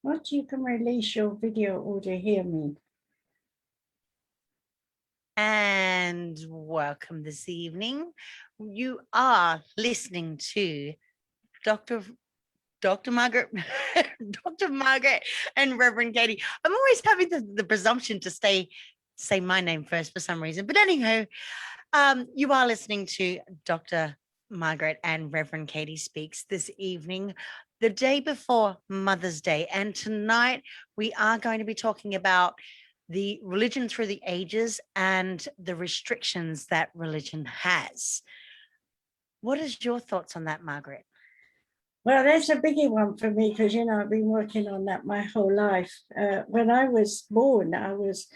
What you can release your video audio hear me. And welcome this evening. You are listening to Dr. Margaret, Dr. Margaret and Reverend Katie. I'm always having the presumption to say my name first for some reason. But anyhow, you are listening to Dr. Margaret and Reverend Katie Speaks this evening, the day before Mother's Day. And tonight we are going to be talking about the religion through the ages and the restrictions that religion has. What is your thoughts on that, Margaret? Well, that's a biggie one for me because, I've been working on that my whole life. When I was born, I was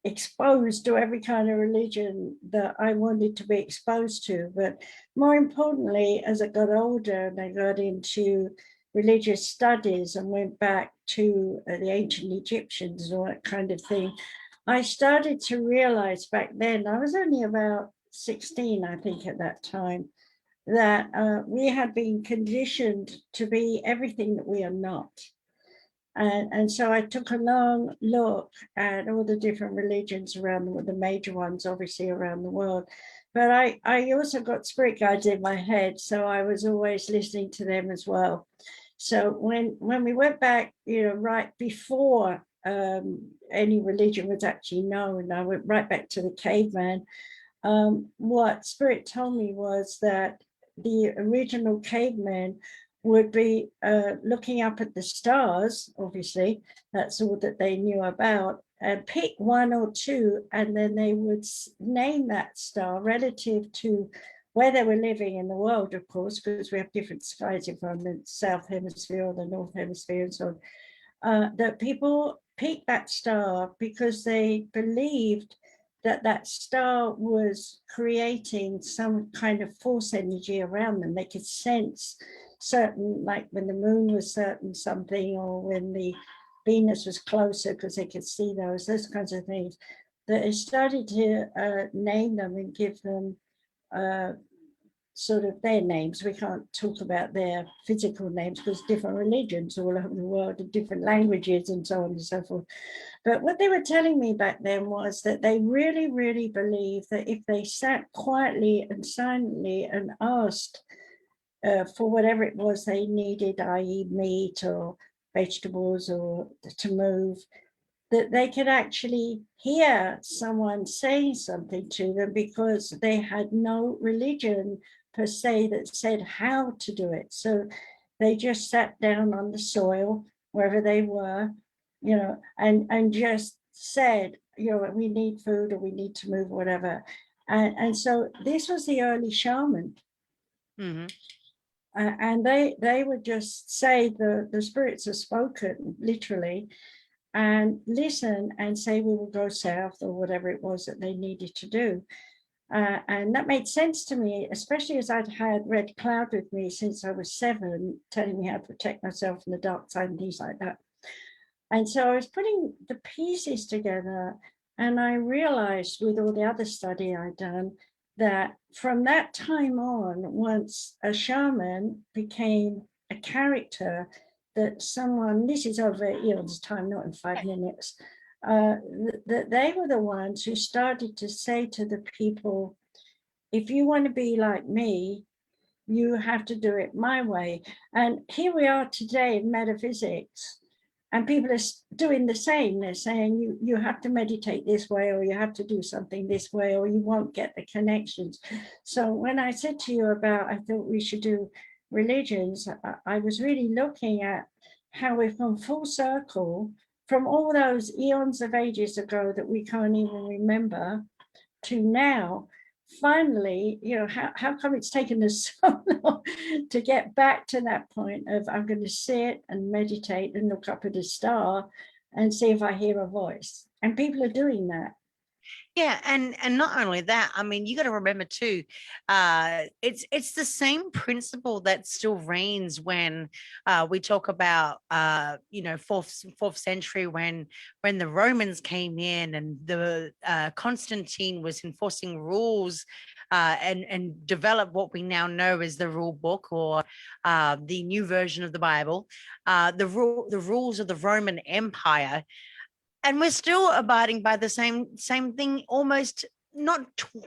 exposed to every kind of religion that I wanted to be exposed to. But more importantly, as I got older and I got into religious studies and went back to the ancient Egyptians and all that kind of thing, I started to realize back then, I was only about 16, I think, at that time, that we had been conditioned to be everything that we are not. And so I took a long look at all the different religions around the major ones, obviously, around the world. But I also got spirit guides in my head, so I was always listening to them as well. So when we went back, right before any religion was actually known, I went right back to the caveman. What spirit told me was that the original cavemen would be looking up at the stars, obviously, that's all that they knew about, and pick one or two, and then they would name that star relative to where they were living in the world, of course, because we have different skies from the south hemisphere or the north hemisphere and so on, that people picked that star because they believed that star was creating some kind of force energy around them. They could sense certain, like when the moon was certain something, or when the Venus was closer because they could see those kinds of things. That they started to name them and give them sort of their names. We can't talk about their physical names because different religions all over the world and different languages and so on and so forth. But what they were telling me back then was that they really, really believed that if they sat quietly and silently and asked for whatever it was they needed, i.e. meat or vegetables or to move, that they could actually hear someone saying something to them because they had no religion per se that said how to do it. So they just sat down on the soil wherever they were, and just said, we need food or we need to move, whatever. And so this was the early shaman. Mm-hmm. And they would just say the spirits are spoken, literally, and listen and say we will go south or whatever it was that they needed to do. And that made sense to me, especially as I'd had Red Cloud with me since I was 7, telling me how to protect myself from the dark side and things like that. And so I was putting the pieces together, and I realized with all the other study I'd done that from that time on, once a shaman became a character that someone, this is over eons time, not in 5 minutes, that they were the ones who started to say to the people, if you want to be like me, you have to do it my way. And here we are today in metaphysics, and people are doing the same. They're saying you have to meditate this way, or you have to do something this way, or you won't get the connections. So when I said to you about, I thought we should do religions, I was really looking at how we've gone full circle from all those eons of ages ago that we can't even remember to now. Finally, how come it's taken us so long to get back to that point of I'm going to sit and meditate and look up at a star and see if I hear a voice? And people are doing that. Yeah, and not only that, I mean, you got to remember too, it's the same principle that still reigns when we talk about fourth century when the Romans came in and the Constantine was enforcing rules and develop what we now know as the rule book, or the new version of the Bible, the rules of the Roman Empire, and we're still abiding by the same thing, almost not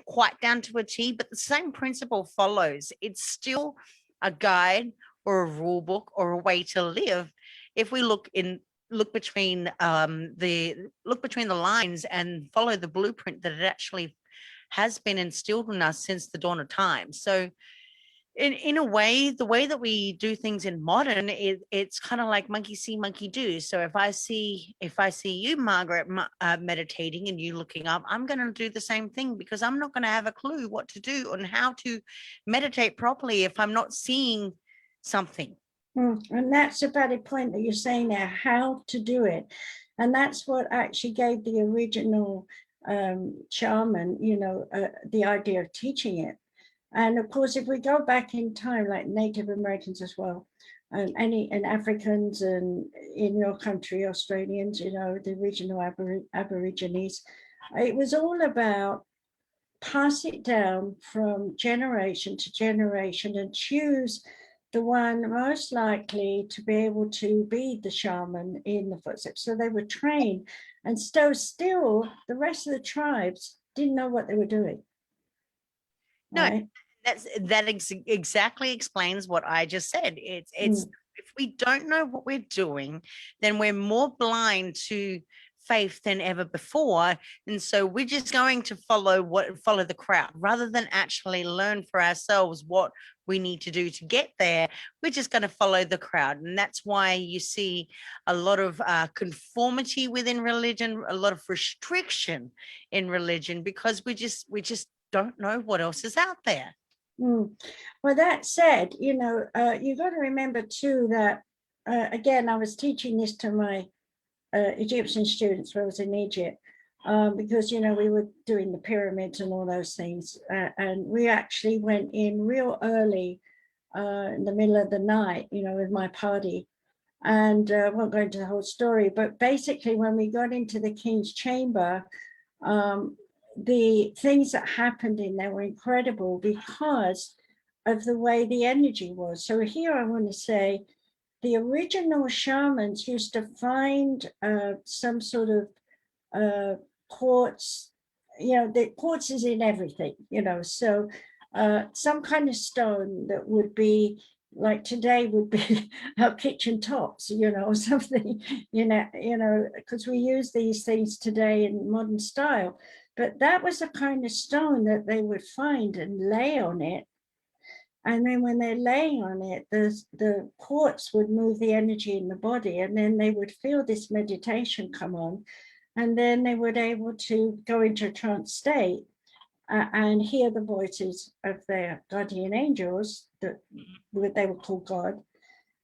quite down to a T, but the same principle follows. It's still a guide or a rule book or a way to live. If we look between the lines and follow the blueprint that it actually has been instilled in us since the dawn of time. So in a way, the way that we do things in modern, it's kind of like monkey see, monkey do. So if I see you, Margaret, meditating and you looking up, I'm going to do the same thing, because I'm not going to have a clue what to do and how to meditate properly if I'm not seeing something. And that's a valid point that you're saying there, how to do it. And that's what actually gave the original shaman, the idea of teaching it. And of course, if we go back in time, like Native Americans as well, and Africans, and in your country, Australians, the original Aborigines, it was all about pass it down from generation to generation and choose the one most likely to be able to be the shaman in the footsteps. So they were trained, and so still the rest of the tribes didn't know what they were doing. No, right? that exactly explains what I just said. It's if we don't know what we're doing, then we're more blind to faith than ever before, and so we're just going to follow the crowd rather than actually learn for ourselves what we need to do to get there. We're just going to follow the crowd, and that's why you see a lot of conformity within religion, a lot of restriction in religion, because we just don't know what else is out there. Well, that said, you got to remember too that, again, I was teaching this to my Egyptian students when I was in Egypt, because, we were doing the pyramids and all those things. And we actually went in real early in the middle of the night, with my party. And I won't go into the whole story, but basically when we got into the king's chamber, the things that happened in there were incredible because of the way the energy was. So here I want to say the original shamans used to find some sort of quartz, the quartz is in everything, so some kind of stone that would be like today would be our kitchen tops, something, because we use these things today in modern style. But that was the kind of stone that they would find and lay on it. And then when they're laying on it, the quartz would move the energy in the body, and then they would feel this meditation come on. And then they were able to go into a trance state and hear the voices of their guardian angels, that they were called God,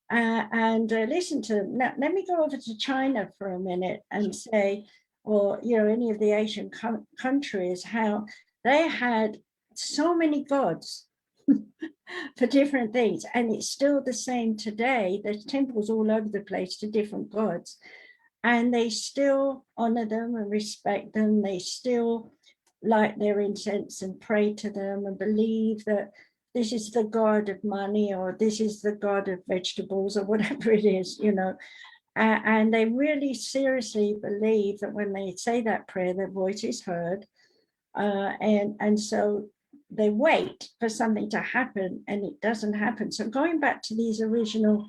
and listen to them. Now, let me go over to China for a minute and say, or any of the Asian countries, how they had so many gods for different things, and it's still the same today. There's temples all over the place to different gods, and they still honor them and respect them. They still light their incense and pray to them and believe that this is the god of money, or this is the god of vegetables, or whatever it is, and they really seriously believe that when they say that prayer, their voice is heard, and so they wait for something to happen, and it doesn't happen. So going back to these original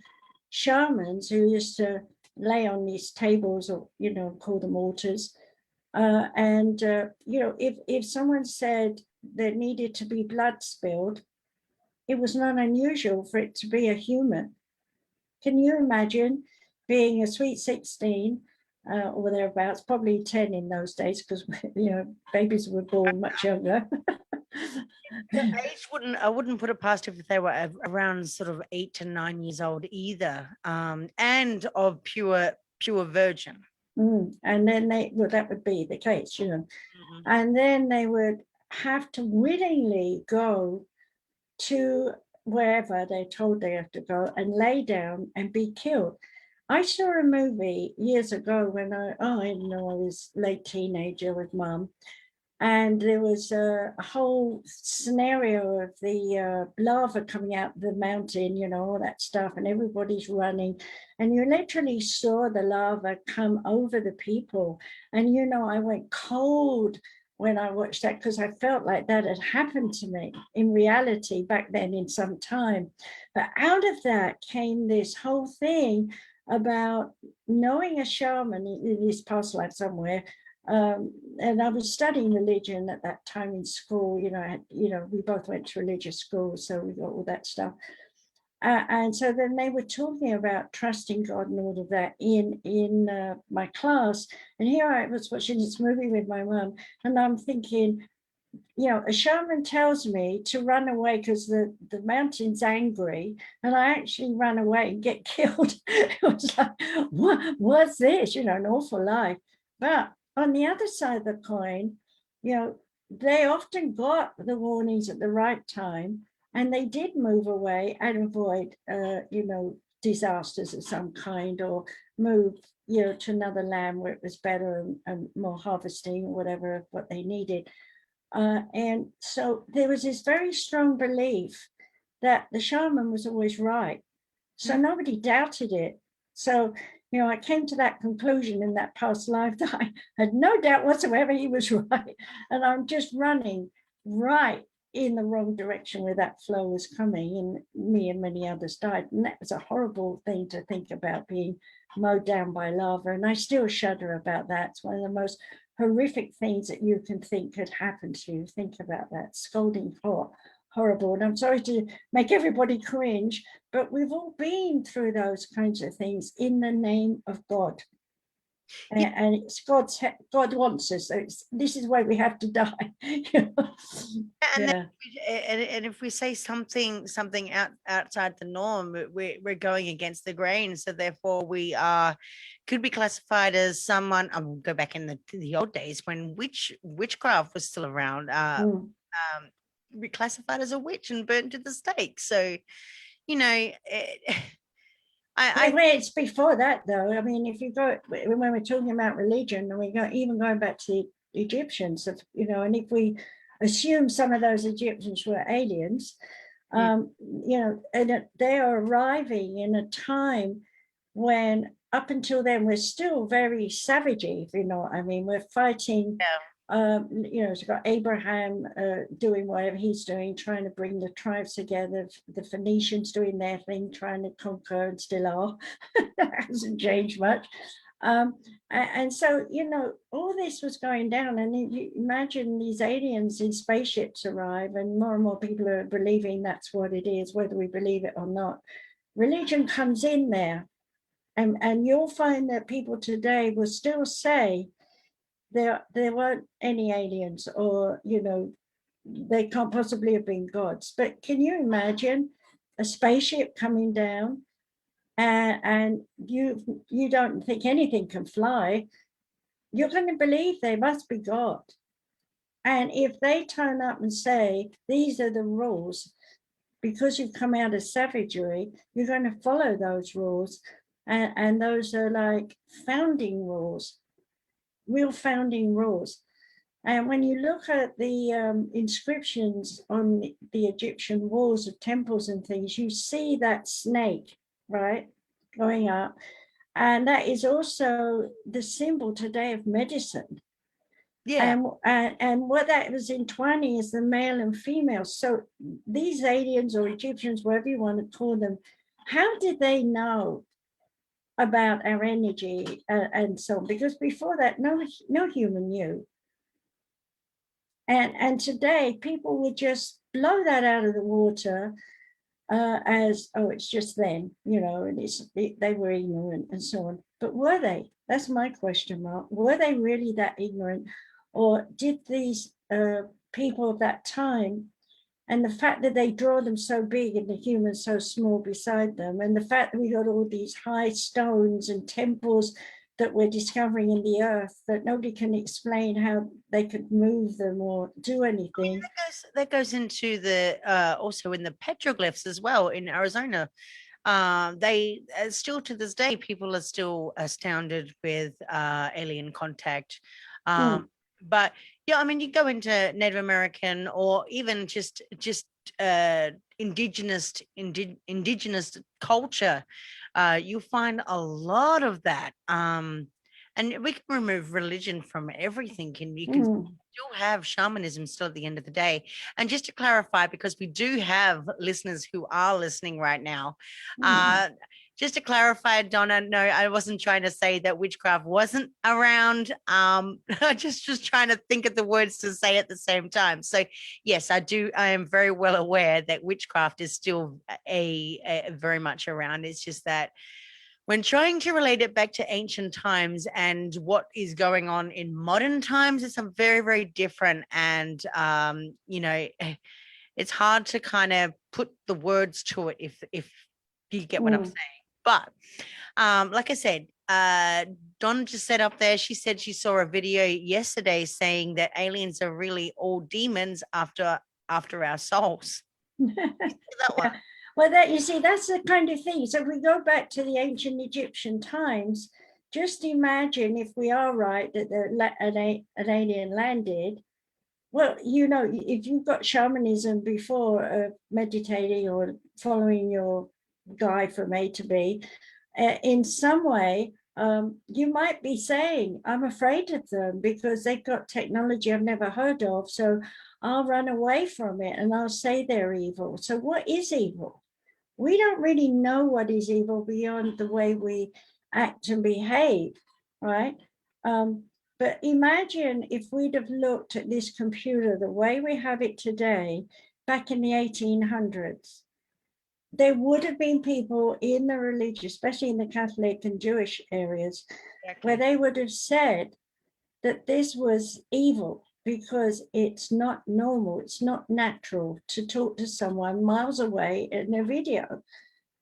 shamans who used to lay on these tables, or call them altars, and if someone said there needed to be blood spilled, it was not unusual for it to be a human. Can you imagine being a sweet 16 or thereabouts, probably 10 in those days, because babies were born much younger. The age I wouldn't put it past if they were around sort of 8 to 9 years old either, and of pure virgin. And then that would be the case, and then they would have to willingly go to wherever they're told they have to go and lay down and be killed. I saw a movie years ago when I was late teenager with mom, And there was a whole scenario of the lava coming out of the mountain, you know, all that stuff, and everybody's running. And you literally saw the lava come over the people. And, you know, I went cold when I watched that because I felt like that had happened to me in reality back then in some time. But out of that came this whole thing about knowing a shaman in his past life somewhere. And I was studying religion at that time in school. We both went to religious school, so we got all that stuff. And so then they were talking about trusting God and all of that in my class. And here I was watching this movie with my mum, and I'm thinking, a shaman tells me to run away because the mountain's angry, and I actually run away and get killed. It was like, what's this? An awful life. But on the other side of the coin, they often got the warnings at the right time, and they did move away and avoid, disasters of some kind, or move, to another land where it was better and more harvesting or whatever of what they needed. And so there was this very strong belief that the shaman was always right. So nobody doubted it. So, I came to that conclusion in that past life that I had no doubt whatsoever he was right. And I'm just running right in the wrong direction where that flow was coming, and me and many others died. And that was a horrible thing to think about, being mowed down by lava. And I still shudder about that. It's one of the most horrific things that you can think could happen to you. Think about that, scalding hot, horrible. And I'm sorry to make everybody cringe, but we've all been through those kinds of things in the name of God. Yeah. And it's God wants us. So this is why we have to die. And, Yeah. and if we say something outside the norm, we're going against the grain. So therefore, we could be classified as someone. I will go back in the old days when witchcraft was still around. Be classified as a witch and burnt to the stake. So, It's before that, though. I mean, if you go, when we're talking about religion, and we go even going back to the Egyptians, and if we assume some of those Egyptians were aliens, and they are arriving in a time when up until then we're still very savagey, if you know what I mean. We're fighting. yeah. It's got Abraham doing whatever he's doing, trying to bring the tribes together. The Phoenicians doing their thing, trying to conquer, and still are. That hasn't changed much. And so, all this was going down. And you imagine these aliens in spaceships arrive, and more people are believing that's what it is, whether we believe it or not. Religion comes in there. And you'll find that people today will still say, there weren't any aliens, or they can't possibly have been gods. But can you imagine a spaceship coming down, and you don't think anything can fly? You're going to believe they must be God. And if they turn up and say, these are the rules, because you've come out of savagery, you're going to follow those rules. And those are like founding rules, real founding rules. And when you look at the inscriptions on the Egyptian walls of temples and things, you see that snake, right, going up. And that is also the symbol today of medicine. Yeah. And what that was entwining is the male and female. So these aliens or Egyptians, whatever you want to call them, how did they know about our energy and so on? Because before that, no human knew. And today, people would just blow that out of the water as, oh, it's just them, and they were ignorant and so on. But were they? That's my question mark. Were they really that ignorant? Or did these people of that time, and the fact that they draw them so big and the humans so small beside them, and the fact that we got all these high stones and temples that we're discovering in the earth, that nobody can explain how they could move them or do anything. That goes into the also in the petroglyphs as well in Arizona. They still to this day, people are still astounded with alien contact. but yeah, I mean, you go into Native American or even just indigenous culture, you'll find a lot of that. And we can remove religion from everything, and you can Mm, still have shamanism still at the end of the day. And just to clarify, because we do have listeners who are listening right now, mm, just to clarify, Donna, no, I wasn't trying to say that witchcraft wasn't around. I just trying to think of the words to say at the same time. So yes, I do. I am very well aware that witchcraft is still a very much around. It's just that when trying to relate it back to ancient times and what is going on in modern times, it's a very, very different. And it's hard to kind of put the words to it if you get what I'm mm. saying. But like I said, Don just said up there, she said she saw a video yesterday saying that aliens are really all demons after our souls. That one. Yeah. Well, that you see, that's the kind of thing. So if we go back to the ancient Egyptian times, just imagine if we are right that an alien landed. Well, if you've got shamanism before meditating or following your guide from A to B, in some way, you might be saying, I'm afraid of them because they've got technology I've never heard of. So I'll run away from it and I'll say they're evil. So what is evil? We don't really know what is evil beyond the way we act and behave, right? But imagine if we'd have looked at this computer the way we have it today, back in the 1800s. There would have been people in the religious, especially in the Catholic and Jewish areas, where they would have said that this was evil because it's not normal, it's not natural to talk to someone miles away in a video.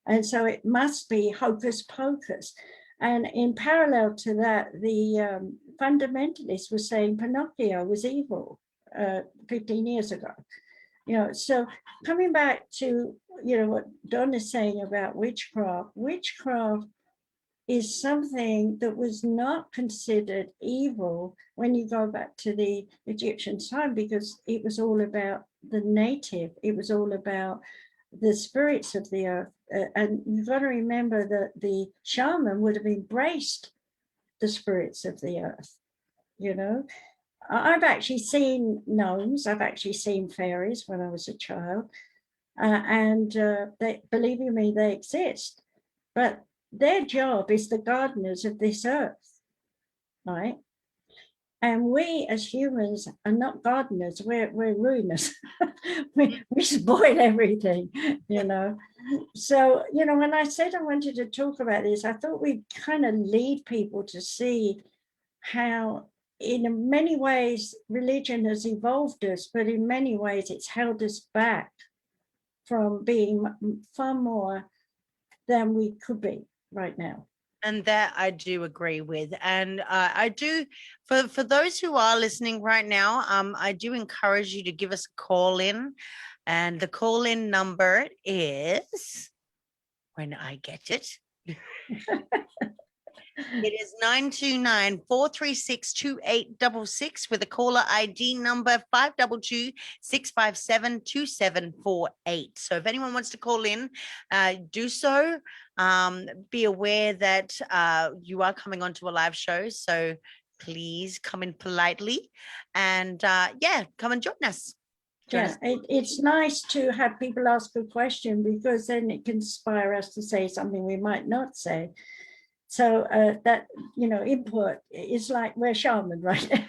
And so it must be hocus pocus. And in parallel to that, the fundamentalists were saying Pinocchio was evil 15 years ago. So coming back to, what Don is saying about witchcraft is something that was not considered evil when you go back to the Egyptian time, because it was all about the native, it was all about the spirits of the earth. And you've got to remember that the shaman would have embraced the spirits of the earth, you know. I've actually seen gnomes, I've actually seen fairies when I was a child, and they, believe you me, they exist. But their job is the gardeners of this earth, right? And we as humans are not gardeners, we're ruiners. we spoil everything, you know. So, when I said I wanted to talk about this, I thought we'd kind of lead people to see how, in many ways, religion has evolved us, but in many ways, it's held us back from being far more than we could be right now. And that I do agree with. And I do, for those who are listening right now, I do encourage you to give us a call in. And the call in number is, when I get it, it is 929-436-2866 with a caller ID number 522-657-2748. So if anyone wants to call in, do so. Be aware that you are coming onto a live show, so please come in politely and come and join us. It's nice to have people ask a question, because then it can inspire us to say something we might not say. So that, input is like we're shaman right now.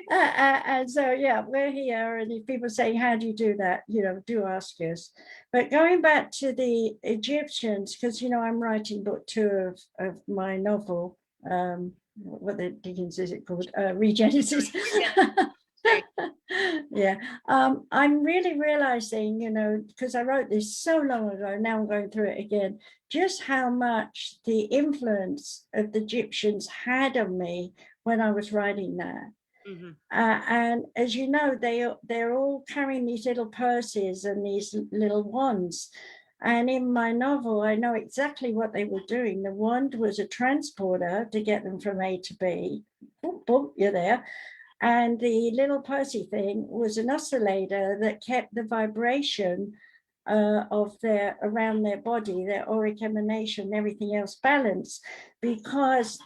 And so, we're here. And if people say, how do you do that? Do ask us. But going back to the Egyptians, because, I'm writing book 2 of my novel. What the Dickens is it called? Regenesis. I'm really realizing, because I wrote this so long ago, now I'm going through it again, just how much the influence of the Egyptians had on me when I was writing that. Mm-hmm. And as you know, they're all carrying these little purses and these little wands. And in my novel, I know exactly what they were doing. The wand was a transporter to get them from A to B. boom, you're there. And the little Percy thing was an oscillator that kept the vibration of their around their body, their auric emanation, everything else balanced, because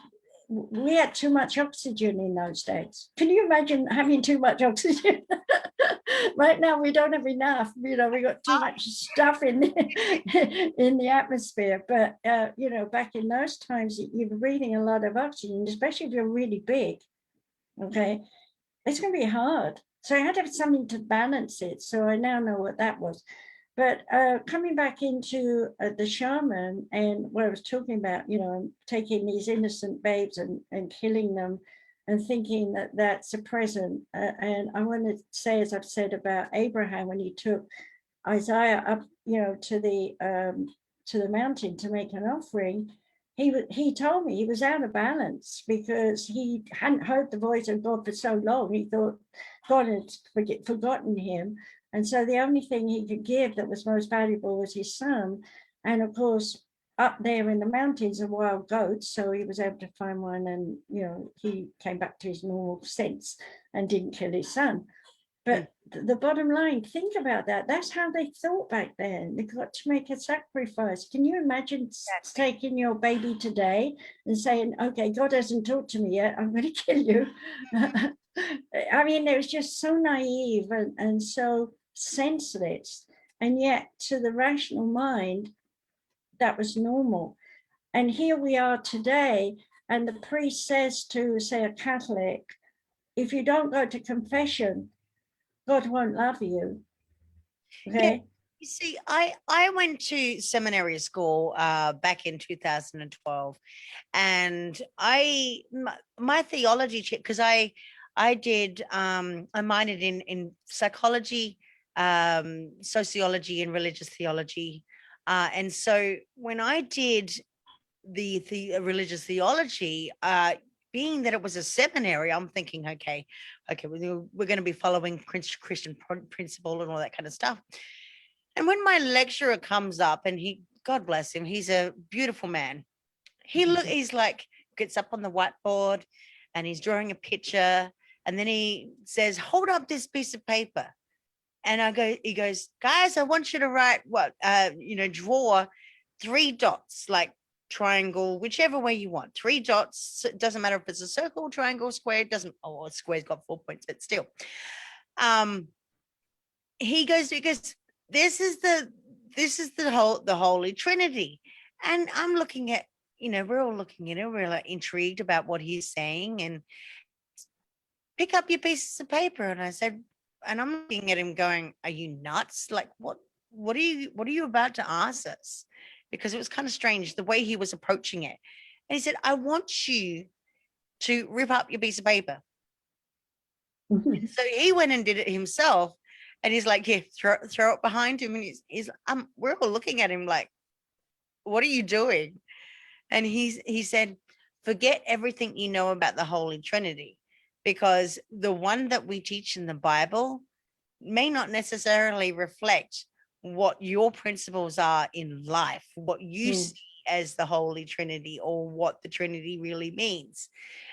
we had too much oxygen in those days. Can you imagine having too much oxygen? Right now we don't have enough. We got too much stuff in the atmosphere. But back in those times, you're breathing a lot of oxygen, especially if you're really big. Okay, it's going to be hard. So I had to have something to balance it. So I now know what that was. But coming back into the shaman and what I was talking about, taking these innocent babes and killing them and thinking that that's a present. And I want to say, as I've said about Abraham, when he took Isaiah up, to the mountain to make an offering, he told me he was out of balance because he hadn't heard the voice of God for so long. He thought God had forgotten him. And so the only thing he could give that was most valuable was his son. And of course, up there in the mountains are wild goats. So he was able to find one and, he came back to his normal sense and didn't kill his son. But the bottom line, think about that. That's how they thought back then. They got to make a sacrifice. Can you imagine taking your baby today and saying, okay, God hasn't talked to me yet, I'm going to kill you. I mean, it was just so naive and so senseless. And yet to the rational mind, that was normal. And here we are today, and the priest says to, say, a Catholic, if you don't go to confession, God won't love you. Okay. Yeah. You see, I went to seminary school back in 2012, and my theology, because I did I minored in psychology, sociology, and religious theology, and so when I did the religious theology, being that it was a seminary, I'm thinking, okay, we're going to be following Christian principle and all that kind of stuff. And when my lecturer comes up, and God bless him, he's a beautiful man. He's like, gets up on the whiteboard and he's drawing a picture, and then he says, hold up this piece of paper. And he goes, guys, I want you to write draw 3 dots, like triangle, whichever way you want. 3 dots. It doesn't matter if it's a circle, triangle, square. It doesn't. Oh, a square's got 4 points, but still. He goes, this is the Holy Trinity, and I'm looking at, we're all looking at it. We're like intrigued about what he's saying, and pick up your pieces of paper. And I said, and I'm looking at him going, are you nuts? Like, what are you about to ask us? Because it was kind of strange the way he was approaching it. And he said, I want you to rip up your piece of paper. So he went and did it himself. And he's like, yeah, throw it behind him. And he's we're all looking at him like, what are you doing? And he said, forget everything you know about the Holy Trinity, because the one that we teach in the Bible may not necessarily reflect what your principles are in life, what you see as the Holy Trinity, or what the Trinity really means.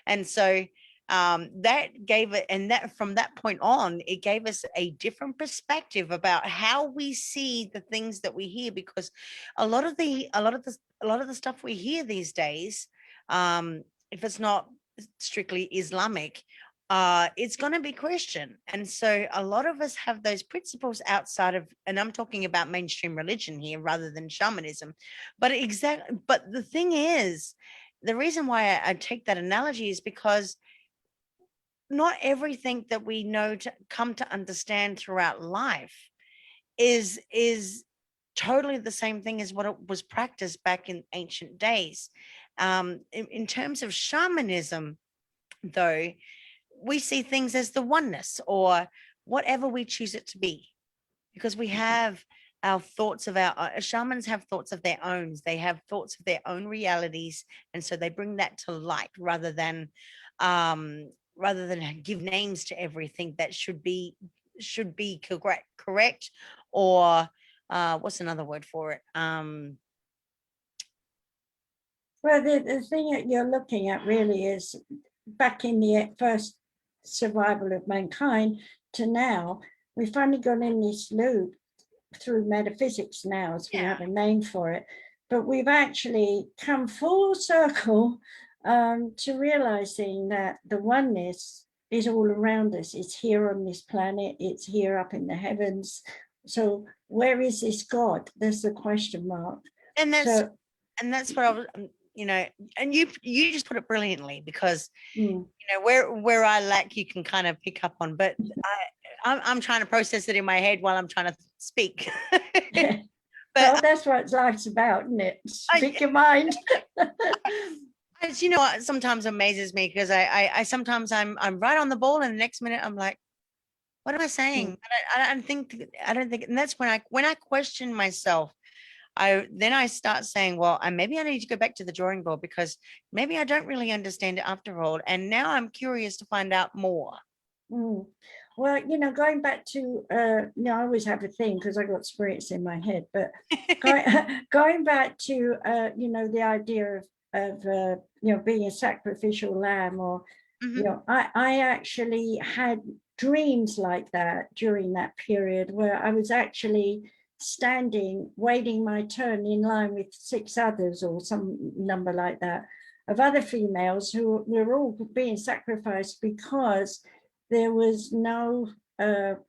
And so that gave it, and that from that point on, it gave us a different perspective about how we see the things that we hear, because a lot of the stuff we hear these days, if it's not strictly Islamic, it's going to be Christian. And so a lot of us have those principles outside of, and I'm talking about mainstream religion here rather than shamanism. But the thing is, the reason why I take that analogy is because not everything that we know to come to understand throughout life is totally the same thing as what it was practiced back in ancient days. In terms of shamanism, though, we see things as the oneness, or whatever we choose it to be, because we have our thoughts of our shamans have thoughts of their own. They have thoughts of their own realities, and so they bring that to light rather than give names to everything that should be correct, or what's another word for it? Well, the thing that you're looking at really is back in the first survival of mankind to now, we've finally gone in this loop through metaphysics now, as we have a name for it, but we've actually come full circle to realizing that the oneness is all around us. It's here on this planet, it's here up in the heavens. So where is this God? There's the question mark. And that's what I was, you know, and you just put it brilliantly, because you know, where I lack, you can kind of pick up on, but I'm trying to process it in my head while I'm trying to speak. But that's what life's about, isn't it? Speak your mind. You know what sometimes amazes me, because I sometimes I'm right on the ball, and the next minute I'm like, what am I saying? I don't think, and that's when I question myself. Then I start saying, well, maybe I need to go back to the drawing board, because maybe I don't really understand it after all. And now I'm curious to find out more. Well, you know, going back to, you know, I always have a thing because I got spirits in my head, but going back to, you know, the idea of you know, being a sacrificial lamb, or, you know, I actually had dreams like that during that period, where I was actually standing, waiting my turn in line with 6 others or some number like that, of other females who were all being sacrificed because there was no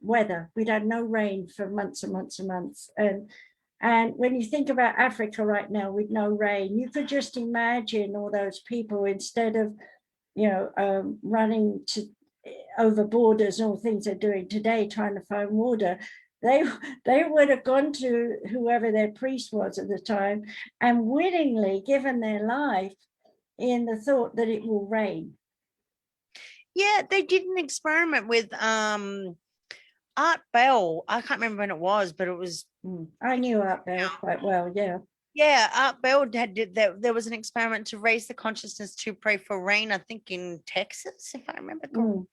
weather. We'd had no rain for months and months and months. And when you think about Africa right now with no rain, you could just imagine all those people, instead of, you know, running to over borders and all things they're doing today, trying to find water, they would have gone to whoever their priest was at the time and willingly given their life in the thought that it will rain. Yeah, they did an experiment with Art Bell. I can't remember when it was, but it was. I knew Art Bell quite well. Yeah. Yeah, Art Bell did that. There was an experiment to raise the consciousness to pray for rain, I think in Texas, if I remember correctly.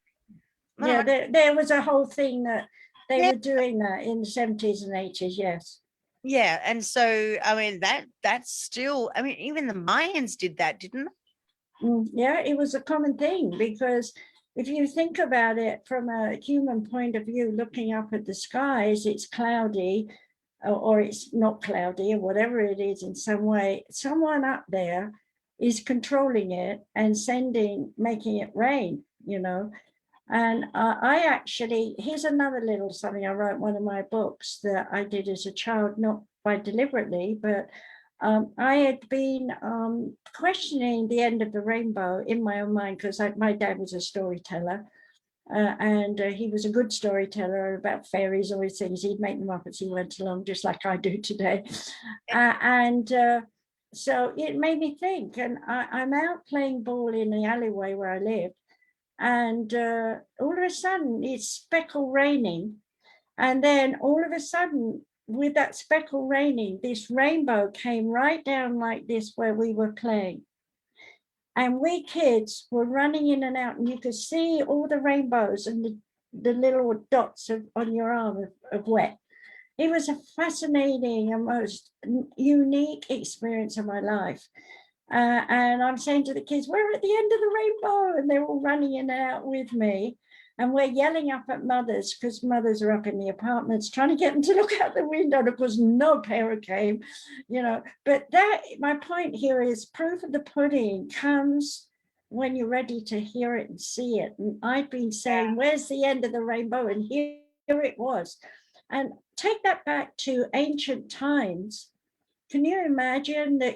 Yeah, there was a whole thing that they were doing that in the 70s and 80s. Yes. Yeah, and so I mean that's still. I mean, even the Mayans did that, didn't they? Yeah, it was a common thing, because if you think about it from a human point of view, looking up at the skies, it's cloudy, or it's not cloudy, or whatever it is, in some way, someone up there is controlling it and making it rain, you know. And I actually, here's another little something I wrote in one of my books that I did as a child, not by deliberately, but I had been questioning the end of the rainbow in my own mind, because my dad was a storyteller, and he was a good storyteller about fairies, all these things. He'd make them up as he went along, just like I do today. So it made me think, and I'm out playing ball in the alleyway where I lived, and all of a sudden it's speckle raining, and then all of a sudden, with that speckle raining, this rainbow came right down like this where we were playing, and we kids were running in and out, and you could see all the rainbows and the little dots on your arm of wet. It was a fascinating and most unique experience of my life. And I'm saying to the kids, we're at the end of the rainbow, and they're all running in and out with me. And we're yelling up at mothers, because mothers are up in the apartments trying to get them to look out the window. And of course, no parent came, you know. But my point here is, proof of the pudding comes when you're ready to hear it and see it. And I've been saying, where's the end of the rainbow? And here it was. And take that back to ancient times. Can you imagine that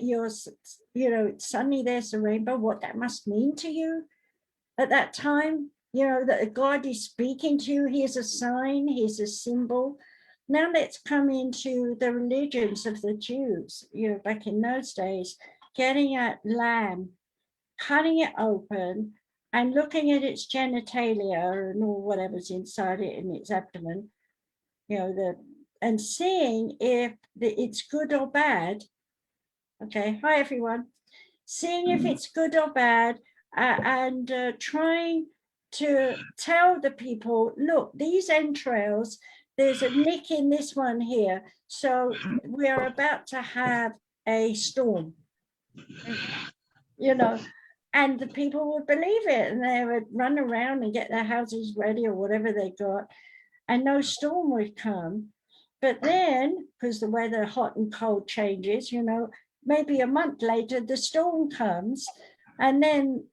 suddenly there's a rainbow, what that must mean to you at that time? You know, that God is speaking to you. Here's a sign, here's a symbol. Now let's come into the religions of the Jews, you know, back in those days, getting a lamb, cutting it open and looking at its genitalia and all whatever's inside it in its abdomen, you know, and seeing if it's good or bad. Okay, hi everyone. Seeing if it's good or bad, and trying to tell the people, look, these entrails, there's a nick in this one here, so we are about to have a storm. You know, And the people would believe it, and they would run around and get their houses ready or whatever they got, and no storm would come. But then, because the weather, hot and cold, changes, maybe a month later, the storm comes, and then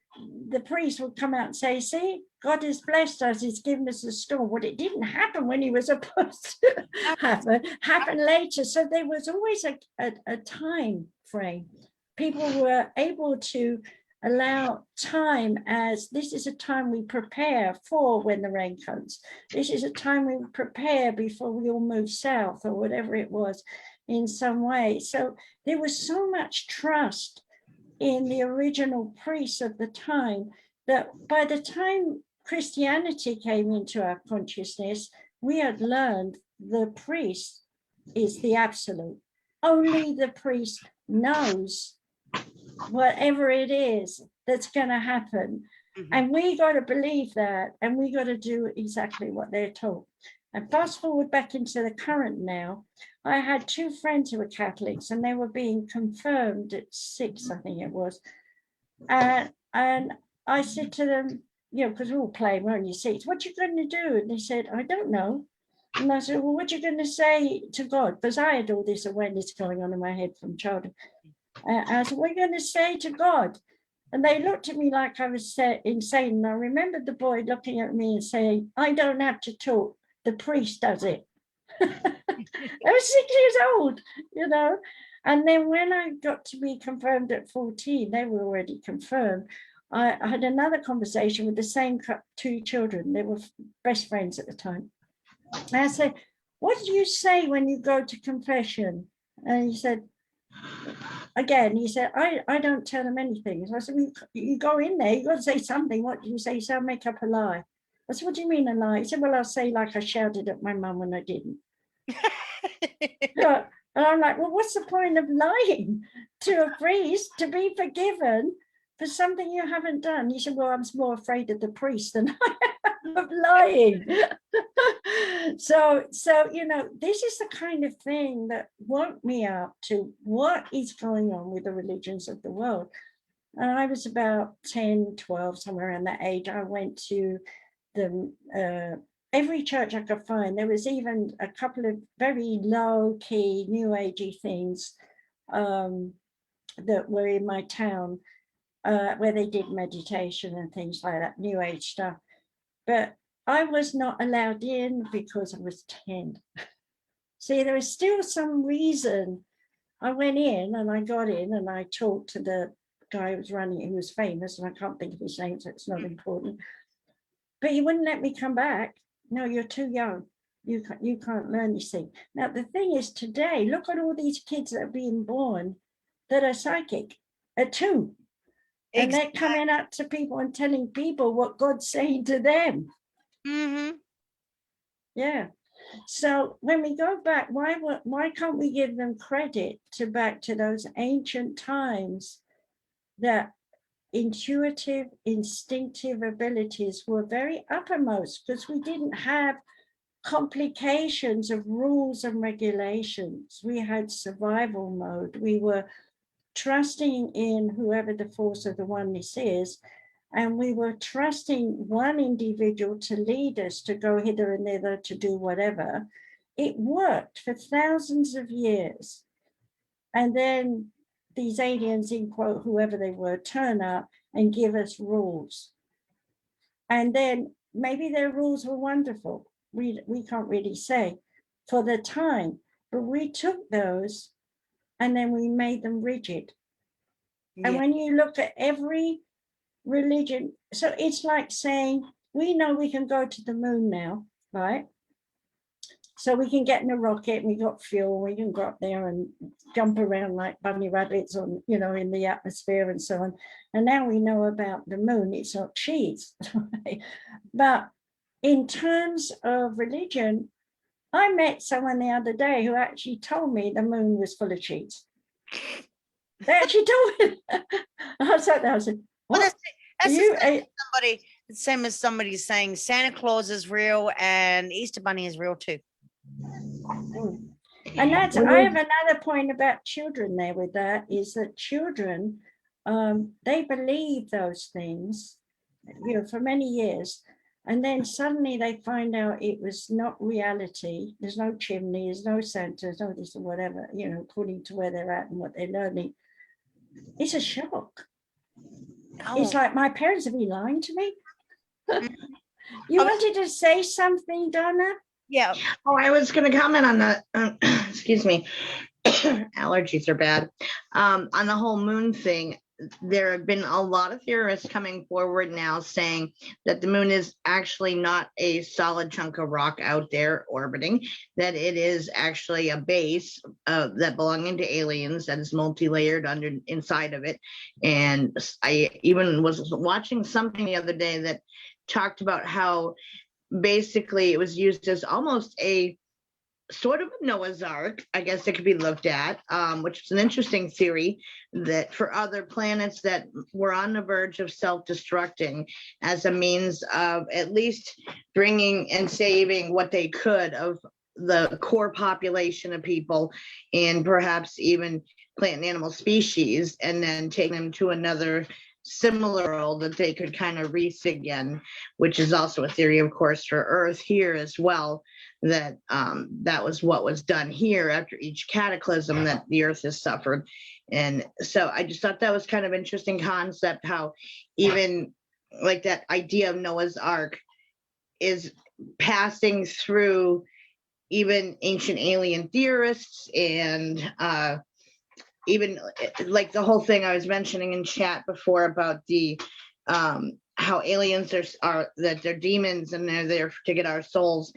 the priest would come out and say, see, God has blessed us, he's given us a storm. Well, it didn't happen when he was supposed to happen later. So there was always a time frame. People were able to allow time as this is a time we prepare for when the rain comes. This is a time we prepare before we all move south or whatever it was in some way. So there was so much trust in the original priests of the time that by the time Christianity came into our consciousness, we had learned the priest is the absolute. Only the priest knows whatever it is that's going to happen. Mm-hmm. And we got to believe that, and we got to do exactly what they're told. And fast forward back into the current now, I had two friends who were Catholics, and they were being confirmed at 6, I think it was. And I said to them, because we're all playing, we're on your seats, what you going to do? And they said, I don't know. And I said, well, what are you going to say to God? Because I had all this awareness going on in my head from childhood. I said, what are you going to say to God? And they looked at me like I was insane. And I remembered the boy looking at me and saying, I don't have to talk. The priest does it. I was 6 years old, And then when I got to be confirmed at 14, they were already confirmed. I had another conversation with the same two children. They were best friends at the time. And I said, what do you say when you go to confession? And he said, I don't tell them anything. So I said, well, you go in there, you got to say something. What do you say? So I'll make up a lie. I said, what do you mean a lie? He said, well, I'll say like I shouted at my mum when I didn't. And I'm like, well, what's the point of lying to a priest to be forgiven for something you haven't done? He said, well, I'm more afraid of the priest than I am of lying. So, this is the kind of thing that woke me up to what is going on with the religions of the world. And I was about 10, 12, somewhere around that age. I went to every church I could find. There was even a couple of very low-key, new agey things that were in my town where they did meditation and things like that, new age stuff. But I was not allowed in because I was 10. See, there was still some reason. I went in and I got in and I talked to the guy who was running it, who was famous, and I can't think of his name, so it's not important. But he wouldn't let me come back. No, you're too young. You can't learn this thing. Now, the thing is today, look at all these kids that are being born that are psychic at 2. And they're coming up to people and telling people what God's saying to them. Mm-hmm. Yeah. So when we go back, why can't we give them credit back to those ancient times that intuitive, instinctive abilities were very uppermost, because we didn't have complications of rules and regulations. We had survival mode. We were trusting in whoever the force of the oneness is, and we were trusting one individual to lead us to go hither and thither to do whatever. It worked for thousands of years. And then these aliens, in quote, whoever they were, turn up and give us rules. And then maybe their rules were wonderful. We can't really say for the time, but we took those and then we made them rigid. Yeah. And when you look at every religion, so it's like saying, we know we can go to the moon now, right? So we can get in a rocket, we got fuel, we can go up there and jump around like bunny rabbits on, in the atmosphere and so on. And now we know about the moon, it's not cheese. Right? But in terms of religion, I met someone the other day who actually told me the moon was full of cheese. They actually told me. I was like, what? Well, that's the same as somebody saying Santa Claus is real and Easter Bunny is real too. And I have another point about children there with that, is that children they believe those things, for many years. And then suddenly they find out it was not reality. There's no chimney, there's no Santa, there's no this or whatever, according to where they're at and what they're learning. It's a shock. It's like, my parents have been lying to me. You wanted to say something, Donna? Yeah. Oh, I was going to comment on the, excuse me, allergies are bad. On the whole moon thing, there have been a lot of theorists coming forward now saying that the moon is actually not a solid chunk of rock out there orbiting, that it is actually a base that belonging to aliens that is multi-layered inside of it. And I even was watching something the other day that talked about how basically it was used as almost a sort of a Noah's Ark, I guess it could be looked at, which is an interesting theory, that for other planets that were on the verge of self-destructing as a means of at least bringing and saving what they could of the core population of people and perhaps even plant and animal species, and then take them to another similar world that they could kind of reach again, which is also a theory, of course, for Earth here as well, that that was what was done here after each cataclysm that the Earth has suffered. And so I just thought that was kind of interesting concept, how even like that idea of Noah's Ark is passing through even ancient alien theorists, and even like the whole thing I was mentioning in chat before about the how aliens are that they're demons and they're there to get our souls.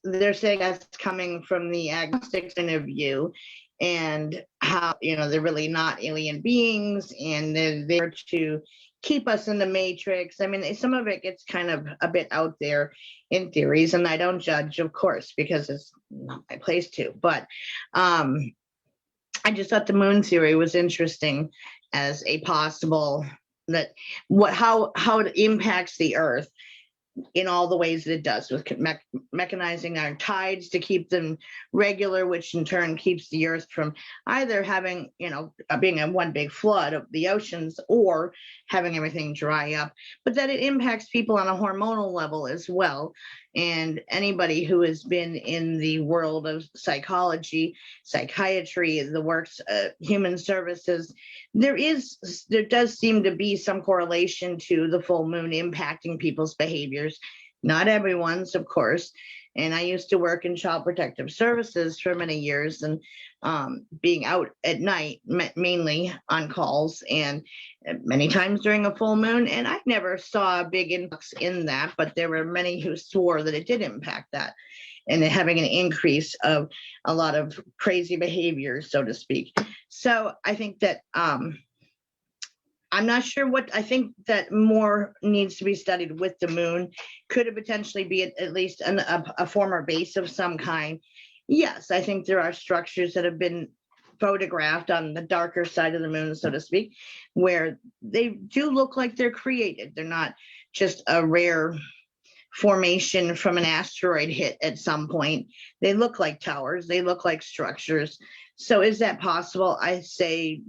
They're saying that's coming from the agnostic point of view, and how they're really not alien beings and they're there to keep us in the matrix. I mean, some of it gets kind of a bit out there in theories, and I don't judge, of course, because it's not my place to. But I just thought the moon theory was interesting as a possible how it impacts the Earth in all the ways that it does, with mechanizing our tides to keep them regular, which in turn keeps the Earth from either having, being a one big flood of the oceans or having everything dry up, but that it impacts people on a hormonal level as well. And anybody who has been in the world of psychology, psychiatry, the works, human services, there does seem to be some correlation to the full moon impacting people's behaviors. Not everyone's, of course. And I used to work in child protective services for many years, and being out at night, mainly on calls, and many times during a full moon. And I never saw a big influx in that, but there were many who swore that it did impact that, and having an increase of a lot of crazy behaviors, so to speak. So I think that I'm not sure I think that more needs to be studied with the moon. Could it potentially be at least a former base of some kind? Yes, I think there are structures that have been photographed on the darker side of the moon, so to speak, where they do look like they're created. They're not just a rare formation from an asteroid hit at some point. They look like towers. They look like structures. So is that possible? I think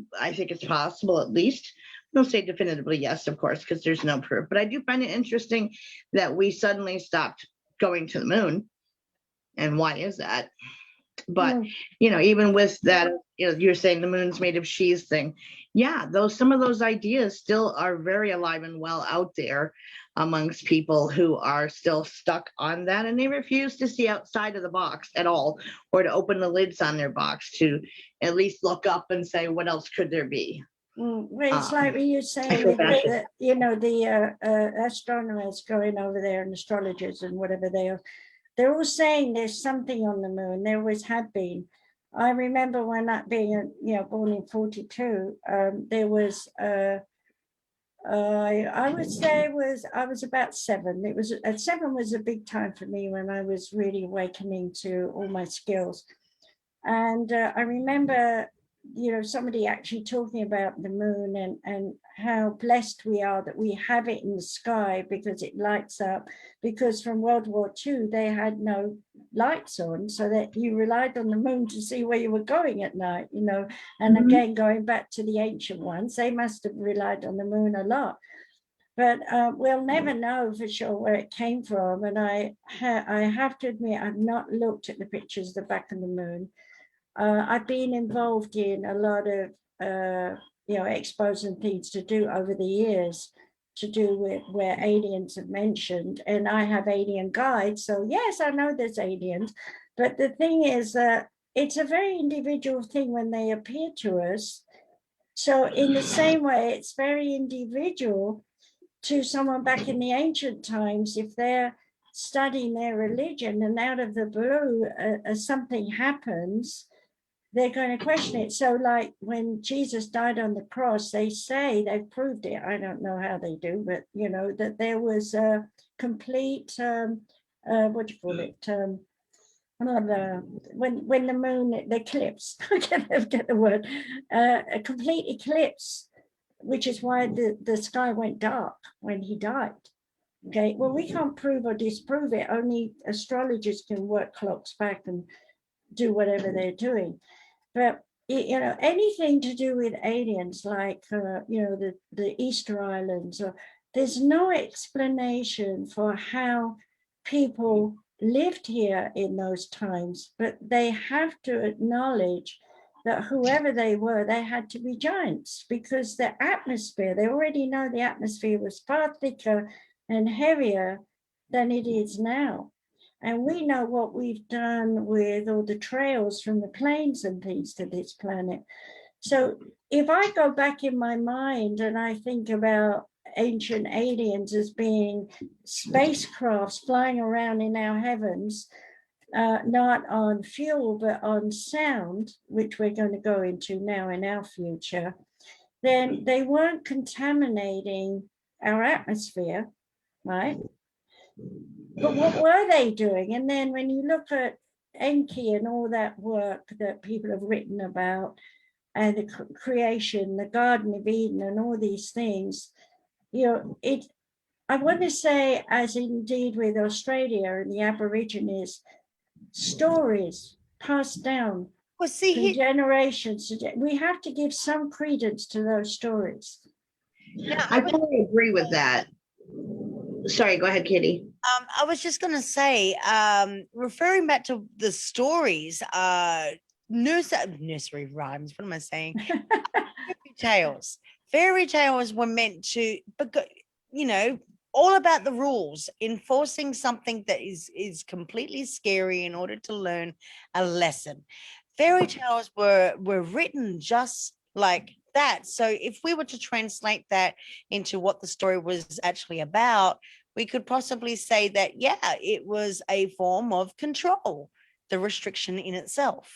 it's possible, at least. I don't say definitively yes, of course, because there's no proof. But I do find it interesting that we suddenly stopped going to the moon. And why is that? But, even with that, you're saying the moon's made of cheese thing. Yeah, some of those ideas still are very alive and well out there amongst people who are still stuck on that. And they refuse to see outside of the box at all, or to open the lids on their box to at least look up and say, what else could there be? Well, it's like when you're saying that, the astronomers going over there and astrologers and whatever they're all saying there's something on the moon. There always had been. I remember when that being, born in 42, there was, I would say I was about 7. It was 7 was a big time for me when I was really awakening to all my skills. And I remember, somebody actually talking about the moon and how blessed we are that we have it in the sky because it lights up. Because from World War II, they had no lights on so that you relied on the moon to see where you were going at night, you know. And again, going back to the ancient ones, they must have relied on the moon a lot. But we'll never know for sure where it came from. And I have to admit, I've not looked at the pictures of the back of the moon. I've been involved in a lot of, expos and things to do over the years to do with where aliens have mentioned, and I have alien guides. So yes, I know there's aliens, but the thing is that it's a very individual thing when they appear to us. So in the same way, it's very individual to someone back in the ancient times, if they're studying their religion and out of the blue something happens, they're going to question it. So like when Jesus died on the cross, they say they've proved it. I don't know how they do, but you know, that there was a complete, what do you call it? When the moon, the eclipse, I can't get the word, a complete eclipse, which is why the sky went dark when he died. Okay, well, we can't prove or disprove it. Only astrologers can work clocks back and do whatever they're doing. But you know, anything to do with aliens, like the Easter Islands, or there's no explanation for how people lived here in those times, but they have to acknowledge that whoever they were, they had to be giants, because the atmosphere, they already know the atmosphere was far thicker and heavier than it is now. And we know what we've done with all the trails from the planes and things to this planet. So if I go back in my mind and I think about ancient aliens as being spacecrafts flying around in our heavens, not on fuel, but on sound, which we're going to go into now in our future, then they weren't contaminating our atmosphere, right? But what were they doing? And then when you look at Enki and all that work that people have written about, and the creation, the Garden of Eden, and all these things, you know, I want to say, as indeed with Australia and the Aborigines, stories passed down Well, see, from generations. We have to give some credence to those stories. I totally agree with that. Sorry, go ahead, Kitty. I was just going to say, referring back to the stories, nursery rhymes, what am I saying? Fairy tales were meant to, you know, all about the rules, enforcing something that is completely scary in order to learn a lesson. Fairy tales were written just like that. So if we were to translate that into what the story was actually about, we could possibly say that, yeah, it was a form of control, the restriction in itself.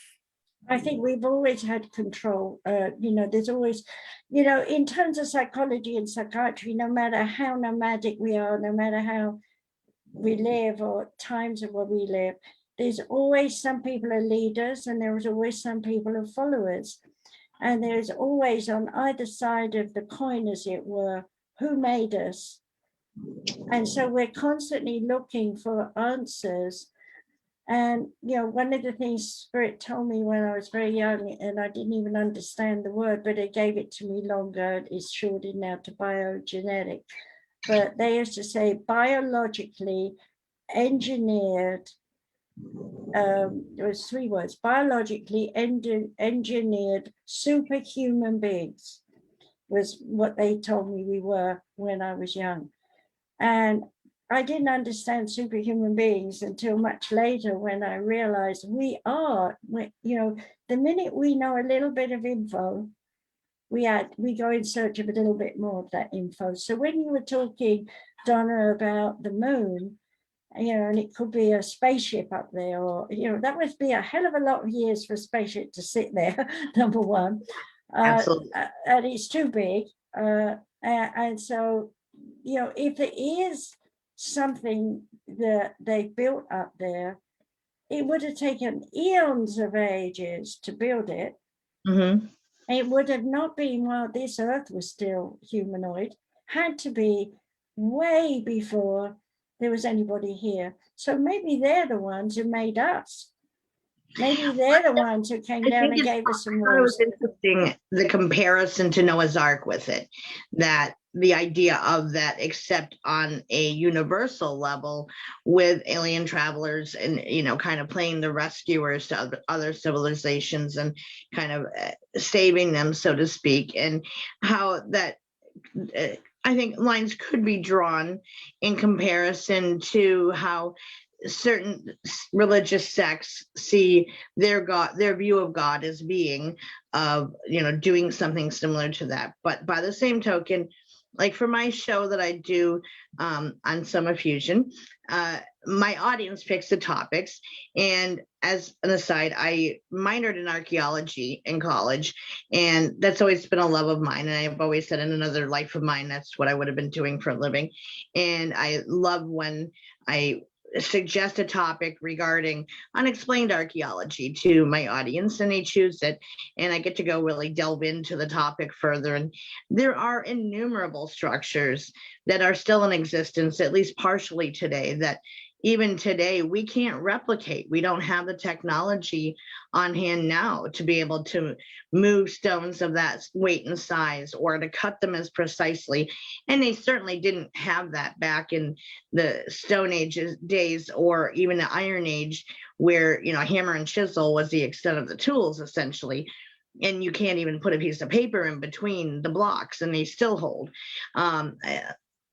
I think we've always had control. There's always, in terms of psychology and psychiatry, no matter how nomadic we are, no matter how we live or times of where we live, there's always some people are leaders and there's always some people are followers. And there's always on either side of the coin, as it were, who made us. And so we're constantly looking for answers. And, one of the things Spirit told me when I was very young, and I didn't even understand the word, but it gave it to me longer, it's shortened now to biogenetic. But they used to say biologically engineered, there was 3 words, biologically engineered superhuman beings was what they told me we were when I was young. And I didn't understand superhuman beings until much later, when I realized we are, the minute we know a little bit of info, we go in search of a little bit more of that info. So when you were talking, Donna, about the moon, and it could be a spaceship up there, or, that must be a hell of a lot of years for a spaceship to sit there, number one. Absolutely. And it's too big. And so, if it is something that they built up there, it would have taken eons of ages to build it. Mm-hmm. It would have not been while this earth was still humanoid, had to be way before there was anybody here. So maybe they're the ones who made us. Maybe they're the ones who came down and gave us some I thought it was rules. interesting, the comparison to Noah's Ark with it, that the idea of that, except on a universal level with alien travelers and, you know, kind of playing the rescuers to other civilizations and kind of saving them, so to speak, and how that I think lines could be drawn in comparison to how certain religious sects see their God, their view of God as being of, you know, doing something similar to that. But by the same token, like for my show that I do on Soma Fusion, my audience picks the topics. And as an aside, I minored in archaeology in college, and that's always been a love of mine. And I've always said in another life of mine, that's what I would have been doing for a living. And I love when I suggest a topic regarding unexplained archaeology to my audience, and they choose it, and I get to go really delve into the topic further. And there are innumerable structures that are still in existence, at least partially today, that even today we can't replicate. We don't have the technology on hand now to be able to move stones of that weight and size, or to cut them as precisely. And they certainly didn't have that back in the Stone Age days, or even the Iron Age, where, you know, hammer and chisel was the extent of the tools essentially. And you can't even put a piece of paper in between the blocks and they still hold. And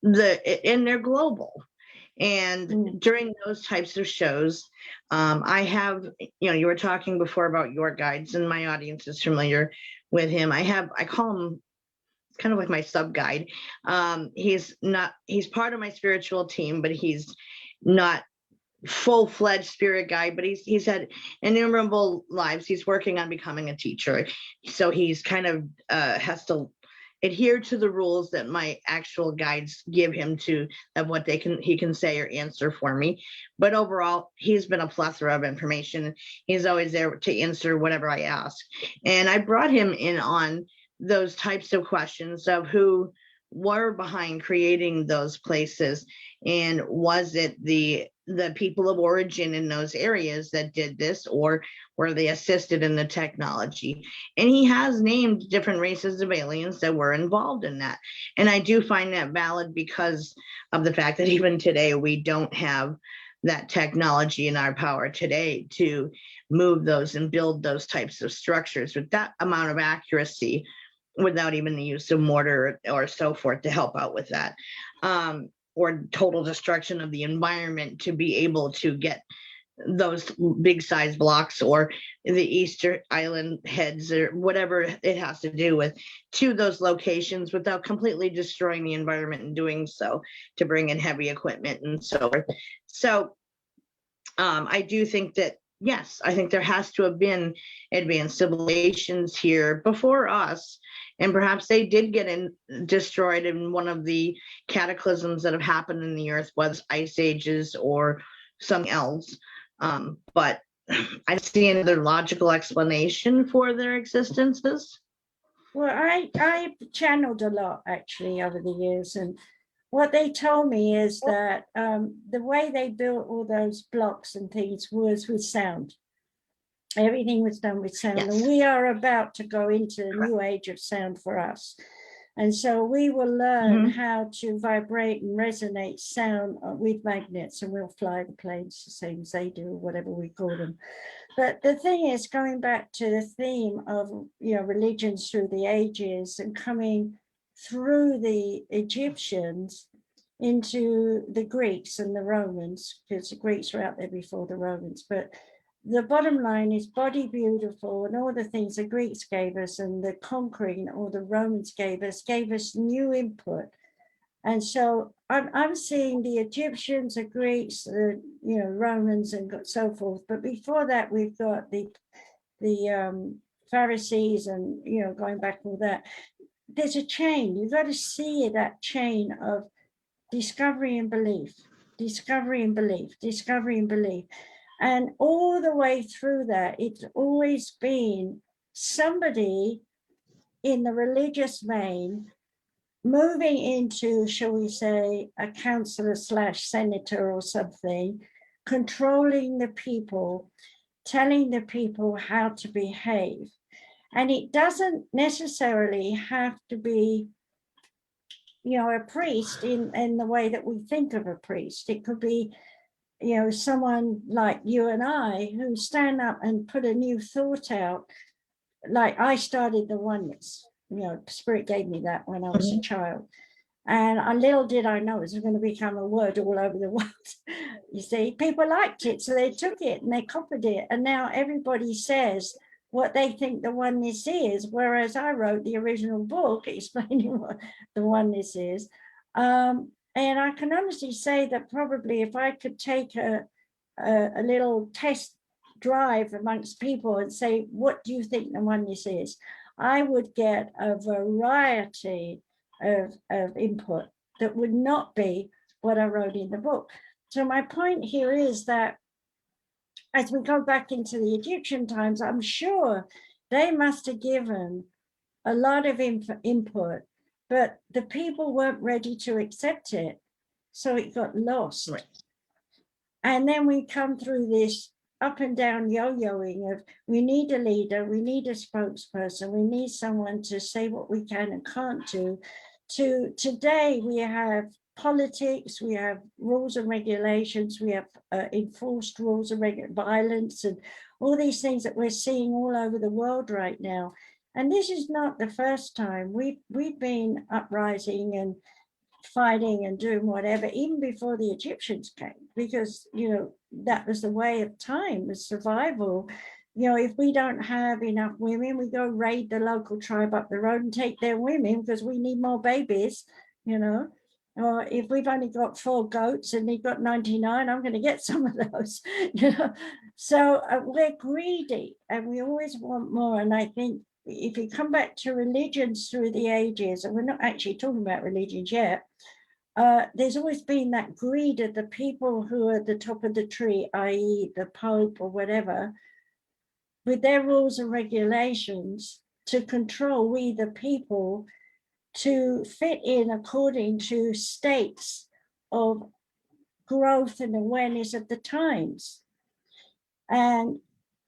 they're global. And during those types of shows, I have, you know, you were talking before about your guides, and my audience is familiar with him. I call him kind of like my sub guide. He's part of my spiritual team, but he's not full-fledged spirit guide, but he's had innumerable lives. He's working on becoming a teacher. So he's kind of has to adhere to the rules that my actual guides give him to, of what he can say or answer for me. But overall, he's been a plethora of information. He's always there to answer whatever I ask. And I brought him in on those types of questions of who were behind creating those places, and was it the people of origin in those areas that did this, or were they assisted in the technology? And he has named different races of aliens that were involved in that. And I do find that valid because of the fact that even today we don't have that technology in our power today to move those and build those types of structures with that amount of accuracy, without even the use of mortar or so forth to help out with that, or total destruction of the environment to be able to get those big size blocks or the Easter Island heads or whatever it has to do with to those locations without completely destroying the environment and doing so to bring in heavy equipment and so forth. So I do think that, yes, I think there has to have been advanced civilizations here before us, and perhaps they did get destroyed in one of the cataclysms that have happened in the earth, whether ice ages or something else. But I see another logical explanation for their existences. Well, I channeled a lot actually over the years, and what they told me is that the way they built all those blocks and things was with sound. Everything was done with sound, Yes. and we are about to go into a new age of sound for us. And so we will learn how to vibrate and resonate sound with magnets, and we'll fly the planes the same as they do, whatever we call them. But the thing is, going back to the theme of, you know, religions through the ages and coming through the Egyptians into the Greeks and the Romans, because the Greeks were out there before the Romans. But the bottom line is body beautiful, and all the things the Greeks gave us and the conquering or the Romans gave us new input. And so I'm seeing the Egyptians, the Greeks, the Romans and so forth. But before that, we've got the Pharisees and, going back all that. There's a chain. You've got to see that chain of discovery and belief, discovery and belief, discovery and belief. And all the way through that, it's always been somebody in the religious vein moving into, shall we say, a counselor slash senator or something, controlling the people, telling the people how to behave. And it doesn't necessarily have to be, a priest in the way that we think of a priest. It could be, someone like you and I who stand up and put a new thought out. Like I started the oneness, Spirit gave me that when I was a child. And little did I know it was going to become a word all over the world. You see, people liked it, so they took it and they copied it. And now everybody says what they think the oneness is, whereas I wrote the original book explaining what the oneness is. And I can honestly say that probably if I could take a little test drive amongst people and say, what do you think the oneness is? I would get a variety of input that would not be what I wrote in the book. So my point here is that as we go back into the Egyptian times, I'm sure they must have given a lot of input, but the people weren't ready to accept it. So it got lost. Right. And then we come through this up and down yo-yoing of we need a leader, we need a spokesperson, we need someone to say what we can and can't do. To today, we have politics, we have rules and regulations, we have enforced rules and violence and all these things that we're seeing all over the world right now. And this is not the first time. We've been uprising and fighting and doing whatever even before the Egyptians came, because that was the way of time, was survival. If we don't have enough women, we go raid the local tribe up the road and take their women because we need more babies. Or if we've only got 4 goats and they've got 99, I'm going to get some of those. So we're greedy and we always want more. And I think if you come back to religions through the ages, and we're not actually talking about religions yet, there's always been that greed of the people who are at the top of the tree, i.e. the Pope or whatever, with their rules and regulations to control we the people, to fit in according to states of growth and awareness of the times. And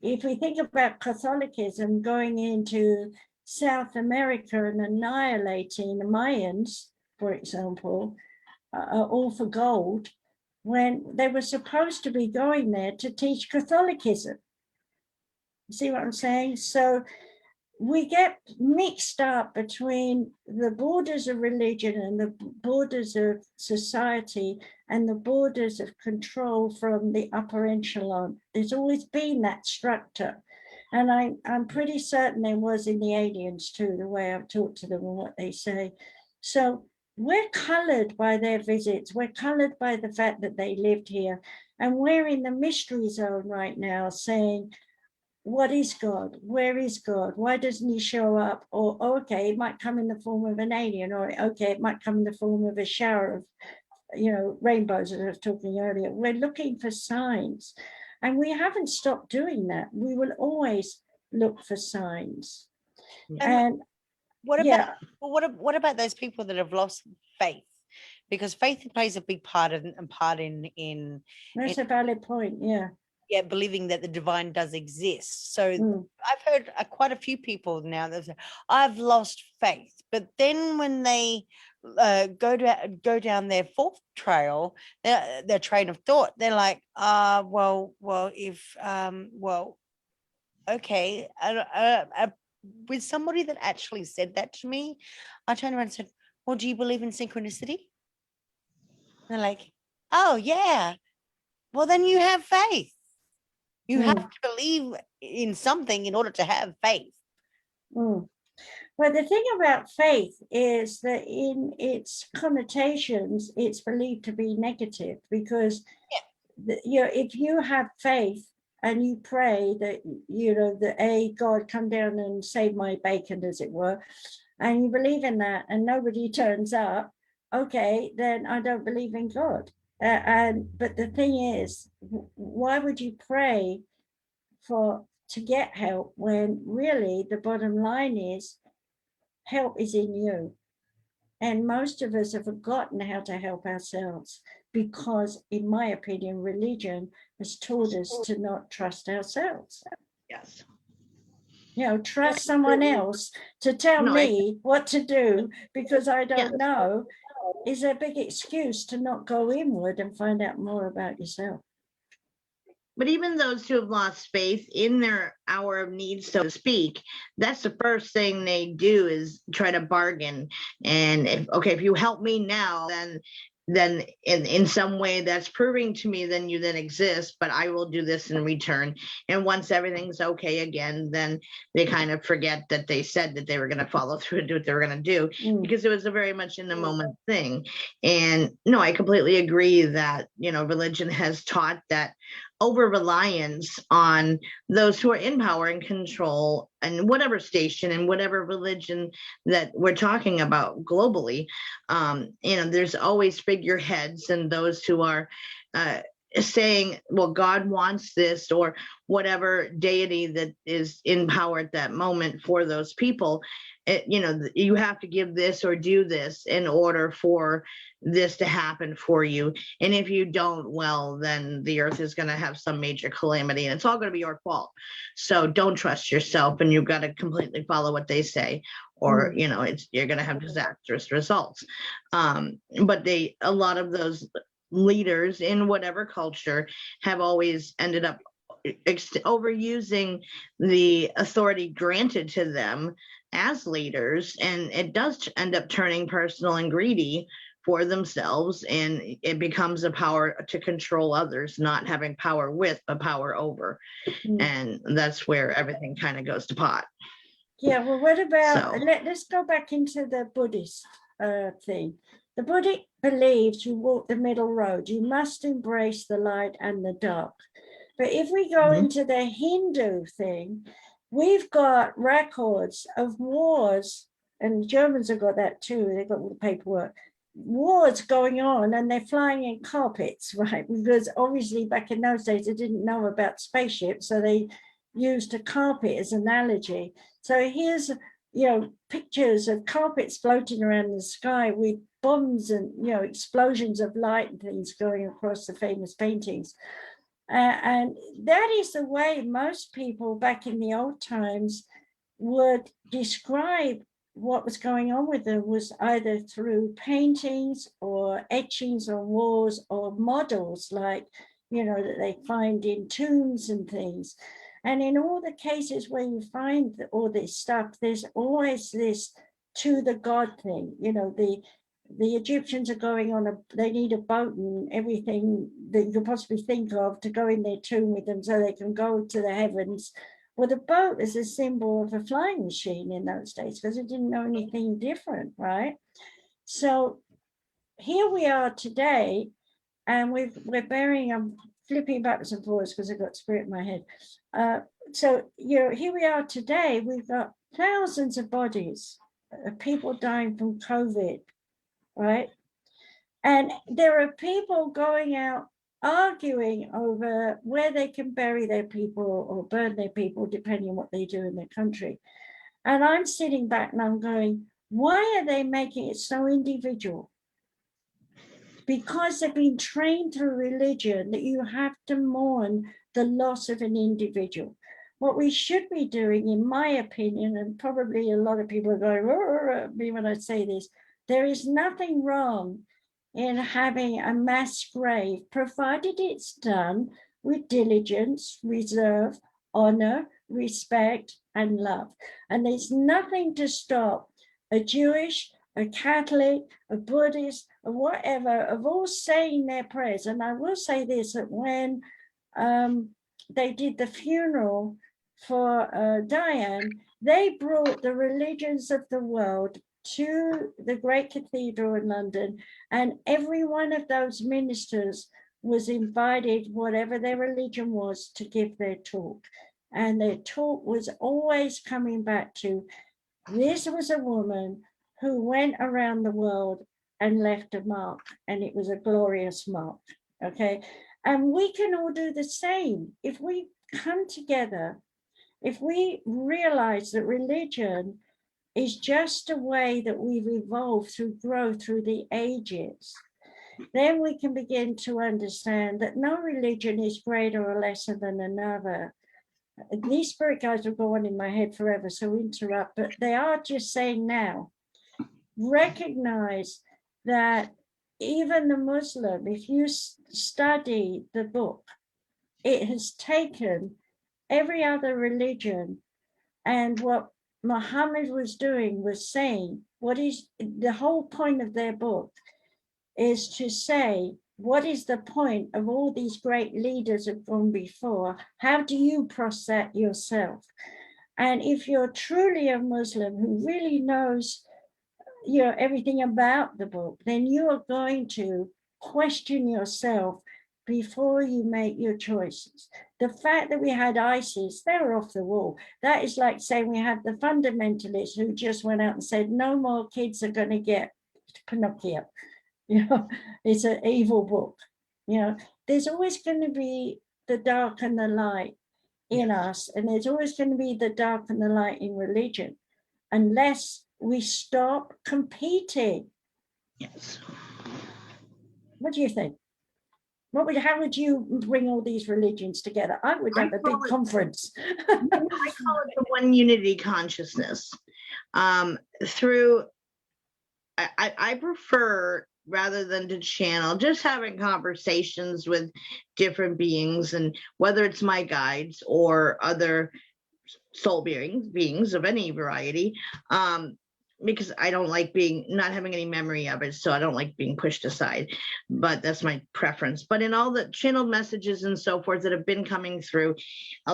if we think about Catholicism going into South America and annihilating the Mayans, for example, all for gold, when they were supposed to be going there to teach Catholicism. See what I'm saying? So we get mixed up between the borders of religion and the borders of society and the borders of control from the upper echelon. There's always been that structure. And I'm pretty certain there was in the aliens too, the way I've talked to them and what they say. So we're colored by their visits. We're colored by the fact that they lived here. And we're in the mystery zone right now saying, what is God? Where is God? Why doesn't he show up? Or, okay, it might come in the form of an alien, or okay, it might come in the form of a shower of, rainbows, as I was talking earlier. We're looking for signs. And we haven't stopped doing that. We will always look for signs. And what about yeah, what about those people that have lost faith? Because faith plays a big part in that's a valid point. Yeah. Believing that the divine does exist. So I've heard quite a few people now that say, I've lost faith, but then when they go down their fourth trail, their train of thought, they're like, okay. With somebody that actually said that to me, I turned around and said, well, do you believe in synchronicity? And they're like, oh yeah, well then you have faith. You have to believe in something in order to have faith. Well, the thing about faith is that in its connotations, it's believed to be negative because, if you have faith and you pray that, that God come down and save my bacon, as it were, and you believe in that and nobody turns up, okay, then I don't believe in God. But the thing is, why would you pray to get help when really the bottom line is help is in you? And most of us have forgotten how to help ourselves because, in my opinion, religion has taught us to not trust ourselves. Yes. You know, trust someone else to tell me what to do because I don't know is a big excuse to not go inward and find out more about yourself. But even those who have lost faith in their hour of need, so to speak, that's the first thing they do is try to bargain. And if you help me now, then in some way that's proving to me then you then exist, but I will do this in return. And once everything's okay again, then they kind of forget that they said that they were going to follow through and do what they were going to do because it was a very much in the moment thing. And no, I completely agree that, religion has taught that over reliance on those who are in power and control and whatever station and whatever religion that we're talking about globally. There's always figureheads and those who are saying, well, God wants this, or whatever deity that is in power at that moment for those people. You have to give this or do this in order for this to happen for you. And if you don't, well, then the earth is going to have some major calamity and it's all going to be your fault. So don't trust yourself and you've got to completely follow what they say, or, you're going to have disastrous results. But a lot of those leaders in whatever culture have always ended up overusing the authority granted to them as leaders, and it does end up turning personal and greedy for themselves, and it becomes a power to control others, not having power with but power over. And that's where everything kind of goes to pot. Yeah, well, what about let's go back into the Buddhist thing. The Buddha believes you walk the middle road. You must embrace the light and the dark. But if we go into the Hindu thing, we've got records of wars, and the Germans have got that too. They've got all the paperwork. Wars going on, and they're flying in carpets, right? Because obviously back in those days, they didn't know about spaceships, so they used a carpet as an analogy. So here's, pictures of carpets floating around the sky with bombs and, explosions of light and things going across the famous paintings. And that is the way most people back in the old times would describe what was going on with them, was either through paintings or etchings on walls or models like, that they find in tombs and things. And in all the cases where you find all this stuff, there's always this to the God thing. The Egyptians are going on they need a boat and everything that you could possibly think of to go in their tomb with them so they can go to the heavens. Well, the boat is a symbol of a flying machine in those days because it didn't know anything different, right? So here we are today, and we're burying, I'm flipping backwards and forwards because I've got spirit in my head. So, here we are today, we've got thousands of bodies of people dying from COVID, right? And there are people going out arguing over where they can bury their people or burn their people, depending on what they do in their country. And I'm sitting back and I'm going, why are they making it so individual? Because they've been trained through religion that you have to mourn the loss of an individual. What we should be doing, in my opinion, and probably a lot of people are going, me when I say this, there is nothing wrong in having a mass grave, provided it's done with diligence, reserve, honor, respect, and love. And there's nothing to stop a Jewish, a Catholic, a Buddhist, or whatever, of all saying their prayers. And I will say this, that when they did the funeral for Diane, they brought the religions of the world to the great cathedral in London, and every one of those ministers was invited, whatever their religion was, to give their talk. And their talk was always coming back to, this was a woman who went around the world and left a mark, and it was a glorious mark, okay? And we can all do the same. If we come together, if we realize that religion is just a way that we've evolved through growth through the ages, then we can begin to understand that no religion is greater or lesser than another. These spirit guides will go on in my head forever, so interrupt, but they are just saying now, recognize that even the Muslim, if you study the book, it has taken every other religion, and what Muhammad was doing was saying, what is the whole point of their book is to say, what is the point of all these great leaders have gone before? How do you process that yourself? And if you're truly a Muslim who really knows, you know, everything about the book, then you are going to question yourself before you make your choices. The fact that we had ISIS, they were off the wall. That is like saying we have the fundamentalists who just went out and said, no more kids are going to get Pinocchio. You know, it's an evil book. You know, there's always going to be the dark and the light in us, and there's always going to be the dark and the light in religion, unless we stop competing. Yes. What do you think? How would you bring all these religions together? I would have a big conference. I call it the one unity consciousness. I prefer, rather than to channel, just having conversations with different beings, and whether it's my guides or other soul beings of any variety, because I don't like not having any memory of it, so I don't like being pushed aside, but that's my preference. But in all the channeled messages and so forth that have been coming through,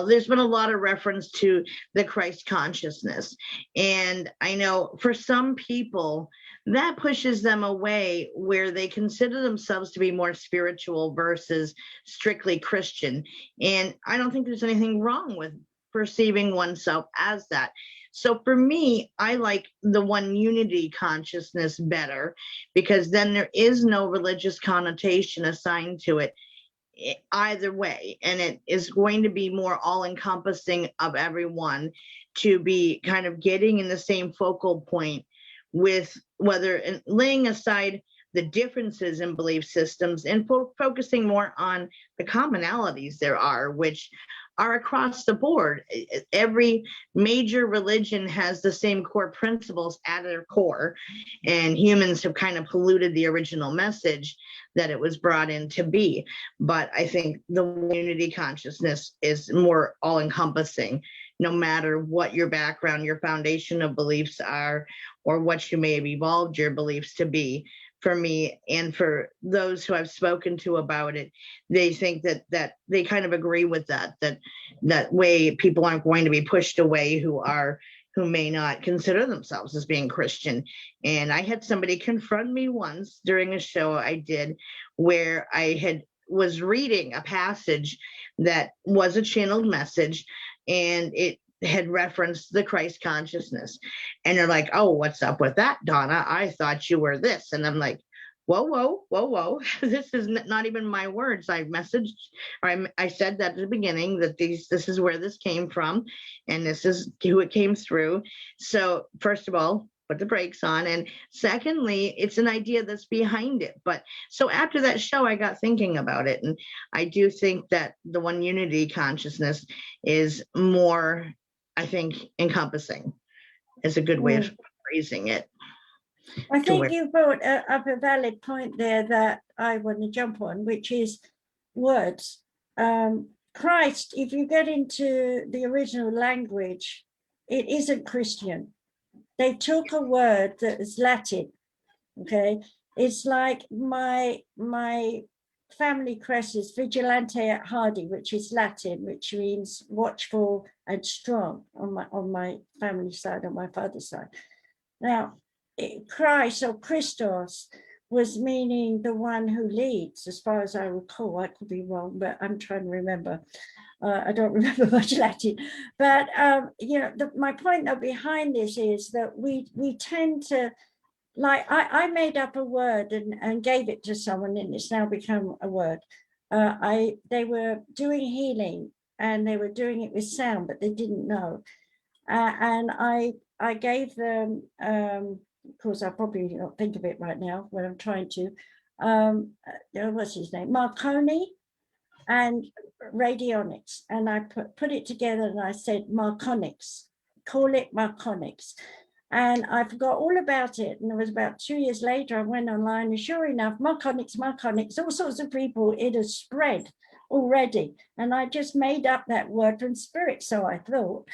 there's been a lot of reference to the Christ consciousness. And I know for some people, that pushes them away, where they consider themselves to be more spiritual versus strictly Christian. And I don't think there's anything wrong with perceiving oneself as that. So for me, I like the one unity consciousness better, because then there is no religious connotation assigned to it either way. And it is going to be more all-encompassing of everyone, to be kind of getting in the same focal point, with whether laying aside the differences in belief systems and focusing more on the commonalities there are, which are across the board. Every major religion has the same core principles at their core, and humans have kind of polluted the original message that it was brought in to be. But I think the unity consciousness is more all-encompassing, no matter what your background, your foundation of beliefs are, or what you may have evolved your beliefs to be. For me, and for those who I've spoken to about it, they think that they kind of agree with that way people aren't going to be pushed away who may not consider themselves as being Christian. And I had somebody confront me once during a show I did, where I was reading a passage that was a channeled message, and it had referenced the Christ consciousness. And they're like, oh, what's up with that, Donna? I thought you were this. And I'm like, whoa. This is not even my words. I messaged, or I said that at the beginning, that this is where this came from, and this is who it came through. So first of all, put the brakes on. And secondly, it's an idea that's behind it. But so after that show, I got thinking about it. And I do think that the one unity consciousness is more, I think, encompassing is a good way of phrasing it. I think you brought up a valid point there that I want to jump on, which is words. Christ, if you get into the original language, it isn't Christian. They took a word that is Latin, okay? It's like my family crest is vigilante et hardi, which is Latin, which means watchful and strong on my family side, on my father's side. Now, Christ or Christos was meaning the one who leads, as far as I recall. I could be wrong, but I'm trying to remember. I don't remember much Latin. But, you know, my point though behind this is that we tend to, like, I made up a word and gave it to someone, and it's now become a word. They were doing healing, and they were doing it with sound, but they didn't know. And I gave them, of course, I'll probably not think of it right now when I'm trying to, what's his name, Marconi and radionics, and I put it together and I said Marconics, call it Marconics. And I forgot all about it. And it was about 2 years later, I went online and sure enough, Marconics, all sorts of people, it has spread already. And I just made up that word from spirit, so I thought.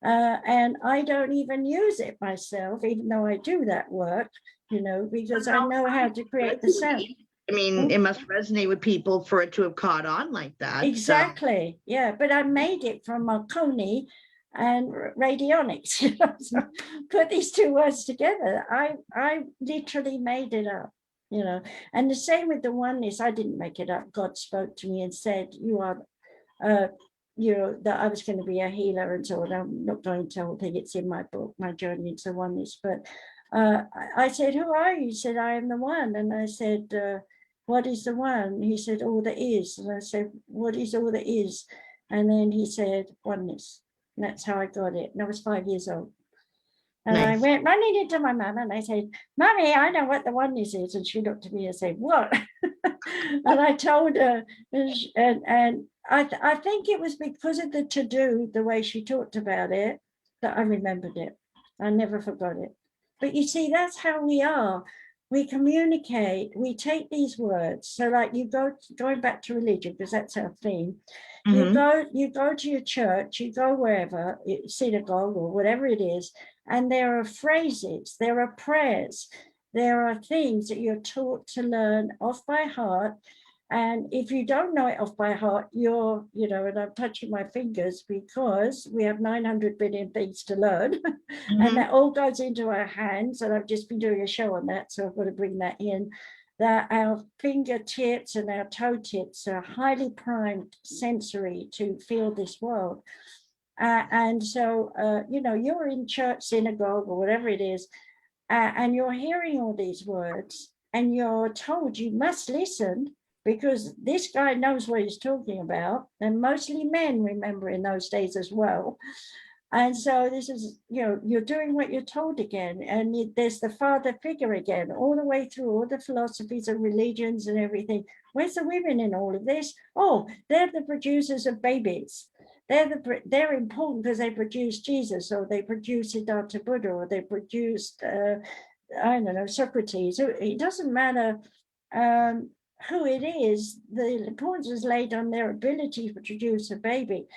And I don't even use it myself, even though I do that work, you know, because I know how to create the sound. I mean, it must resonate with people for it to have caught on like that. Exactly. So. Yeah, but I made it from Marconi and radionics. You know? So put these two words together. I literally made it up, you know. And the same with the oneness. I didn't make it up. God spoke to me and said, you are, you know, that I was going to be a healer and so on. I'm not going to tell thing. It's in my book, My Journey into Oneness. But I said, who are you? He said, I am the one. And I said, what is the one? He said, all that is. And I said, what is all that is? And then he said, oneness. And that's how I got it. And I was 5 years old. And nice. I went running into my mum and I said, Mummy, I know what the oneness is. And she looked at me and said, what? And I told her, and I think it was because of the to-do, the way she talked about it, that I remembered it. I never forgot it. But you see, that's how we are. We communicate, we take these words. So like going back to religion, because that's our theme. Mm-hmm. You go to your church, you go wherever, synagogue or whatever it is, and there are phrases, there are prayers, there are things that you're taught to learn off by heart. And if you don't know it off by heart, you're, you know, and I'm touching my fingers because we have 900 billion things to learn. Mm-hmm. And that all goes into our hands. And I've just been doing a show on that, so I've got to bring that in, that our fingertips and our toe tips are highly primed sensory to feel this world. And so, you know, you're in church, synagogue, or whatever it is, and you're hearing all these words, and you're told you must listen, because this guy knows what he's talking about, and mostly men, remember, in those days as well. And so this is, you know, you're doing what you're told again, and there's the father figure again, all the way through all the philosophies and religions and everything. Where's the women in all of this? Oh, they're the producers of babies. They're important because they produced Jesus, or they produced Siddhartha Buddha, or they produced, I don't know, Socrates. It doesn't matter who it is, the importance is laid on their ability to produce a baby.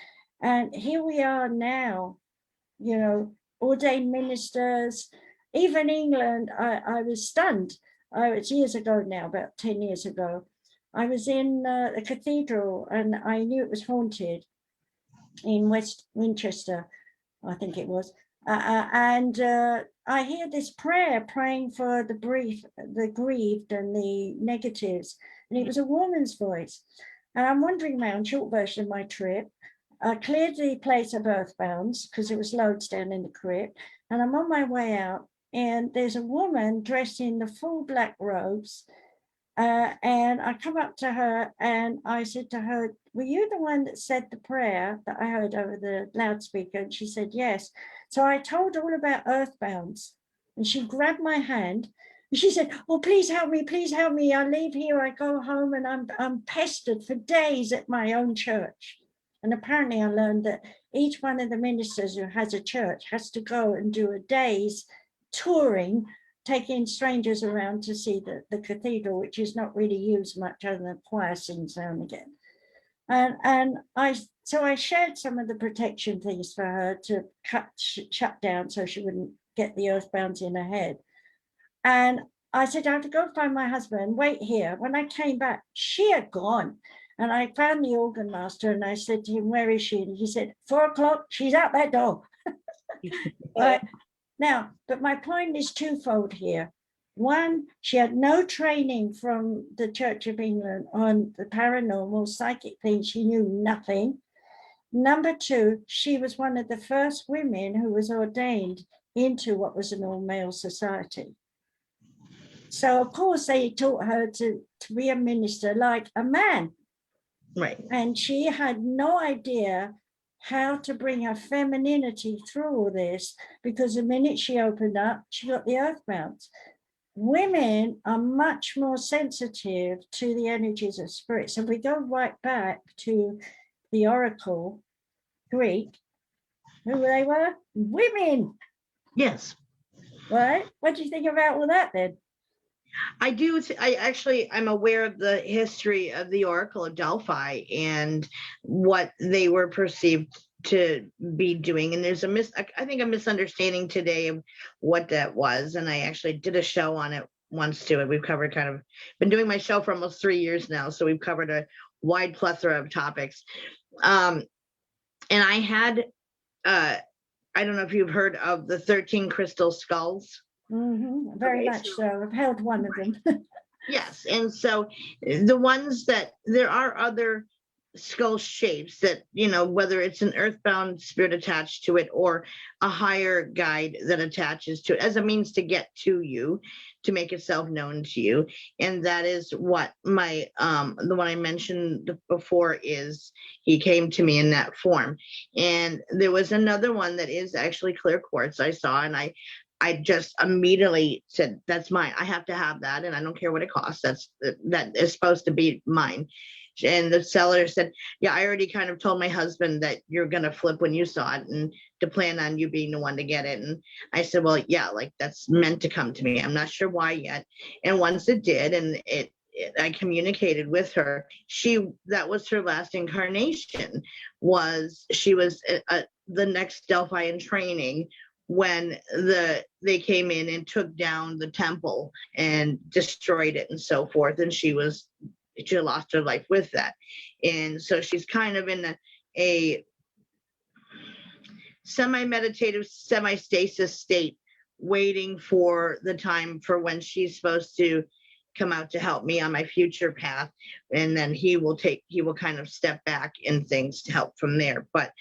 And here we are now, you know, ordained ministers, even England. I was stunned. It's years ago now, about 10 years ago. I was in a cathedral and I knew it was haunted in West Winchester, I think it was. And I hear this prayer praying for the grieved and the negatives. And it was a woman's voice. And I'm wandering around, short version of my trip. I cleared the place of earthbounds because it was loads down in the crypt. And I'm on my way out. And there's a woman dressed in the full black robes. And I come up to her and I said to her, were you the one that said the prayer that I heard over the loudspeaker? And she said, yes. So I told her all about earthbounds, and she grabbed my hand and she said, oh, please help me. I leave here, I go home, and I'm pestered for days at my own church. And apparently I learned that each one of the ministers who has a church has to go and do a day's touring, taking strangers around to see the cathedral, which is not really used much other than choir sings now and again. And I shared some of the protection things for her to shut down so she wouldn't get the earthbounds in her head. And I said, I have to go find my husband, wait here. When I came back, she had gone. And I found the organ master and I said to him, where is she? And he said, 4 o'clock, she's out that door. But my point is twofold here. One, she had no training from the Church of England on the paranormal, psychic things. She knew nothing. Number two, she was one of the first women who was ordained into what was an all-male society. So, of course, they taught her to be a minister like a man. Right. And she had no idea how to bring her femininity through all this, because the minute she opened up, she got the earthbounds. Women are much more sensitive to the energies of spirits. If we go right back to the Oracle Greek, who they were? Women, Yes. right? What do you think about all that then? I do. I'm aware of the history of the Oracle of Delphi and what they were perceived to be doing. And there's I think a misunderstanding today of what that was. And I actually did a show on it once too. And we've covered been doing my show for almost 3 years now. So we've covered a wide plethora of topics. And I had, I don't know if you've heard of the 13 crystal skulls. Very much so. I've held one of them. Yes. And so the ones that there are other skull shapes that, whether it's an earthbound spirit attached to it or a higher guide that attaches to it as a means to get to you, to make itself known to you. And that is what my, the one I mentioned before is, he came to me in that form. And there was another one that is actually clear quartz I saw, and I just immediately said, that's mine. I have to have that. And I don't care what it costs. That is supposed to be mine. And the seller said, yeah, I already kind of told my husband that you're going to flip when you saw it and to plan on you being the one to get it. And I said, well, yeah, like that's meant to come to me. I'm not sure why yet. And once it did, and I communicated with her, that was her last incarnation. She was the next Delphi in training when they came in and took down the temple and destroyed it and so forth. And she lost her life with that. And so she's kind of in a semi-meditative, semi-stasis state, waiting for the time for when she's supposed to come out to help me on my future path. And then he will kind of step back in things to help from there. But,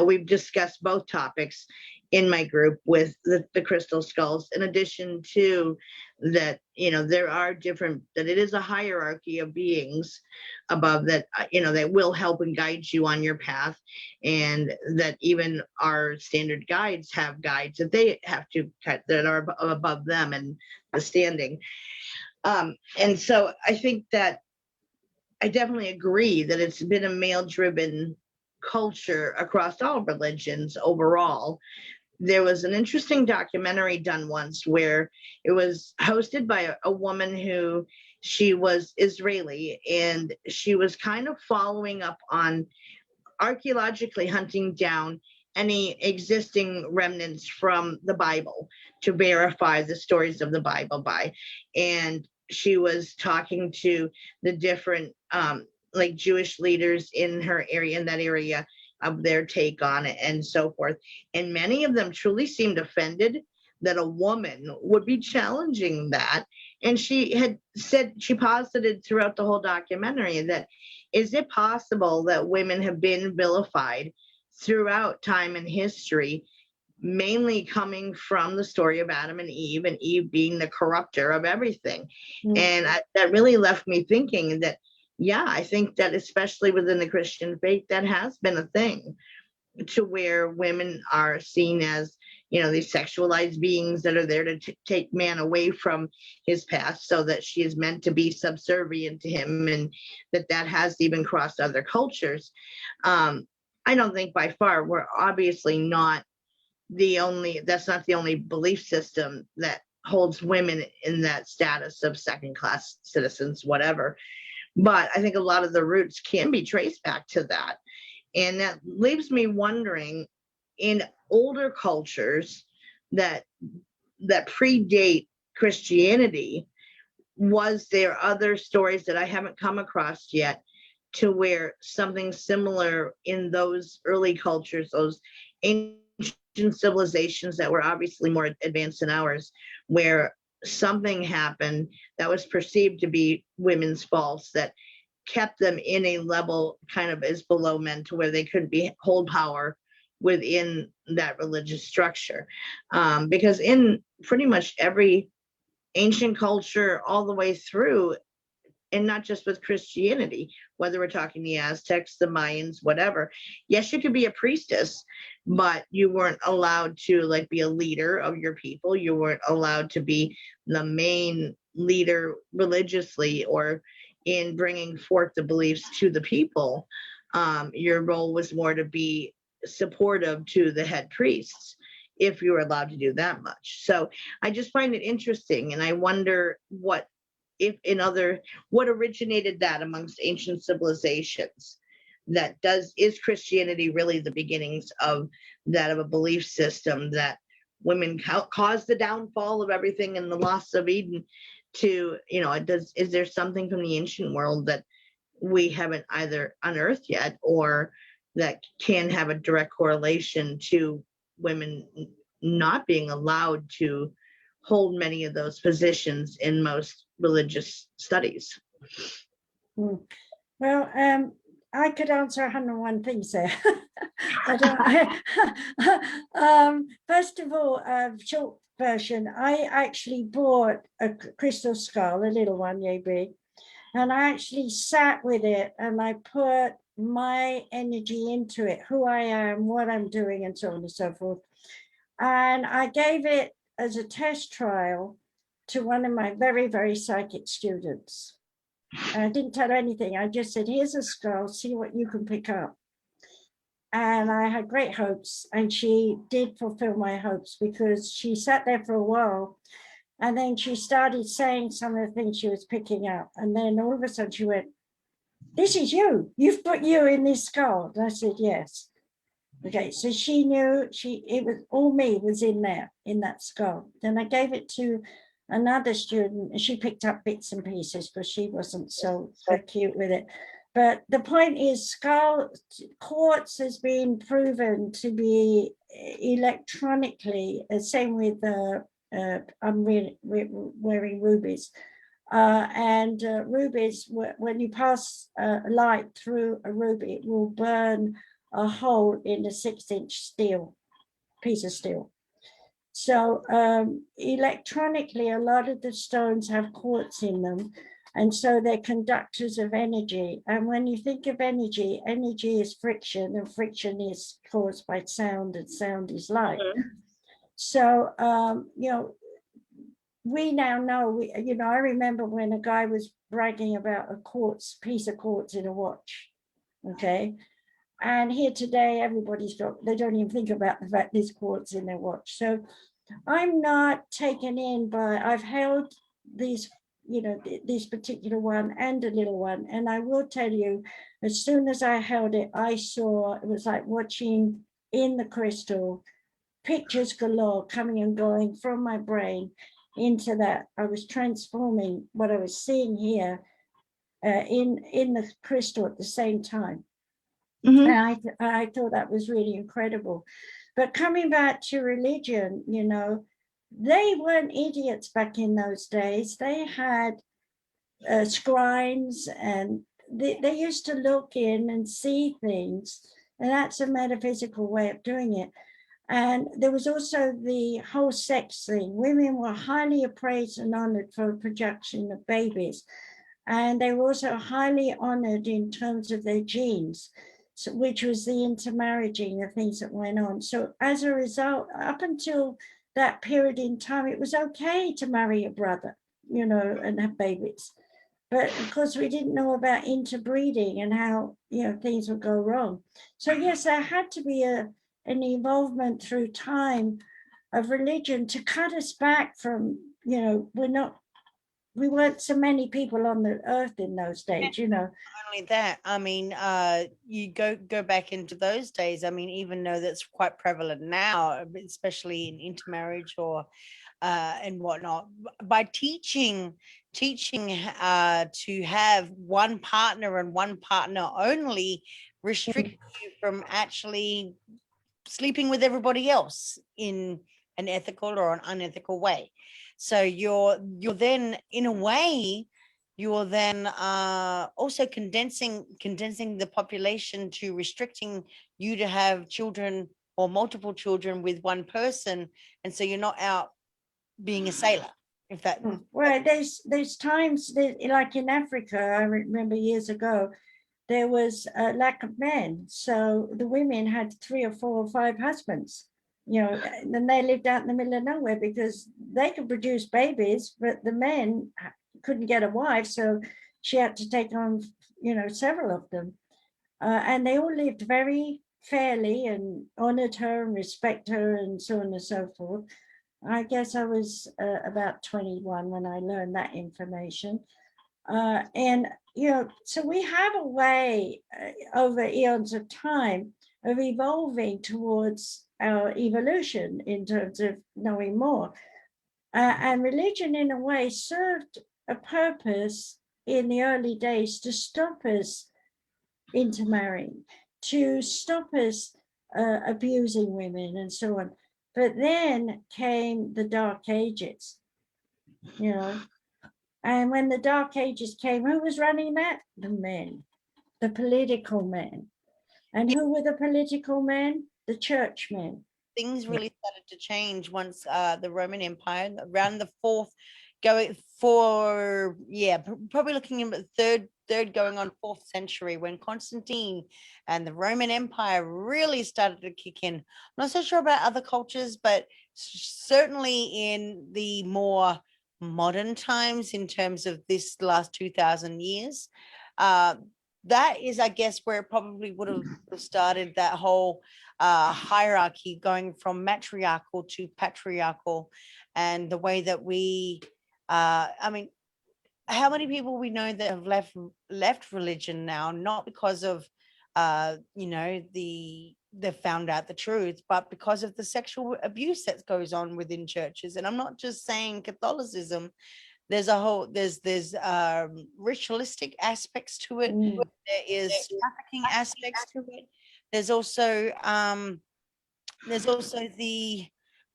we've discussed both topics in my group with the crystal skulls, in addition to that, there are that it is a hierarchy of beings above that, that will help and guide you on your path. And that even our standard guides have guides that they have to cut that are above them and the standing. And so I think that I definitely agree that it's been a male-driven culture across all religions overall. There was an interesting documentary done once where it was hosted by a woman who, she was Israeli, and she was kind of following up on archaeologically hunting down any existing remnants from the Bible to verify the stories of the Bible by. And she was talking to the different like Jewish leaders in that area of their take on it and so forth. And many of them truly seemed offended that a woman would be challenging that. And she had said, she posited throughout the whole documentary that, is it possible that women have been vilified throughout time and history, mainly coming from the story of Adam and Eve being the corrupter of everything? And that really left me thinking that, yeah, I think that especially within the Christian faith, that has been a thing, to where women are seen as, these sexualized beings that are there to take man away from his path, so that she is meant to be subservient to him, and that has even crossed other cultures. I don't think by far we're obviously not that's not the only belief system that holds women in that status of second-class citizens, whatever. But I think a lot of the roots can be traced back to that. And that leaves me wondering, in older cultures that predate Christianity, was there other stories that I haven't come across yet, to where something similar in those early cultures, those ancient civilizations that were obviously more advanced than ours, where something happened that was perceived to be women's faults, that kept them in a level kind of as below men, to where they couldn't hold power within that religious structure? Because in pretty much every ancient culture all the way through, and not just with Christianity, whether we're talking the Aztecs, the Mayans, whatever. Yes, you could be a priestess, but you weren't allowed to like be a leader of your people. You weren't allowed to be the main leader religiously or in bringing forth the beliefs to the people. Your role was more to be supportive to the head priests, if you were allowed to do that much. So I just find it interesting, and I wonder what originated that amongst ancient civilizations. Is Christianity really the beginnings of a belief system that women caused the downfall of everything and the loss of Eden? Is there something from the ancient world that we haven't either unearthed yet, or that can have a direct correlation to women not being allowed to hold many of those positions in most religious studies? Well, I could answer 101 things there. First of all, short version, I actually bought a crystal skull, a little one, yay big, and I actually sat with it and I put my energy into it, who I am, what I'm doing, and so on and so forth. And I gave it as a test trial to one of my very, very psychic students. And I didn't tell her anything. I just said, here's a skull, see what you can pick up. And I had great hopes, and she did fulfill my hopes, because she sat there for a while and then she started saying some of the things she was picking up. And then all of a sudden she went, this is you. You've put you in this skull. And I said, yes. Okay, so she knew it was all me was in there, in that skull. Then I gave it to another student and she picked up bits and pieces because she wasn't so cute with it. But the point is, quartz has been proven to be electronically, same with I'm wearing rubies. And rubies, when you pass light through a ruby, it will burn a hole in a 6-inch piece of steel. So electronically, a lot of the stones have quartz in them, and so they're conductors of energy. And when you think of energy, energy is friction, and friction is caused by sound, and sound is light. Mm-hmm. So we now know. I remember when a guy was bragging about a piece of quartz in a watch. Okay. And here today, they don't even think about the fact there's quartz in their watch. So I'm not taken in by, I've held these, this particular one and a little one. And I will tell you, as soon as I held it, I saw, it was like watching in the crystal, pictures galore coming and going from my brain into that. I was transforming what I was seeing here in the crystal at the same time. Mm-hmm. And I thought that was really incredible. But coming back to religion, they weren't idiots back in those days. They had scribes, and they used to look in and see things. And that's a metaphysical way of doing it. And there was also the whole sex thing. Women were highly appraised and honored for production of babies. And they were also highly honored in terms of their genes, which was the intermarrying, the things that went on. So as a result, up until that period in time, it was okay to marry a brother, and have babies. But of course, we didn't know about interbreeding and how, things would go wrong. So yes, there had to be an evolvement through time of religion to cut us back from, we weren't so many people on the earth in those days, Not only that, I mean, you go back into those days. I mean, even though that's quite prevalent now, especially in intermarriage or and whatnot, by teaching to have one partner and one partner only restricts you from actually sleeping with everybody else in an ethical or an unethical way. So you're then, in a way, you're then also condensing the population to restricting you to have children or multiple children with one person. And so you're not out being a sailor. If that, Well, there's times like in Africa, I remember years ago, there was a lack of men. So the women had 3 or 4 or 5 husbands, and they lived out in the middle of nowhere because they could produce babies, but the men couldn't get a wife. So she had to take on, several of them. And they all lived very fairly and honored her and respect her and so on and so forth. I guess I was about 21 when I learned that information. And, so we have a way over eons of time of evolving towards our evolution in terms of knowing more. And religion, in a way, served a purpose in the early days to stop us intermarrying, to stop us abusing women and so on. But then came the Dark Ages, and when the Dark Ages came, who was running that? The men, the political men. And who were the political men? The churchmen. things really started to change once the Roman Empire around the fourth, going for probably looking in the third going on 4th century, when Constantine and the Roman Empire really started to kick in. I'm not so sure about other cultures, but certainly in the more modern times, in terms of this last 2,000 years, that is, I guess, where it probably would have started that whole hierarchy going from matriarchal to patriarchal, and the way that we, I mean, how many people we know that have left religion now, not because of, they've found out the truth, but because of the sexual abuse that goes on within churches. And I'm not just saying Catholicism. There's ritualistic aspects to it. There is trafficking aspects to it. There's also the,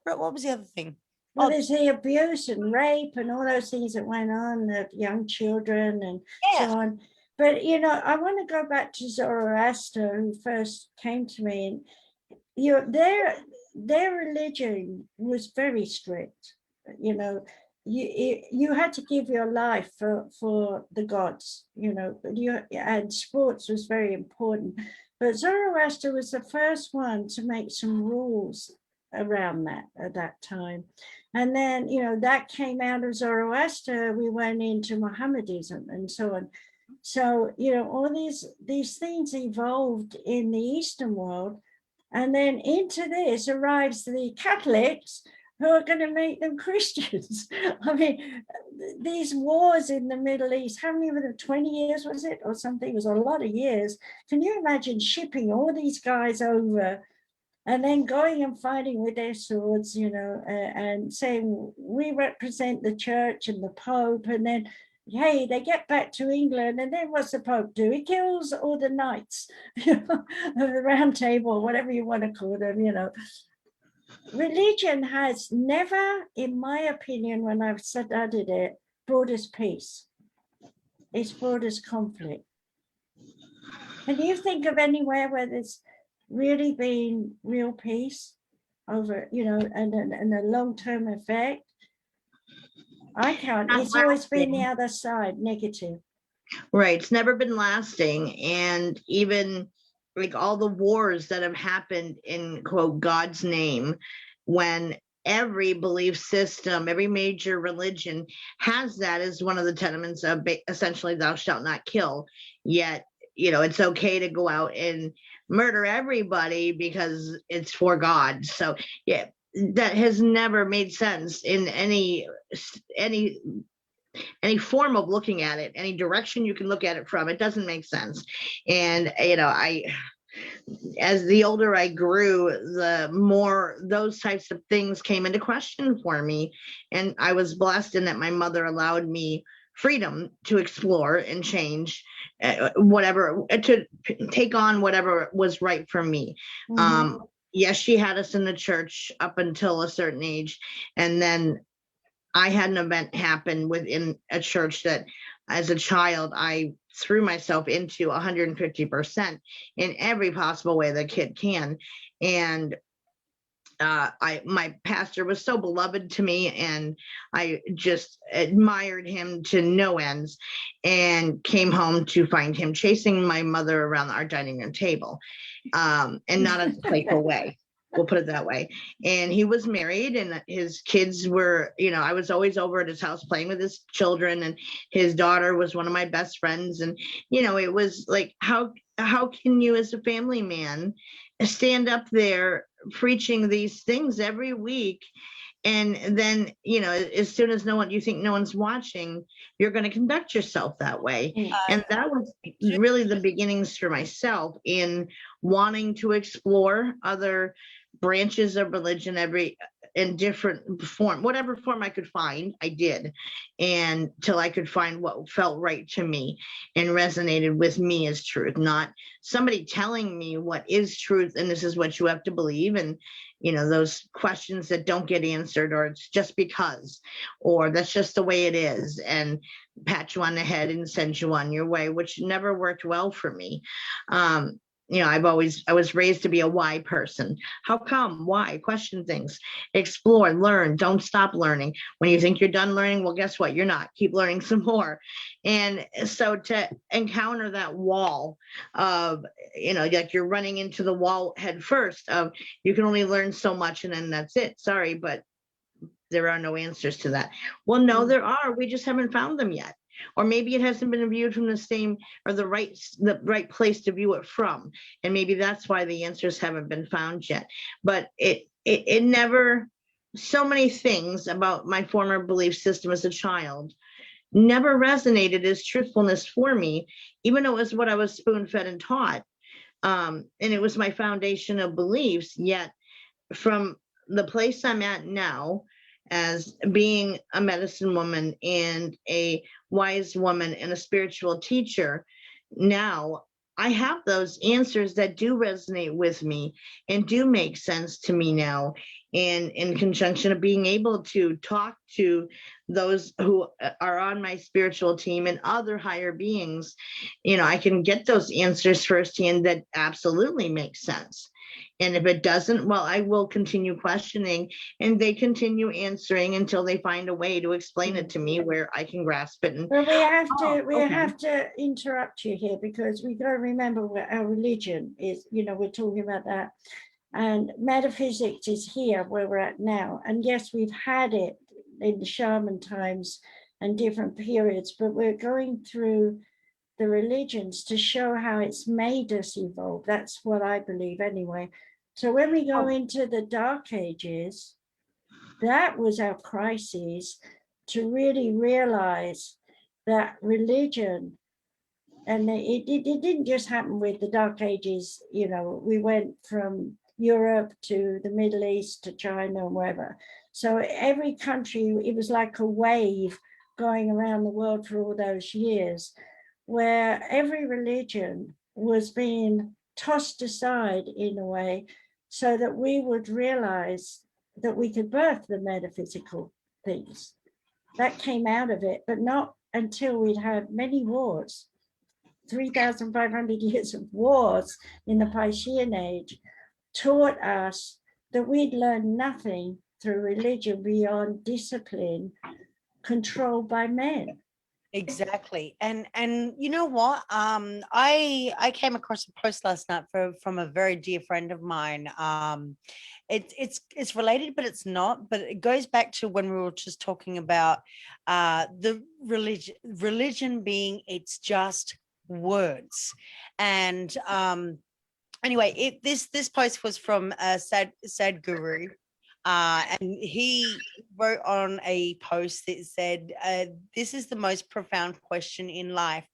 what was the other thing? Well, there's the abuse and rape and all those things that went on, the young children and so on. But, I want to go back to Zoroaster, who first came to me. And their religion was very strict. You had to give your life for the gods, and sports was very important. But Zoroaster was the first one to make some rules around that at that time. And then, that came out of Zoroaster, we went into Mohammedanism and so on. So, all these things evolved in the Eastern world. And then into this arrives the Catholics, who are going to make them Christians. I mean, these wars in the Middle East, how many of them, 20 years was it or something? It was a lot of years. Can you imagine shipping all these guys over and then going and fighting with their swords, and saying, we represent the church and the Pope, and then, hey, they get back to England, and then what's the Pope do? He kills all the knights of the Round Table, whatever you want to call them, Religion has never, in my opinion, when I've studied it, brought us peace. It's brought us conflict. Can you think of anywhere where there's really been real peace over, and a long-term effect? I can't. It's always been the other side, negative. Right. It's never been lasting. And even like all the wars that have happened in, quote, God's name, when every belief system, every major religion has that as one of the tenements of essentially thou shalt not kill. Yet, it's okay to go out and murder everybody because it's for God. So yeah, that has never made sense in any form of looking at it, any direction you can look at it from. It doesn't make sense. And as the older I grew, the more those types of things came into question for me. And I was blessed in that my mother allowed me freedom to explore and change whatever, to take on whatever was right for me. Mm-hmm. Yes, she had us in the church up until a certain age. And then I had an event happen within a church that as a child, I threw myself into 150% in every possible way the kid can. And my pastor was so beloved to me, and I just admired him to no ends, and came home to find him chasing my mother around our dining room table, and not in a playful way. We'll put it that way. And he was married, and his kids were, I was always over at his house playing with his children, and his daughter was one of my best friends. And, it was like, how can you as a family man stand up there preaching these things every week, and then as soon as you think no one's watching, you're going to conduct yourself that way? And that was really the beginnings for myself in wanting to explore other branches of religion in different form, whatever form I could find, I did, and till I could find what felt right to me and resonated with me as truth, not somebody telling me what is truth and this is what you have to believe, and those questions that don't get answered, or it's just because, or that's just the way it is, and pat you on the head and send you on your way, which never worked well for me. I was raised to be a why person. How come? Why? Question things, explore, learn, don't stop learning. When you think you're done learning, well, guess what? You're not. Keep learning some more. And so to encounter that wall of, like you're running into the wall head first of, you can only learn so much and then that's it. Sorry, but there are no answers to that. Well, no, there are. We just haven't found them yet. Or maybe it hasn't been viewed from the same or the right place to view it from. And maybe that's why the answers haven't been found yet. But it never, so many things about my former belief system as a child never resonated as truthfulness for me, even though it was what I was spoon-fed and taught. And it was my foundation of beliefs. Yet from the place I'm at now, as being a medicine woman and a wise woman and a spiritual teacher, now I have those answers that do resonate with me and do make sense to me now. And in conjunction of being able to talk to those who are on my spiritual team and other higher beings, I can get those answers firsthand that absolutely make sense. And if it doesn't, well, I will continue questioning, and they continue answering until they find a way to explain it to me where I can grasp it. And well, we have to interrupt you here, because we got to remember what our religion is. We're talking about that, and metaphysics is here where we're at now. And yes, we've had it in the shaman times and different periods, but we're going through the religions to show how it's made us evolve. That's what I believe anyway. So when we go into the Dark Ages, that was our crisis, to really realize that religion, and it didn't just happen with the Dark Ages, we went from Europe to the Middle East to China and wherever. So every country, it was like a wave going around the world for all those years, where every religion was being tossed aside in a way, so that we would realize that we could birth the metaphysical things. That came out of it, but not until we'd had many wars, 3,500 years of wars in the Piscean Age, taught us that we'd learned nothing through religion beyond discipline controlled by men. Exactly. And you know what? I came across a post last night from a very dear friend of mine. It's related, but it's not. But it goes back to when we were just talking about the religion being, it's just words. And anyway, this post was from Sadhguru. And he wrote on a post that said, this is the most profound question in life.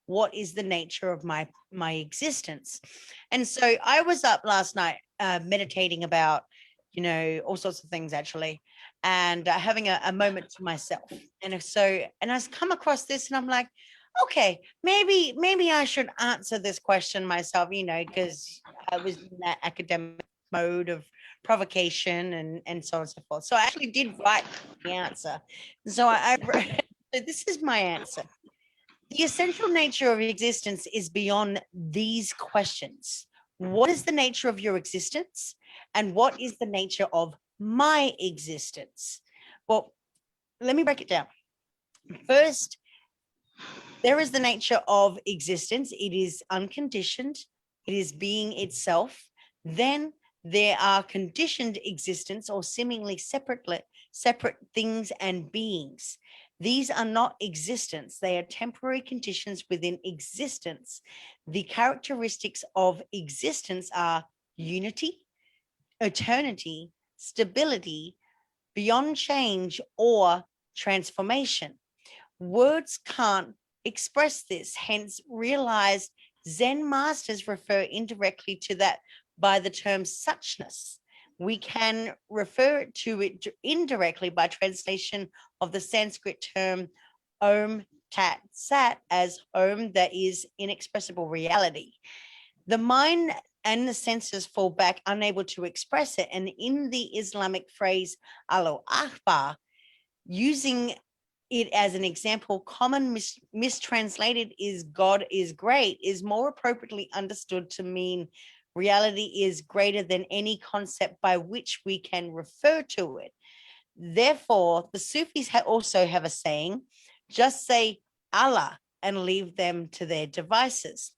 What is the nature of my existence? And so I was up last night meditating about, all sorts of things actually, and having a moment to myself. And I come across this and I'm like, okay, maybe I should answer this question myself, because I was in that academic mode of provocation and so on and so forth. So I actually did write the answer. So I so this is my answer. The essential nature of existence is beyond these questions. What is the nature of your existence? And what is the nature of my existence? Well, let me break it down. First, there is the nature of existence. It is unconditioned. It is being itself. Then there are conditioned existence, or seemingly separate things and beings. These are not existence. They are temporary conditions within existence. The characteristics of existence are unity, eternity, stability, beyond change, or transformation. Words can't express this, hence realized Zen masters refer indirectly to that by the term suchness. We can refer to it indirectly by translation of the Sanskrit term Om Tat Sat as Om, that is inexpressible reality. The mind and the senses fall back unable to express it. And in the Islamic phrase Allahu Akbar, using it as an example, common mistranslated is God is great, is more appropriately understood to mean reality is greater than any concept by which we can refer to it. Therefore, the Sufis also have a saying, just say Allah and leave them to their devices.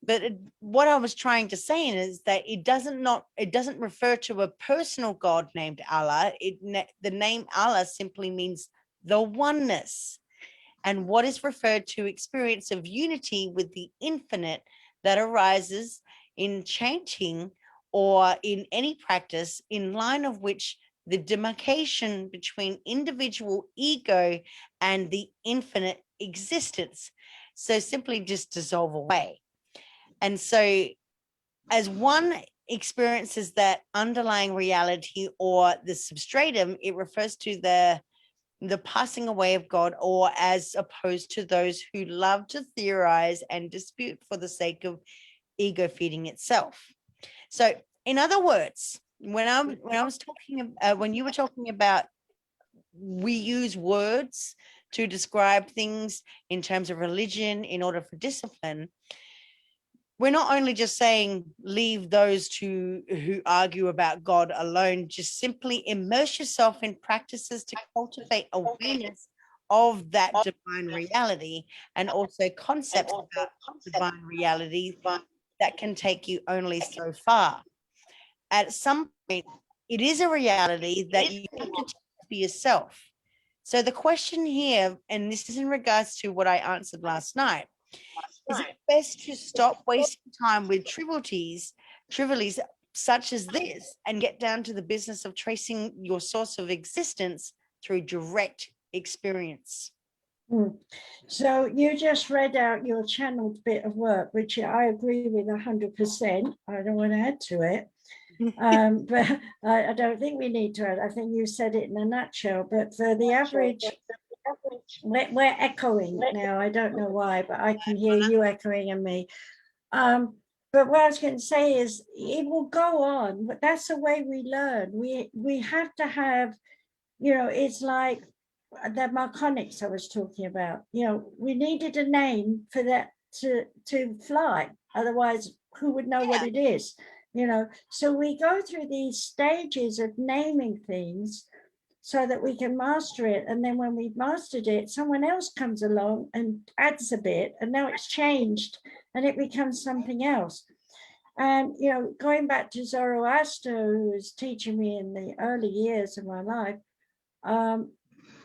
But what I was trying to say is that it doesn't refer to a personal God named Allah. The name Allah simply means the oneness, and what is referred to experience of unity with the infinite that arises in chanting or in any practice in line of which the demarcation between individual ego and the infinite existence so simply just dissolve away. And so as one experiences that underlying reality or the substratum, it refers to the passing away of God, or as opposed to those who love to theorize and dispute for the sake of ego feeding itself. So in other words, when you were talking about we use words to describe things in terms of religion in order for discipline, we're not only just saying leave those who argue about God alone, just simply immerse yourself in practices to cultivate awareness of that divine reality, and also concepts about divine reality that can take you only so far. At some point, it is a reality that you have to take for yourself. So the question here, and this is in regards to what I answered last night, is it best to stop wasting time with trivialities such as this and get down to the business of tracing your source of existence through direct experience? So you just read out your channeled bit of work, which I agree with 100%. I don't want to add to it. But I don't think we need to add. I think you said it in a nutshell. But for the average, we're echoing now. I don't know why, but I can hear you echoing and me. But what I was going to say is it will go on, but that's the way we learn. We have to have, it's like the marconics I was talking about. We needed a name for that to fly. Otherwise, who would know what it is? So we go through these stages of naming things so that we can master it. And then when we've mastered it, someone else comes along and adds a bit, and now it's changed and it becomes something else. And, going back to Zoroaster, who was teaching me in the early years of my life,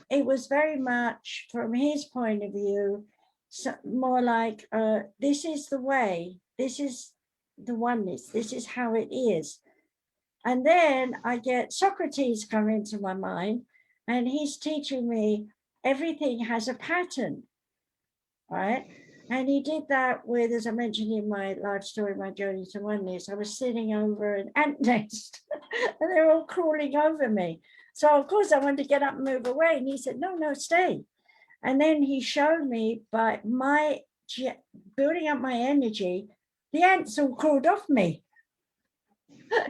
it was very much from his point of view, more like, this is the way, this is the oneness, this is how it is. And then I get Socrates come into my mind, and he's teaching me everything has a pattern, right? And he did that with, as I mentioned in my life story, my journey to oneness, I was sitting over an ant nest and they were all crawling over me. So of course I wanted to get up and move away. And he said, no, stay. And then he showed me by my building up my energy, the ants all crawled off me.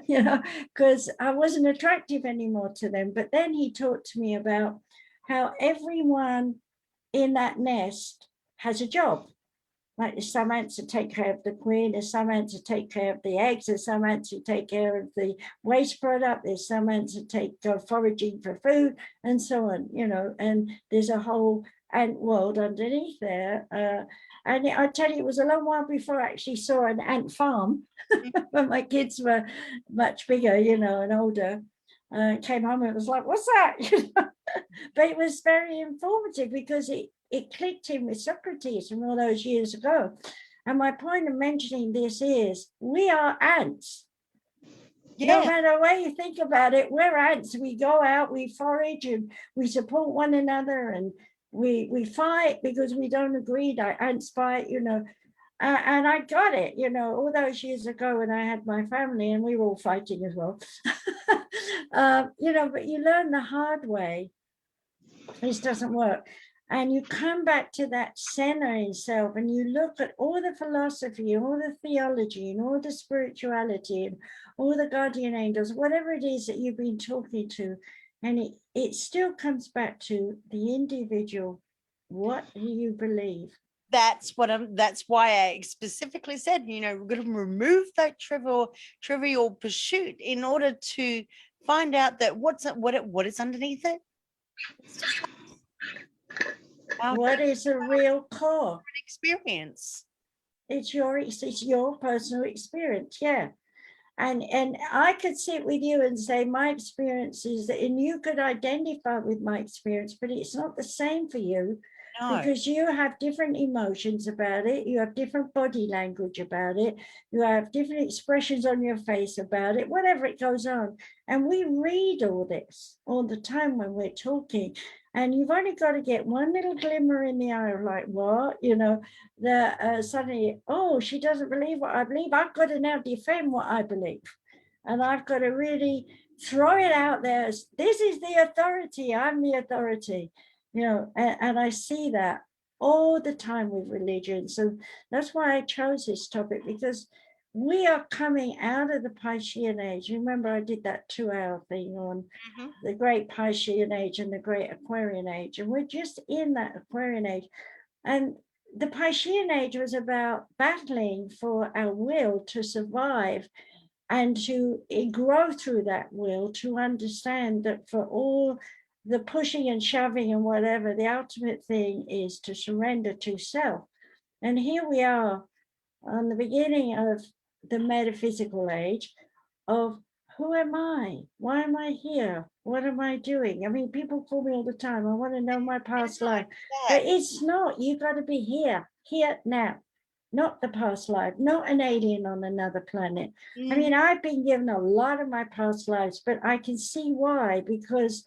Because I wasn't attractive anymore to them. But then he talked to me about how everyone in that nest has a job. Like there's some ants that take care of the queen, there's some ants that take care of the eggs, there's some ants who take care of the waste product, there's some ants that take foraging for food, and so on, you know, and there's a whole ant world underneath there. And I tell you, it was a long while before I actually saw an ant farm when my kids were much bigger, you know, and older. Came home and it was like, what's that? You know? But it was very informative because it clicked in with Socrates from all those years ago. And my point of mentioning this is we are ants. Yeah. No matter what you think about it, we're ants. We go out, we forage, and we support one another, and we fight because we don't agree. Like ants fight, you know. And I got it, you know, all those years ago when I had my family and we were all fighting as well. You know, but you learn the hard way. This doesn't work. And you come back to that center in self and you look at all the philosophy, all the theology, and all the spirituality, and all the guardian angels, whatever it is that you've been talking to. And it still comes back to the individual. What do you believe? That's why I specifically said, you know, we're going to remove that trivial pursuit in order to find out that what is underneath it. What is a real core experience? It's your personal experience, yeah. And I could sit with you and say my experience is that, and you could identify with my experience, but it's not the same for you. No. Because you have different emotions about it, you have different body language about it, you have different expressions on your face about it, whatever it goes on. And we read all this all the time when we're talking. And you've only got to get one little glimmer in the eye of like, what, you know, suddenly, oh, she doesn't believe what I believe. I've got to now defend what I believe. And I've got to really throw it out there. This is the authority. I'm the authority. You know, and I see that all the time with religion. So that's why I chose this topic, because we are coming out of the Piscean age. Remember, I did that 2-hour thing on the great Piscean age and the great Aquarian age. And we're just in that Aquarian age. And the Piscean age was about battling for our will to survive and to grow through that will, to understand that for all the pushing and shoving and whatever, the ultimate thing is to surrender to self. And here we are on the beginning of the metaphysical age of who am I? Why am I here? What am I doing? I mean, people call me all the time. I want to know my past life. But it's not. You got to be here now. Not the past life, not an alien on another planet. I mean, I've been given a lot of my past lives, but I can see why, because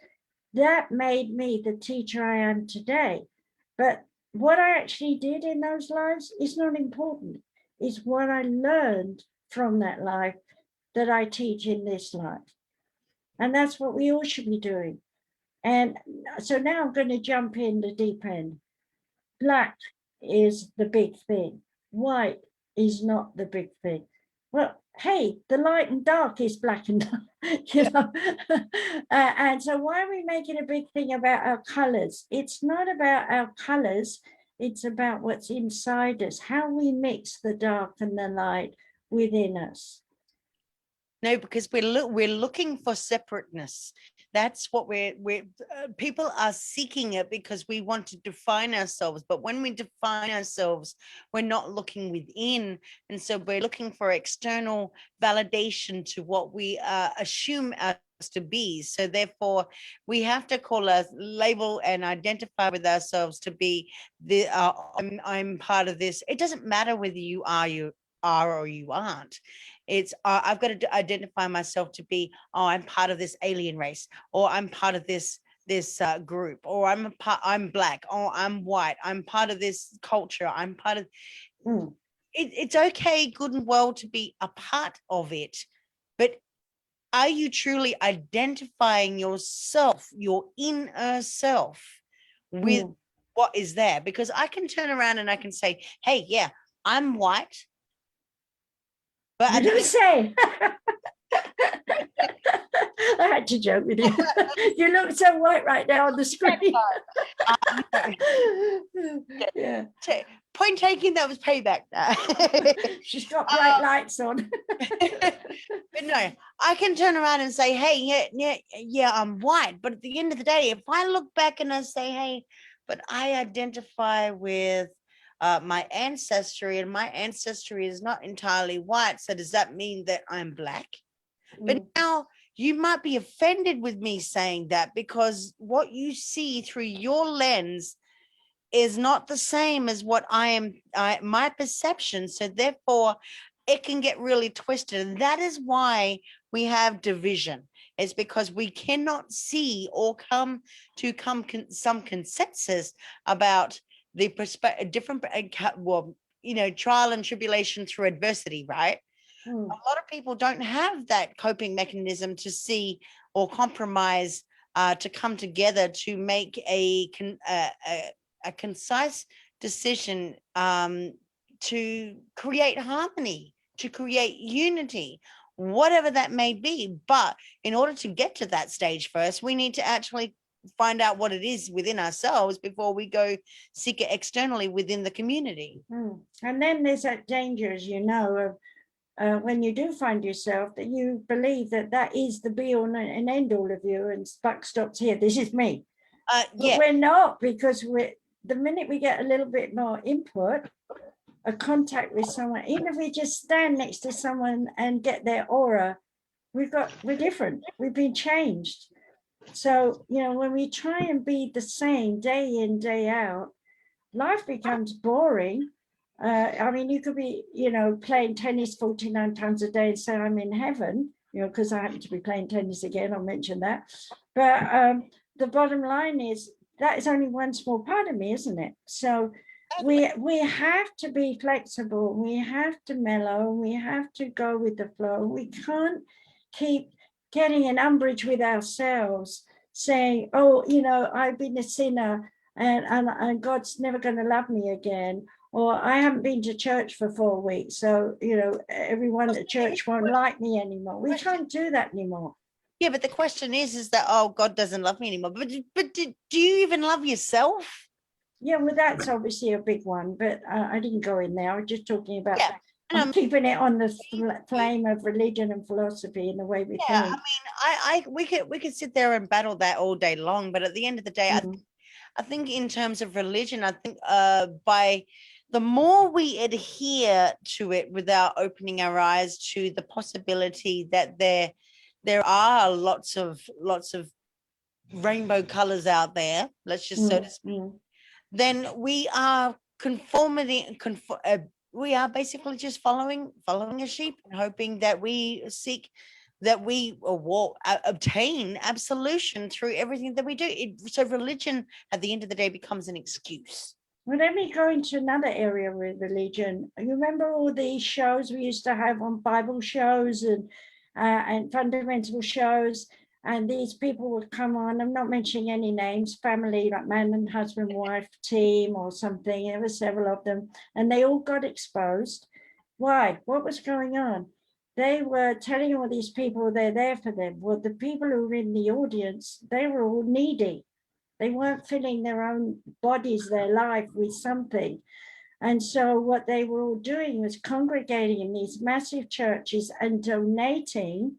that made me the teacher I am today. But what I actually did in those lives is not important. It's what I learned from that life that I teach in this life. And that's what we all should be doing. And so now I'm going to jump in the deep end. Black is the big thing. White is not the big thing. Well, hey, the light and dark is black and dark, you know. And so why are we making a big thing about our colors? It's not about our colors. It's about what's inside us, how we mix the dark and the light within us. No, because we're looking for separateness. That's what people are seeking it, because we want to define ourselves. But when we define ourselves, we're not looking within. And so we're looking for external validation to what we assume us to be. So therefore, we have to call us, label and identify with ourselves to be I'm part of this. It doesn't matter whether you are or you aren't. It's I've got to identify myself to be, oh, I'm part of this alien race, or I'm part of this group, or I'm black, or I'm white, I'm part of this culture, I'm part of it's okay, good and well, to be a part of it, but are you truly identifying yourself, your inner self, with what is there? Because I can turn around and I can say, hey, yeah, I'm white. But I don't say. I had to joke with you. You look so white right now on the screen. Yeah. point taken. That was payback. She's got bright lights on. But no, I can turn around and say, hey, yeah, I'm white. But at the end of the day, if I look back and I say, hey, but I identify with my ancestry, and my ancestry is not entirely white. So does that mean that I'm black? But now you might be offended with me saying that, because what you see through your lens is not the same as what my perception. So therefore, it can get really twisted. And that is why we have division. It's because we cannot see or come to some consensus about the different, trial and tribulation through adversity, right? A lot of people don't have that coping mechanism to see or compromise, to come together to make a concise decision, to create harmony, to create unity, whatever that may be. But in order to get to that stage first, we need to actually find out what it is within ourselves before we go seek it externally within the community. And then there's that danger, as you know, of when you do find yourself, that you believe that that is the be all and end all of you, and buck stops here. This is me. But we're not, because the minute we get a little bit more input, a contact with someone, even if we just stand next to someone and get their aura, we're different. We've been changed. So, when we try and be the same day in, day out, life becomes boring. I mean, you could be, playing tennis 49 times a day and say I'm in heaven, because I happen to be playing tennis again. I'll mention that. But the bottom line is that is only one small part of me, isn't it? So we have to be flexible. We have to mellow. We have to go with the flow. We can't keep getting in umbrage with ourselves, saying, oh, I've been a sinner and God's never going to love me again. Or I haven't been to church for 4 weeks, so everyone at church won't like me anymore. We can't do that anymore. Yeah, but the question is that, oh, God doesn't love me anymore. But do you even love yourself? Yeah, well, that's obviously a big one, but I didn't go in there. I was just talking about I'm keeping it on the flame of religion and philosophy and the way we think. I mean, we could sit there and battle that all day long, but at the end of the day, I think in terms of religion, I think by the more we adhere to it without opening our eyes to the possibility that there are lots of rainbow colors out there, let's just so to speak, then we are we are basically just following a sheep and hoping that we obtain absolution through everything that we do. So religion at the end of the day becomes an excuse. Well, let me go into another area with religion. You remember all these shows we used to have on Bible shows and fundamental shows, and these people would come on, I'm not mentioning any names, family, like man and husband, wife team or something. There were several of them, and they all got exposed. Why? What was going on? They were telling all these people they're there for them. Well, the people who were in the audience, they were all needy. They weren't filling their own bodies, their life with something. And so what they were all doing was congregating in these massive churches and donating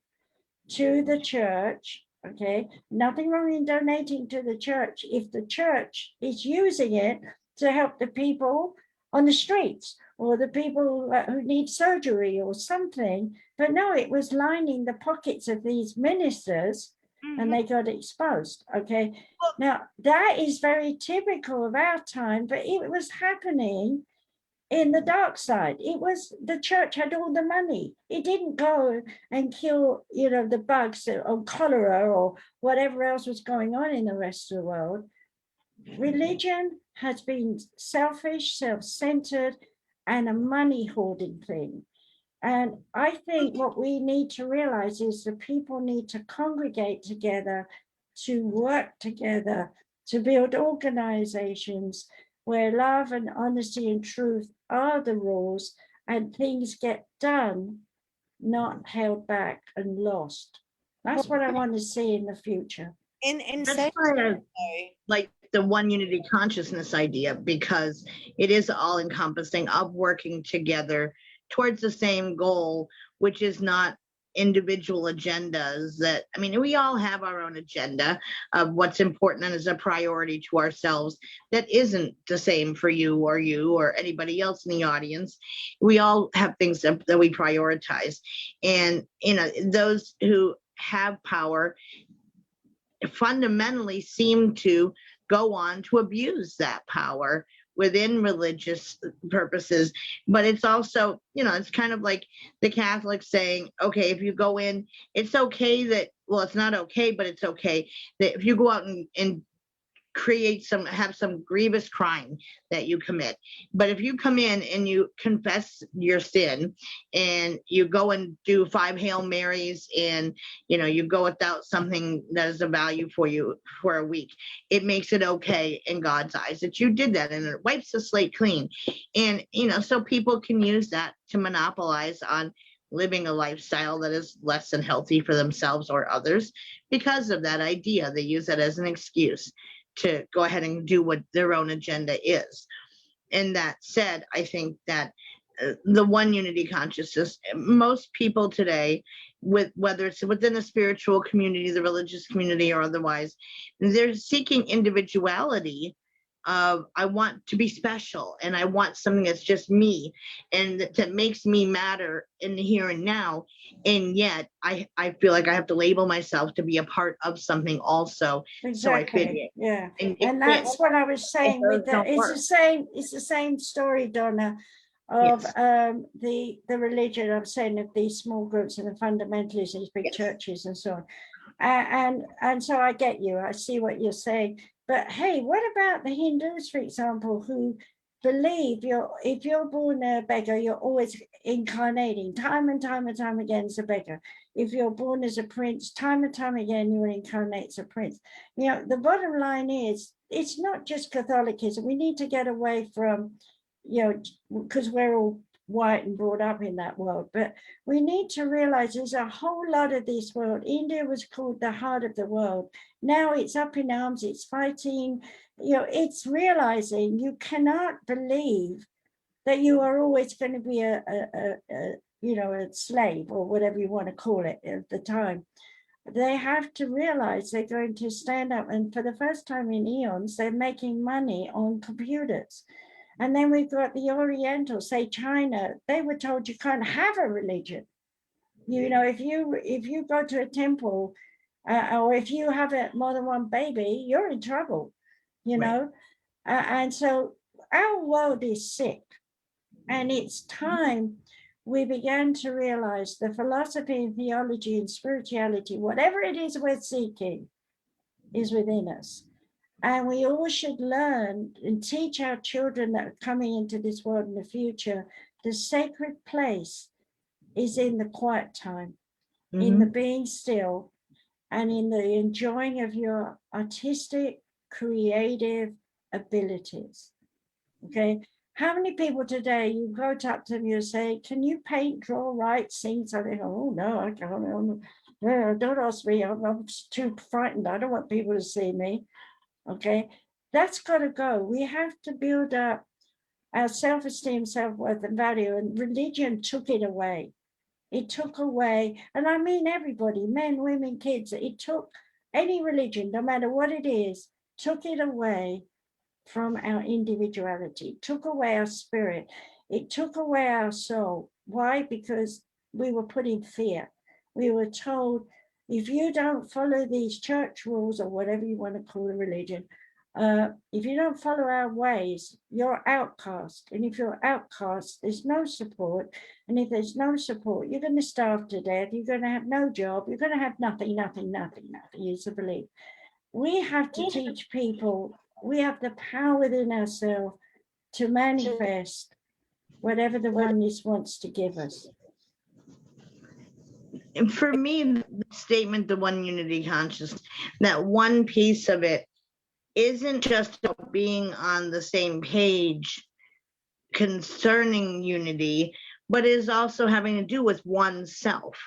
to the church. Okay, nothing wrong in donating to the church if the church is using it to help the people on the streets or the people who need surgery or something. But no, it was lining the pockets of these ministers, and they got exposed. Okay, now that is very typical of our time, but it was happening in the dark side. It was the church had all the money. It didn't go and kill, the bugs or cholera or whatever else was going on in the rest of the world. Religion has been selfish, self-centered, and a money hoarding thing. And I think what we need to realize is that people need to congregate together, to work together, to build organizations where love and honesty and truth are the rules, and things get done, not held back and lost. That's what I want to see in the future. That's why I like the one unity consciousness idea, because it is all encompassing of working together towards the same goal, which is not individual agendas. That, I mean, we all have our own agenda of what's important and is a priority to ourselves that isn't the same for you or anybody else in the audience. We all have things that we prioritize, and those who have power fundamentally seem to go on to abuse that power within religious purposes. But it's also, it's kind of like the Catholics saying, okay, if you go in, it's okay that, well, it's not okay, but it's okay that if you go out and have some grievous crime that you commit. But if you come in and you confess your sin and you go and do 5 Hail Marys and, you go without something that is of value for you for a week, it makes it okay in God's eyes that you did that, and it wipes the slate clean. And, so people can use that to monopolize on living a lifestyle that is less than healthy for themselves or others because of that idea. They use that as an excuse to go ahead and do what their own agenda is. And that said, I think that the one unity consciousness, most people today, whether it's within the spiritual community, the religious community, or otherwise, they're seeking individuality of, I want to be special, and I want something that's just me, and that makes me matter in the here and now. And yet I feel like I have to label myself to be a part of something also. Exactly. So I fit Yeah. in. And that's what I was saying with it's the same story, Donna, of the religion. I'm saying of these small groups and the fundamentalists, these big churches and so on. And so I get you. I see what you're saying. But hey, what about the Hindus, for example, who believe if you're born a beggar, you're always incarnating time and time and time again as a beggar. If you're born as a prince, time and time again, you incarnate as a prince. The bottom line is, it's not just Catholicism. We need to get away from, because we're all white and brought up in that world, but we need to realize there's a whole lot of this world. India was called the heart of the world. Now it's up in arms, it's fighting, it's realizing you cannot believe that you are always going to be a slave, or whatever you want to call it at the time. They have to realize they're going to stand up, and for the first time in eons, they're making money on computers. And then we've got the Oriental, say China, they were told you can't have a religion. If you go to a temple, or if you have more than one baby, you're in trouble, know. And so our world is sick. And it's time we began to realize the philosophy and theology and spirituality, whatever it is we're seeking, is within us. And we all should learn and teach our children that are coming into this world in the future, the sacred place is in the quiet time, in the being still, and in the enjoying of your artistic, creative abilities. Okay. How many people today, you go up to them, you say, can you paint, draw, write, sing something? Oh, no, I can't. Don't ask me. I'm too frightened. I don't want people to see me. Okay. That's got to go. We have to build up our self-esteem, self-worth, and value. And religion took it away. It took away, and I mean everybody, men, women, kids. It took any religion, no matter what it is, took it away from our individuality, took away our spirit, it took away our soul. Why? Because we were put in fear. We were told, if you don't follow these church rules, or whatever you want to call a religion, if you don't follow our ways, you're outcast. And if you're outcast, there's no support. And if there's no support, you're going to starve to death. You're going to have no job. You're going to have nothing is a belief. We have to teach people we have the power within ourselves to manifest whatever the oneness wants to give us. And for me, the statement, the one unity consciousness, that one piece of it isn't just being on the same page concerning unity, but is also having to do with oneself.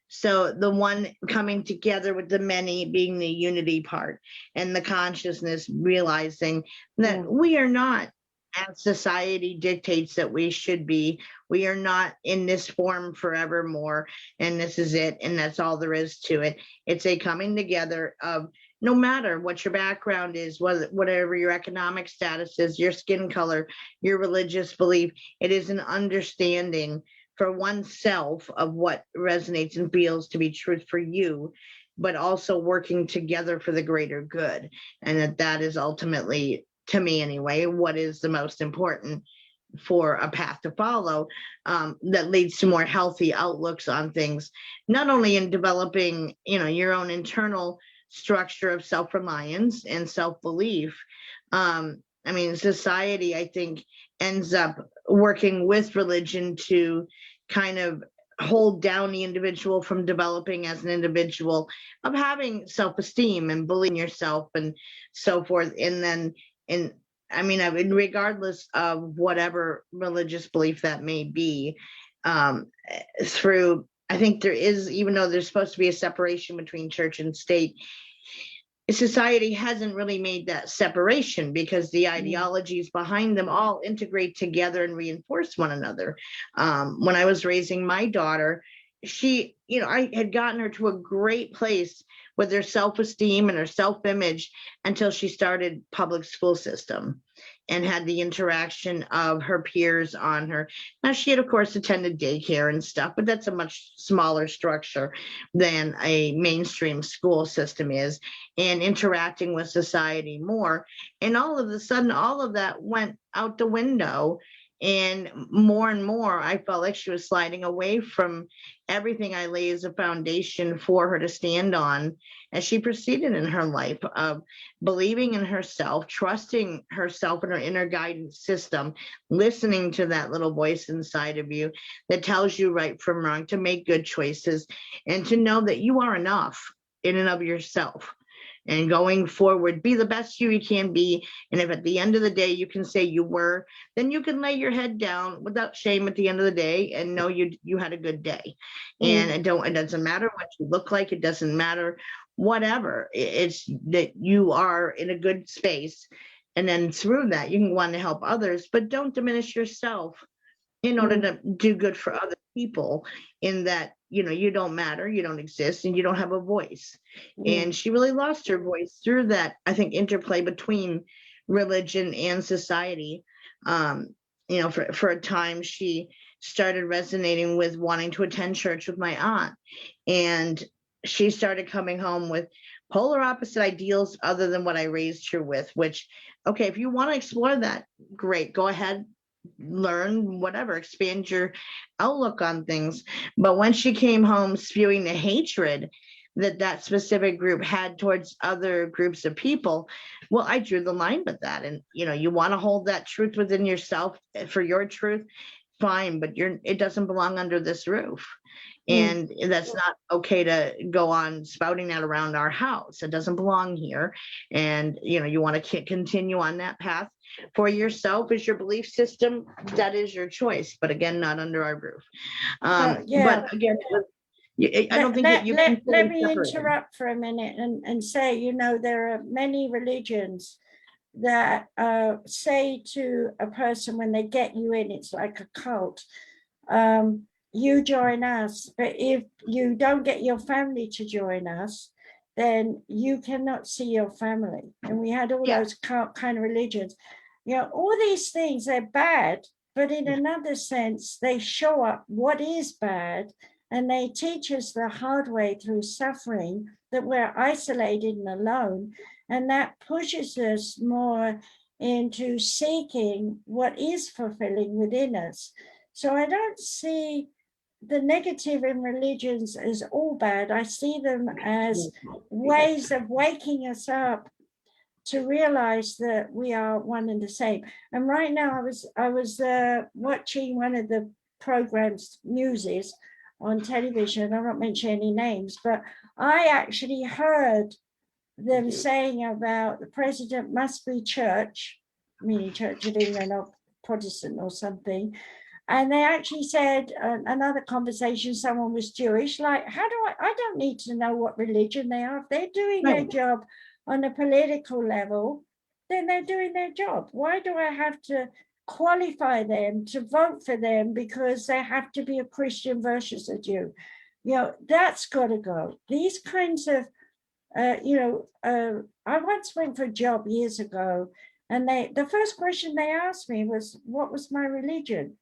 So the one coming together with the many being the unity part, and the consciousness realizing that we are not, as society dictates that we should be. We are not in this form forevermore, and this is it, and that's all there is to it. It's a coming together of, no matter what your background is, whatever your economic status is, your skin color, your religious belief, it is an understanding for oneself of what resonates and feels to be truth for you, but also working together for the greater good. And that is ultimately, to me anyway, what is the most important for a path to follow, that leads to more healthy outlooks on things, not only in developing, your own internal structure of self-reliance and self-belief. Society, I think, ends up working with religion to kind of hold down the individual from developing as an individual, of having self-esteem and believing in yourself and so forth. And then, regardless of whatever religious belief that may be, I think there is, even though there's supposed to be a separation between church and state, society hasn't really made that separation, because the ideologies behind them all integrate together and reinforce one another. When I was raising my daughter, I had gotten her to a great place with her self-esteem and her self-image until she started public school system and had the interaction of her peers on her. Now, she had, of course, attended daycare and stuff, but that's a much smaller structure than a mainstream school system is, and interacting with society more. And all of a sudden, all of that went out the window. And more, I felt like she was sliding away from everything I lay as a foundation for her to stand on as she proceeded in her life of believing in herself, trusting herself and her inner guidance system, listening to that little voice inside of you that tells you right from wrong, to make good choices, and to know that you are enough in and of yourself. And going forward, be the best you can be. And if at the end of the day you can say you were, then you can lay your head down without shame at the end of the day and know you had a good day. And it doesn't matter what you look like. It doesn't matter whatever. It's that you are in a good space. And then through that, you can want to help others, but don't diminish yourself in order to do good for other people, in that, you don't matter, you don't exist, and you don't have a voice. And she really lost her voice through that, I think, interplay between religion and society. For a time, she started resonating with wanting to attend church with my aunt. And she started coming home with polar opposite ideals other than what I raised her with, which, okay, if you want to explore that, great, go ahead, learn, whatever, expand your outlook on things. But when she came home spewing the hatred that specific group had towards other groups of people, well, I drew the line with that. And you want to hold that truth within yourself for your truth, fine, but it doesn't belong under this roof. And that's not okay to go on spouting that around our house. It doesn't belong here. And you want to continue on that path for yourself, is your belief system, that is your choice, but again, not under our roof. But again, I don't think you can. Let me interrupt for a minute and say, there are many religions that say to a person when they get you in, it's like a cult, you join us, but if you don't get your family to join us, then you cannot see your family. And we had all those kind of religions. All these things, they're bad, but in another sense, they show up what is bad, and they teach us the hard way through suffering that we're isolated and alone. And that pushes us more into seeking what is fulfilling within us. So I don't see the negative in religions as all bad. I see them as ways of waking us up to realize that we are one and the same. And right now I was watching one of the programs, Muses, on television. I won't mention any names, but I actually heard them saying about the president must be church, meaning Church of England or Protestant or something, And they actually said, another conversation, someone was Jewish, like, how do I don't need to know what religion they are. If they're doing their Right. job on a political level, then they're doing their job. Why do I have to qualify them to vote for them because they have to be a Christian versus a Jew? You know, that's got to go. These kinds of, I once went for a job years ago, and the first question they asked me was, what was my religion?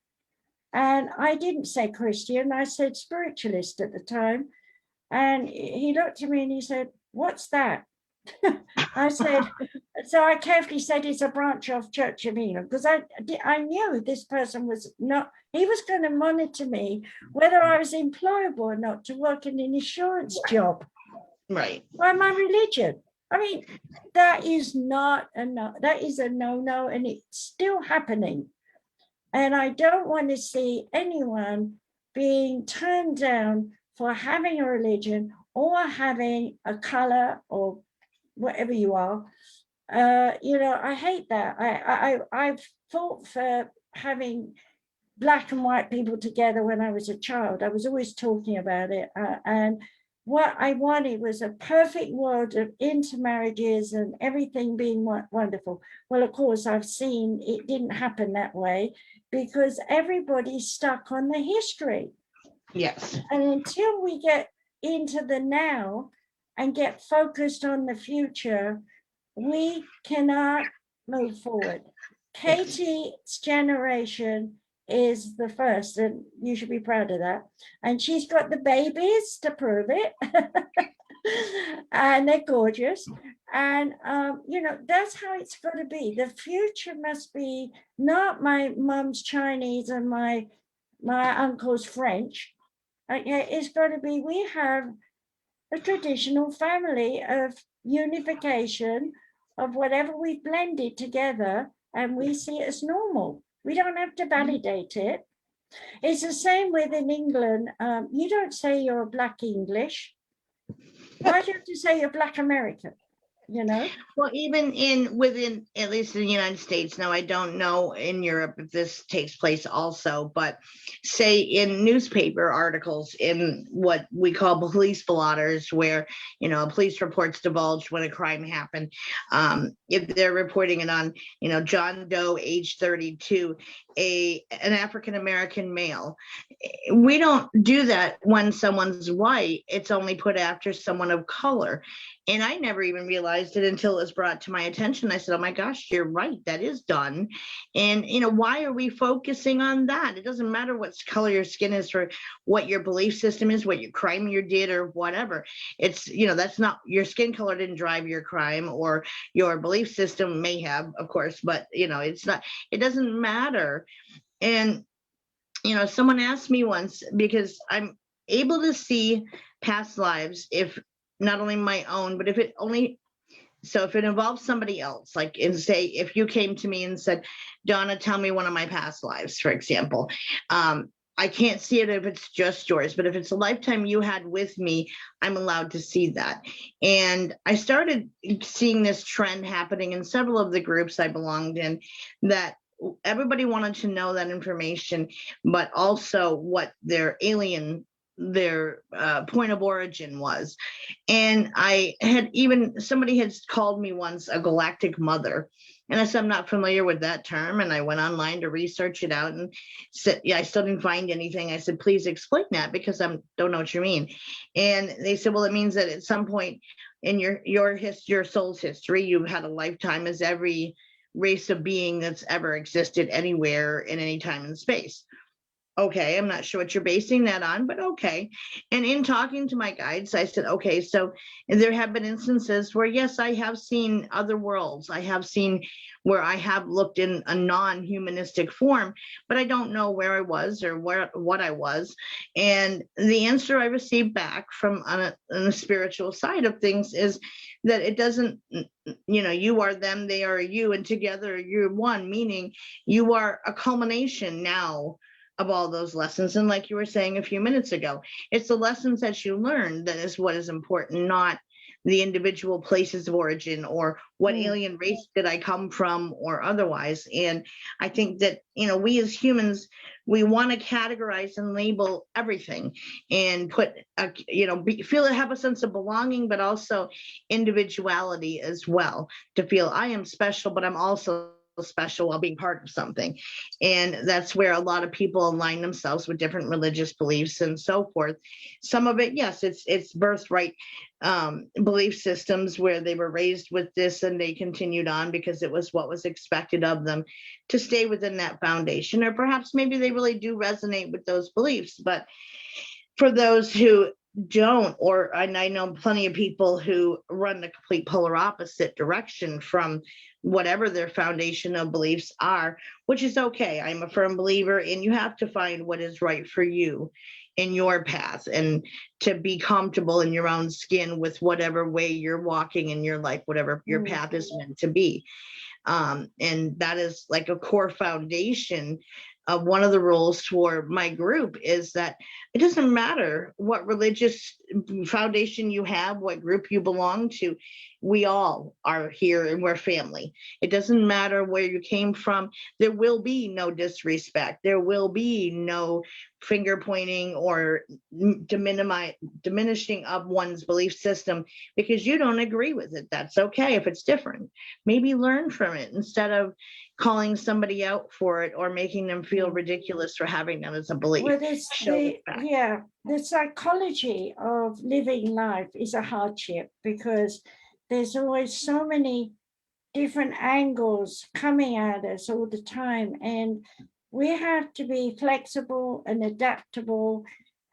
And I didn't say Christian, I said spiritualist at the time. And he looked at me and he said, what's that? I said, so I carefully said it's a branch of Church of England, because I knew this person was not, he was going to monitor me whether I was employable or not to work in an insurance job Right. by my religion. I mean, that is not a no, that is a no-no, and it's still happening. And I don't want to see anyone being turned down for having a religion or having a color or whatever you are. I hate that. I've fought for having black and white people together when I was a child. I was always talking about it. And what I wanted was a perfect world of intermarriages and everything being wonderful. Well, of course, I've seen it didn't happen that way because everybody's stuck on the history. Yes. And until we get into the now and get focused on the future, we cannot move forward. Katie's generation is the first, and you should be proud of that. And she's got the babies to prove it. And they're gorgeous. And, that's how it's got to be. The future must be not my mom's Chinese and my uncle's French. It's got to be, we have a traditional family of unification of whatever we've blended together, and we see it as normal. We don't have to validate it. It's the same with in England. You don't say you're Black English. Why do you have to say you're Black American? Well, even within, at least in the United States, now I don't know in Europe if this takes place also, but say in newspaper articles in what we call police blotters, where, police reports divulged when a crime happened, if they're reporting it on, John Doe, age 32, an African-American male. We don't do that when someone's white. It's only put after someone of color. And I never even realized it until it was brought to my attention. I said, oh my gosh, you're right. That is done. And, why are we focusing on that? It doesn't matter what color your skin is, or what your belief system is, what your crime you did, or whatever. It's, that's not, your skin color didn't drive your crime, or your belief system may have, of course, but, it's not, it doesn't matter. And, someone asked me once, because I'm able to see past lives, if not only my own, but if it involves somebody else, like, and say, if you came to me and said, Donna, tell me one of my past lives, for example, I can't see it if it's just yours, but if it's a lifetime you had with me, I'm allowed to see that. And I started seeing this trend happening in several of the groups I belonged in, that everybody wanted to know that information, but also what their point of origin was. And somebody had called me once a galactic mother, and I said, I'm not familiar with that term. And I went online to research it out and said, I still didn't find anything. I said, please explain that, because I don't know what you mean. And they said, well, it means that at some point in your soul's history, you've had a lifetime as every race of being that's ever existed anywhere in any time and space. Okay, I'm not sure what you're basing that on, but okay. And in talking to my guides, I said, okay, so there have been instances where, yes, I have seen other worlds. I have seen where I have looked in a non-humanistic form, but I don't know where I was or what I was. And the answer I received back from on the spiritual side of things is that it doesn't, you are them, they are you, and together you're one, meaning you are a culmination now of all those lessons. And like you were saying a few minutes ago, it's the lessons that you learned that is what is important, not the individual places of origin, or what alien race did I come from, or otherwise. And I think that, we as humans, we want to categorize and label everything and put, have a sense of belonging, but also individuality as well, to feel I am special, but I'm also special while being part of something. And that's where a lot of people align themselves with different religious beliefs and so forth. Some of it, yes, it's birthright belief systems where they were raised with this and they continued on because it was what was expected of them to stay within that foundation, or perhaps maybe they really do resonate with those beliefs. But for those who don't, and I know plenty of people who run the complete polar opposite direction from whatever their foundational beliefs are, which is okay. I'm a firm believer, and you have to find what is right for you in your path, and to be comfortable in your own skin with whatever way you're walking in your life, whatever your path is meant to be. And that is like a core foundation. One of the rules for my group is that it doesn't matter what religious foundation you have, what group you belong to. We all are here and we're family. It doesn't matter where you came from. There will be no disrespect. There will be no finger pointing or diminishing of one's belief system because you don't agree with it. That's okay if it's different. Maybe learn from it instead of calling somebody out for it or making them feel ridiculous for having that as a belief. Well, the psychology of living life is a hardship because there's always so many different angles coming at us all the time. And we have to be flexible and adaptable.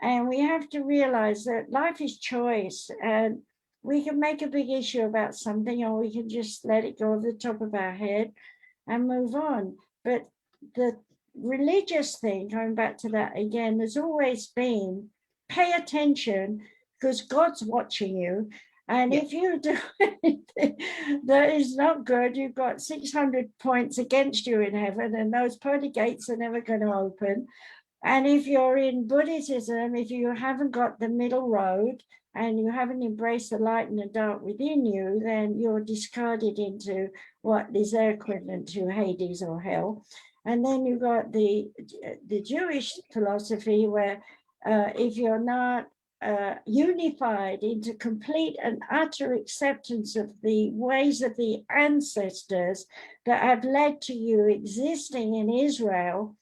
And we have to realize that life is choice. And we can make a big issue about something, or we can just let it go over the top of our head and move on. But the religious thing, going back to that again, has always been pay attention because God's watching you. And if you do anything that is not good, you've got 600 points against you in heaven, and those pearly gates are never going to open. And if you're in Buddhism, if you haven't got the middle road and you haven't embraced the light and the dark within you, then you're discarded into what is their equivalent to Hades or hell. And then you've got the Jewish philosophy where if you're not unified into complete and utter acceptance of the ways of the ancestors that have led to you existing in Israel,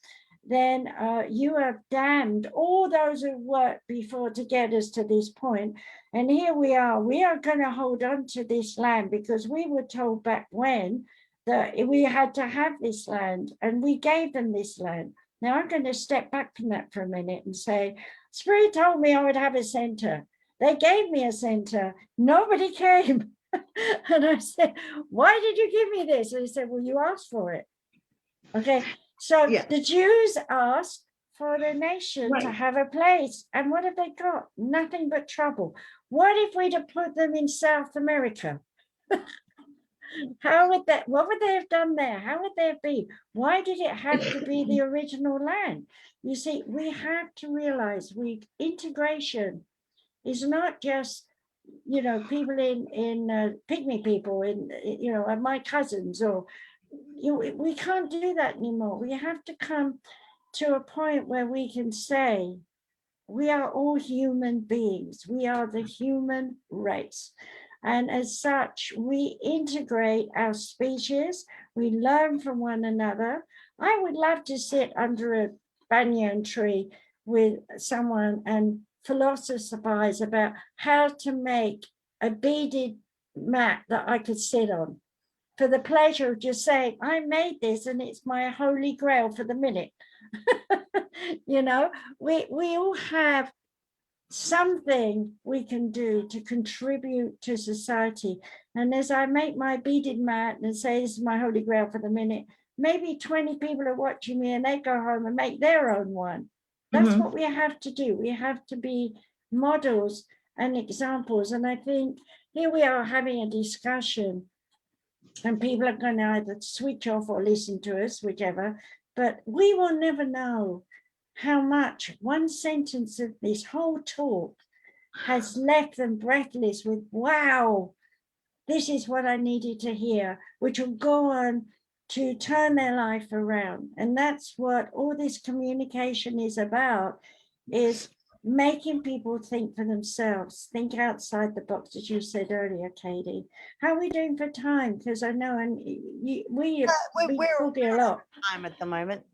then you have damned all those who worked before to get us to this point. And here we are going to hold on to this land because we were told back when that we had to have this land, and we gave them this land. Now I'm going to step back from that for a minute and say, Spirit told me I would have a center. They gave me a center. Nobody came. And I said, why did you give me this? And he said, well, you asked for it. Okay. So the Jews asked for the nation to have a place. And what have they got? Nothing but trouble. What if we'd have put them in South America? What would they have done there? How would they have been? Why did it have to be the original land? You see, we have to realize integration is not just, people in pygmy people, my cousins, or, we can't do that anymore. We have to come to a point where we can say, we are all human beings. We are the human race. And as such, we integrate our species. We learn from one another. I would love to sit under a banyan tree with someone and philosophize about how to make a beaded mat that I could sit on for the pleasure of just saying, I made this and it's my holy grail for the minute. We all have something we can do to contribute to society. And as I make my beaded mat and say this is my holy grail for the minute, maybe 20 people are watching me and they go home and make their own one. That's what we have to do. We have to be models and examples. And I think here we are having a discussion and people are going to either switch off or listen to us, whichever, but we will never know how much one sentence of this whole talk has left them breathless with, wow, this is what I needed to hear, which will go on to turn their life around. And that's what all this communication is about, is making people think for themselves, think outside the box, as you said earlier, Katie. How are we doing for time? Because I know we're talking a lot. Time at the moment.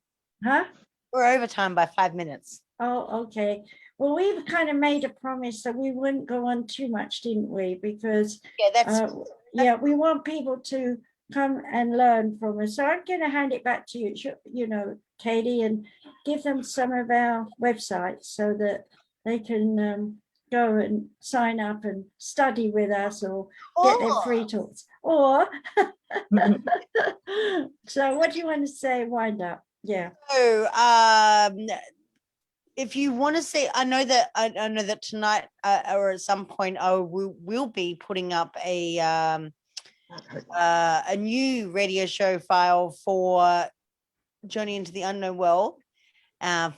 Huh? We're over time by 5 minutes. Oh, okay. Well, we've kind of made a promise that we wouldn't go on too much, didn't we? Because yeah, we want people to come and learn from us. So I'm going to hand it back to you, Katie, and give them some of our websites so that they can go and sign up and study with us or get their free talks. Or, so what do you want to say? Wind up. Yeah. So, if you want to see, I know that tonight or at some point, we'll be putting up a new radio show file for Journey into the Unknown World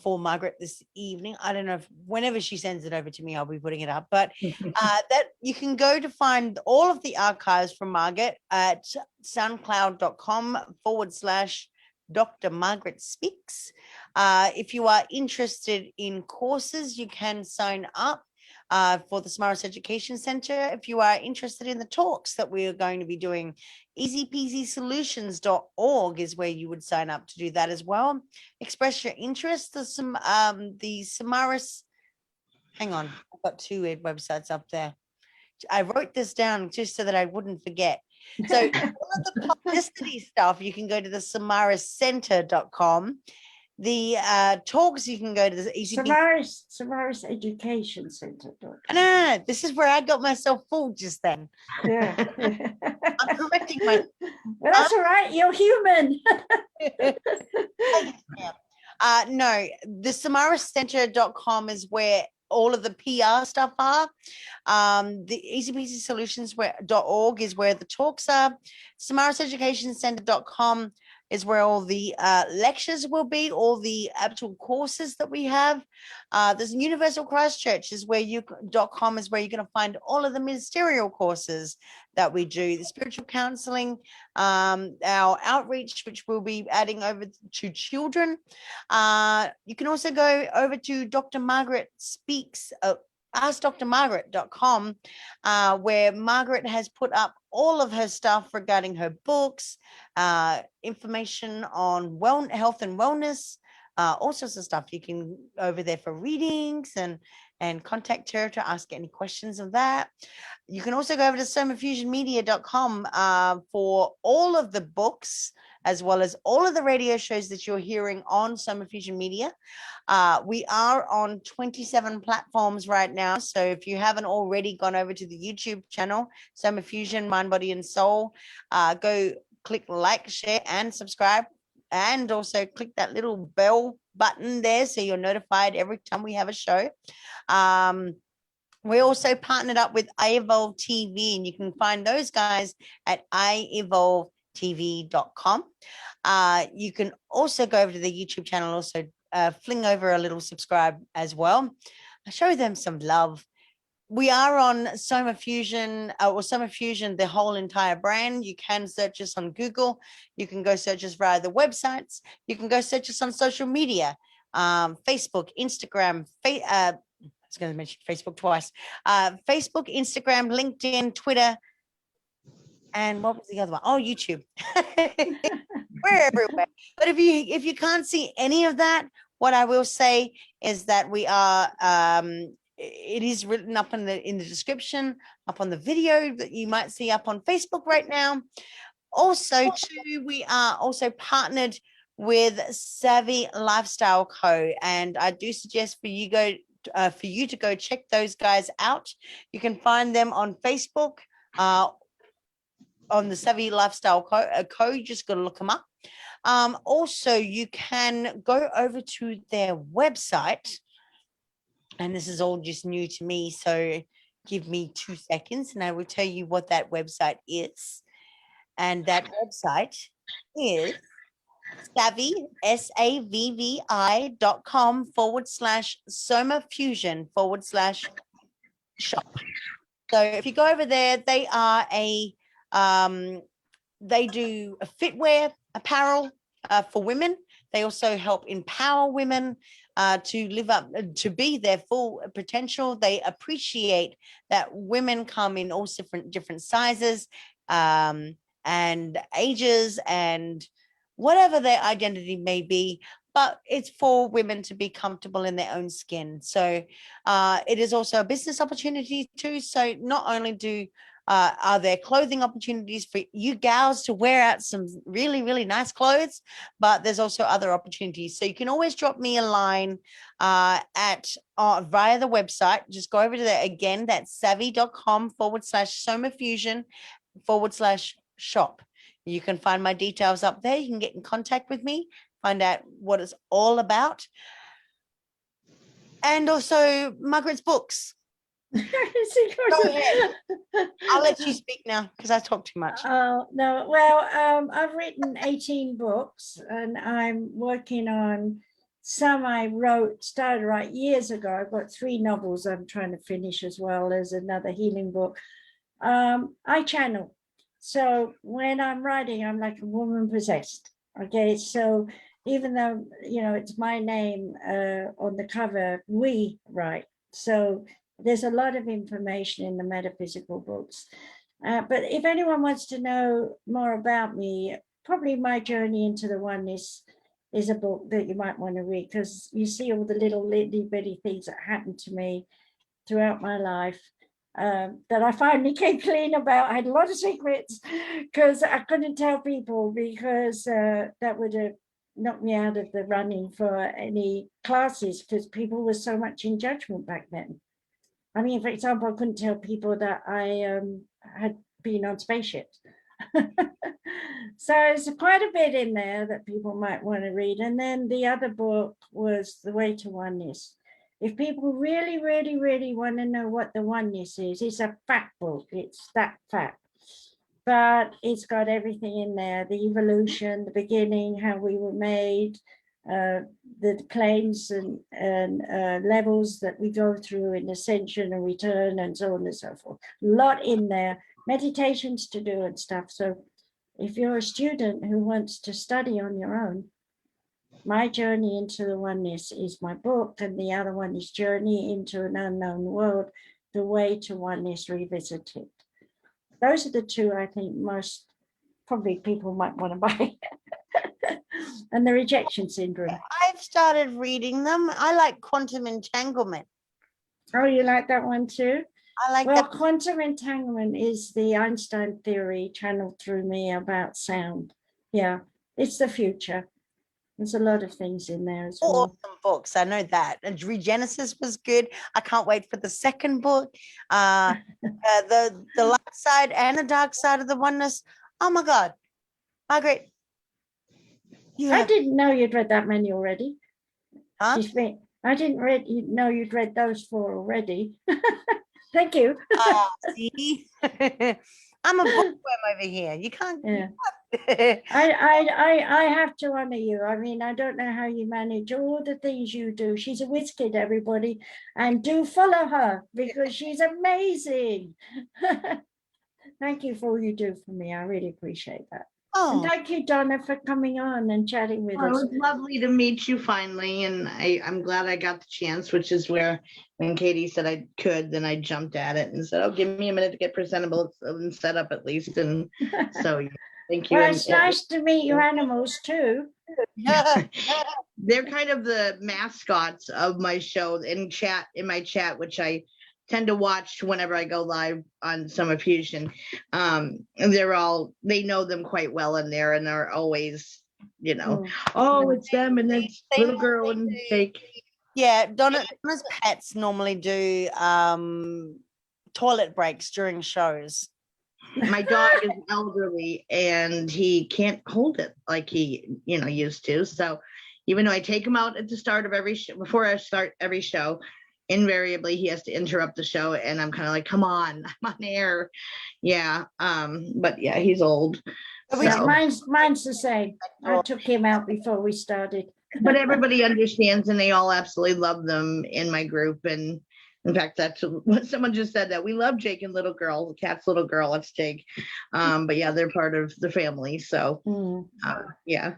for Margaret this evening. I don't know if whenever she sends it over to me, I'll be putting it up. But that you can go to find all of the archives from Margaret at soundcloud.com/Dr. Margaret Speaks. If you are interested in courses, you can sign up for the Samaras Education Center. If you are interested in the talks that we are going to be doing, easypeasysolutions.org is where you would sign up to do that as well. Express your interest. The Samaras, hang on, I've got two websites up there. I wrote this down just so that I wouldn't forget. So all of the publicity stuff, you can go to the samarascenter.com. The talks, you can go to the Samaras Education Center. No, this is where I got myself fooled just then. Yeah. I'm correcting my. Well, that's all right. You're human. No, the samarascenter.com is where all of the PR stuff are. The easypeasysolutions.org is where the talks are. samaraseducationcenter.com is where all the lectures will be, all the actual courses that we have. There's Universal Christchurch is where .com is where you're going to find all of the ministerial courses that we do, the spiritual counseling, our outreach, which we'll be adding over to children. You can also go over to Dr. Margaret Speaks, askdrmargaret.com, where Margaret has put up all of her stuff regarding her books, information on health and wellness, all sorts of stuff. You can go over there for readings and contact her to ask any questions of that. You can also go over to somafusionmedia.com for all of the books, as well as all of the radio shows that you're hearing on Soma Fusion Media. We are on 27 platforms right now. So if you haven't already gone over to the YouTube channel, Soma Fusion, Mind, Body, and Soul, go click like, share, and subscribe. And also click that little bell button there so you're notified every time we have a show. We also partnered up with iEvolveTV, and you can find those guys at iEvolveTV.com. You can also go over to the YouTube channel, also fling over a little subscribe as well. Show them some love. We are on Soma Fusion, or Soma Fusion, the whole entire brand. You can search us on Google. You can go search us via the websites. You can go search us on social media, Facebook, Instagram, I was going to mention Facebook twice. Facebook, Instagram, LinkedIn, Twitter, and what was the other one? Oh, YouTube. We're everywhere. But if you can't see any of that, what I will say is that we are. It is written up in the description, up on the video that you might see up on Facebook right now. Also, too, we are also partnered with Savvy Lifestyle Co. And I do suggest for you to go check those guys out. You can find them on Facebook, on the Savvy Lifestyle Co. You just got to look them up. Also, you can go over to their website, and this is all just new to me, so give me 2 seconds and I will tell you what that website is. And that website is Savvy, SAVVI.com /Soma Fusion / shop. So if you go over there, they are they do a fitwear apparel for women. They also help empower women to live up, to be their full potential. They appreciate that women come in all different sizes and ages and whatever their identity may be, but it's for women to be comfortable in their own skin. So it is also a business opportunity too. So not only are there clothing opportunities for you gals to wear out some really, really nice clothes, but there's also other opportunities. So you can always drop me a line via the website. Just go over to there again. That's savvy.com/somafusion/shop. You can find my details up there. You can get in contact with me, find out what it's all about. And also Margaret's books. Go ahead. I'll let you speak now because I talk too much. Oh, no. Well, I've written 18 books and I'm working on some I started to write years ago. I've got 3 novels I'm trying to finish as well as another healing book. I channel. So when I'm writing, I'm like a woman possessed. Okay, so even though, you know, it's my name on the cover, we write. So there's a lot of information in the metaphysical books. But if anyone wants to know more about me, probably My Journey into the Oneness is a book that you might want to read, because you see all the little bitty things that happened to me throughout my life that I finally came clean about. I had a lot of secrets because I couldn't tell people, because that would have knocked me out of the running for any classes, because people were so much in judgment back then. I mean, for example, I couldn't tell people that I had been on spaceships. So it's quite a bit in there that people might want to read. And then the other book was The Way to Oneness. If people really, really, really want to know what the oneness is, it's a fat book. It's that fat. But it's got everything in there: the evolution, the beginning, how we were made, the planes and levels that we go through in ascension and return, and so on and so forth. A lot in there, meditations to do and stuff. So if you're a student who wants to study on your own, My Journey into the Oneness is my book, and the other one is Journey into an Unknown World, The Way to Oneness Revisited. Those are the 2 I think most probably people might want to buy. And The Rejection Syndrome. I've started reading them. I like Quantum Entanglement. Oh, you like that one too? I like well, that. Quantum Entanglement is the Einstein theory channeled through me about sound. Yeah, it's the future. There's a lot of things in there as well. Awesome books. I know that. And Regenesis was good. I can't wait for the second book. The light side and the dark side of the oneness. Oh my God. Margaret. I didn't know you'd read that many already. Huh? I didn't know you'd read those 4 already. Thank you. See? I'm a bookworm over here. You can't. Yeah. I have to honor you. I mean, I don't know how you manage all the things you do. She's a whiz kid, everybody, and do follow her because she's amazing. Thank you for all you do for me. I really appreciate that. And thank you, Donna, for coming on and chatting with us. It was lovely to meet you finally, and I'm glad I got the chance, which is where when Katie said I could, then I jumped at it and said, oh, give me a minute to get presentable and set up at least. And so thank you. Well, it's nice to meet your animals too. They're kind of the mascots of my show in my chat, which I tend to watch whenever I go live on Soma Fusion. And they know them quite well in there, and they're always, you know, oh, it's them and this little girl and fake. Yeah, Donna's pets normally do toilet breaks during shows. My dog is elderly and he can't hold it like he, used to. So even though I take him out at the start of every show, before I start every show, invariably he has to interrupt the show, and I'm kind of like, come on, I'm on air. Yeah. But yeah, he's old. Yeah, mine's the same. I took him out before we started. But everybody understands, and they all absolutely love them in my group, and In fact, that's what someone just said, that we love Jake and little girl, Cat's little girl. That's Jake. But yeah, they're part of the family. So yeah.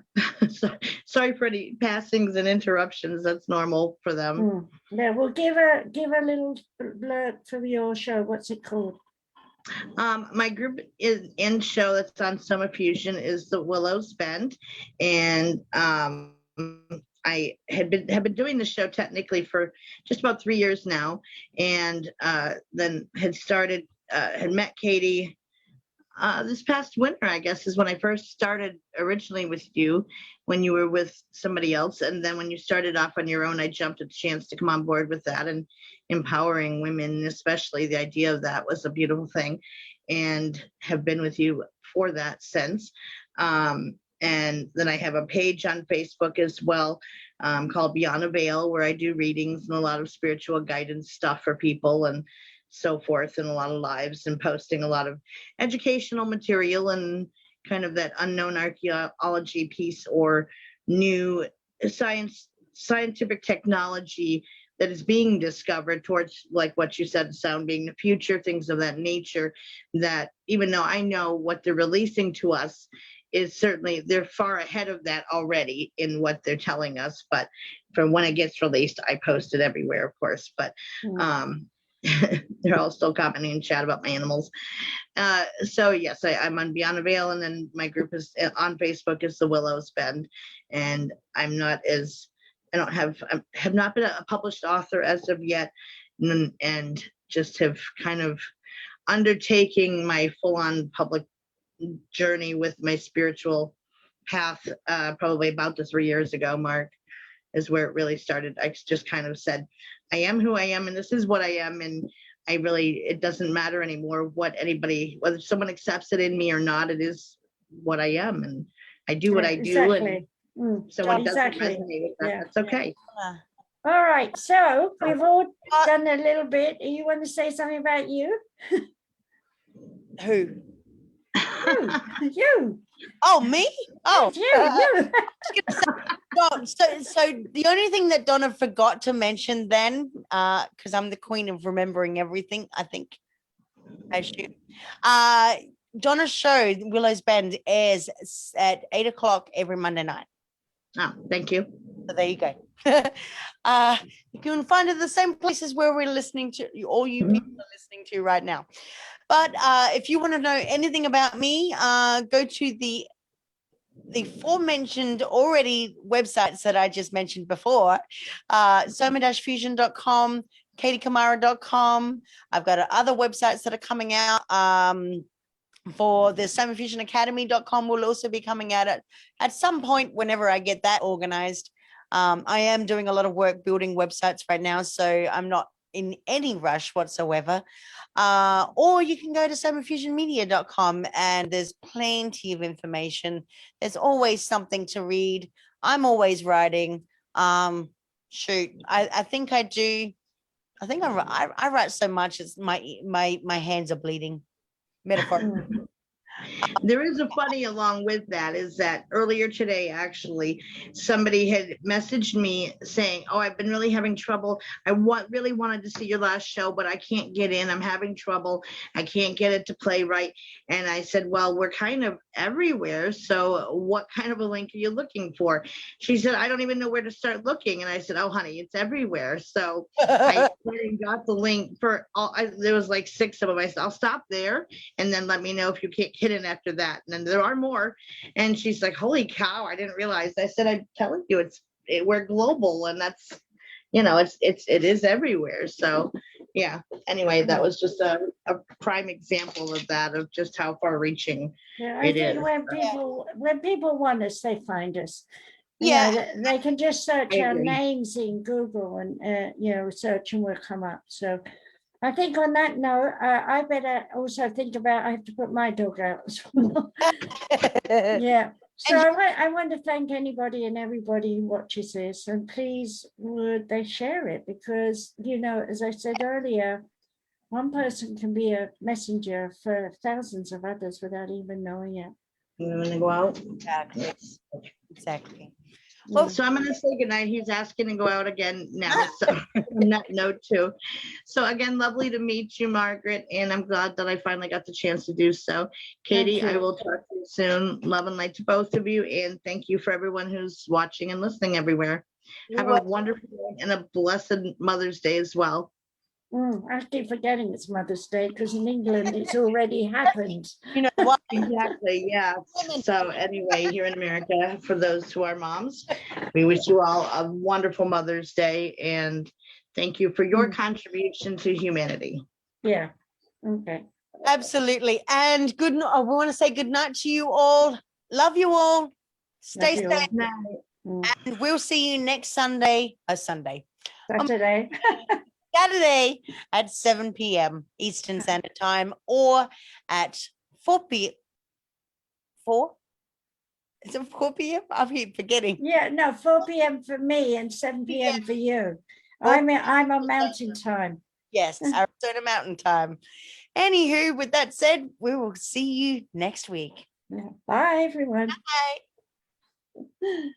So, sorry for any passings and interruptions. That's normal for them. Yeah, well, give a little blurb for your show. What's it called? My group is in show that's on Soma Fusion is the Willow's Bend, and I have been doing the show technically for just about 3 years now, and then had met Katie this past winter, I guess, is when I first started originally with you, when you were with somebody else. And then when you started off on your own, I jumped at the chance to come on board with that, and empowering women, especially the idea of that was a beautiful thing, and have been with you for that since. And then I have a page on Facebook as well, called Beyond a Veil, where I do readings and a lot of spiritual guidance stuff for people and so forth, and a lot of lives, and posting a lot of educational material and kind of that unknown archaeology piece, or new scientific technology that is being discovered towards, like what you said, sound being the future, things of that nature, that even though I know what they're releasing to us is certainly, they're far ahead of that already in what they're telling us. But from when it gets released, I post it everywhere, of course. But they're all still commenting in chat about my animals. So yes, I'm on Beyond a Veil, and then my group is on Facebook is the Willow's Bend, and I have not been a published author as of yet, and just have kind of undertaking my full-on public journey with my spiritual path, probably about 3 years ago, Mark, is where it really started. I just kind of said, I am who I am, and this is what I am, and it doesn't matter anymore whether someone accepts it in me or not. It is what I am, and I do what I do. Exactly. And someone doesn't resonate with that, that's okay. All right, so we've all done a little bit. You want to say something about you? Who? You. Oh, me? Oh, you. So the only thing that Donna forgot to mention then, because I'm the queen of remembering everything, I think, as you, Donna's show, Willow's Bend, airs at 8 o'clock every Monday night. Oh, thank you. So there you go. You can find it the same places where we're listening to, all you people are listening to right now. But if you want to know anything about me, go to the aforementioned already websites that I just mentioned before, soma-fusion.com, katiekamara.com. I've got other websites that are coming out. For the somafusionacademy.com will also be coming out at some point whenever I get that organized. I am doing a lot of work building websites right now, so I'm not in any rush whatsoever. Or you can go to somafusionmedia.com, and there's plenty of information. There's always something to read. I'm always writing. Shoot, I think I do. I think I write so much it's my hands are bleeding. Metaphor. There is a funny along with that, is that earlier today, actually, somebody had messaged me saying, oh, I've been really having trouble. I really wanted to see your last show, but I can't get in. I'm having trouble. I can't get it to play right. And I said, well, we're kind of everywhere. So what kind of a link are you looking for? She said, I don't even know where to start looking. And I said, oh, honey, it's everywhere. So I got the link for all. There was like 6 of them. I said, I'll stop there, and then let me know if you can't get in after that. And then there are more. And she's like, holy cow, I didn't realize. I said, I'm telling you, we're global, and that's, it is everywhere. So yeah, anyway, that was just a prime example of that, of just how far reaching it is. When people want us, they find us. Yeah, they can just search our names in Google and search, and we'll come up. So I think on that note, I better also think about, I have to put my dog out as well. Yeah. So I want to thank anybody and everybody who watches this, and please would they share it, because, as I said earlier, one person can be a messenger for thousands of others without even knowing it. You want to go out? Exactly. Well, So I'm going to say goodnight. He's asking to go out again now. So on that note too. So again, lovely to meet you, Margaret. And I'm glad that I finally got the chance to do so. Katie, I you. will talk to you soon. Love and light to both of you. And thank you for everyone who's watching and listening everywhere. Have a wonderful day and a blessed Mother's Day as well. I keep forgetting it's Mother's Day because in England it's already happened. you know what? Exactly. Yeah. So anyway, here in America, for those who are moms, we wish you all a wonderful Mother's Day and thank you for your contribution to humanity. Yeah. Okay. Absolutely. And I want to say good night to you all. Love you all. Stay Love you safe. all. And we'll see you next Saturday Saturday at 7 p.m. Eastern Standard Time or at 4 p.m. 4? Is it 4 p.m.? I keep forgetting. Yeah, no, 4 p.m. for me and 7 p.m. for you. I'm on Mountain Time. Yes, Arizona Mountain Time. Anywho, with that said, we will see you next week. Yeah. Bye, everyone. Bye.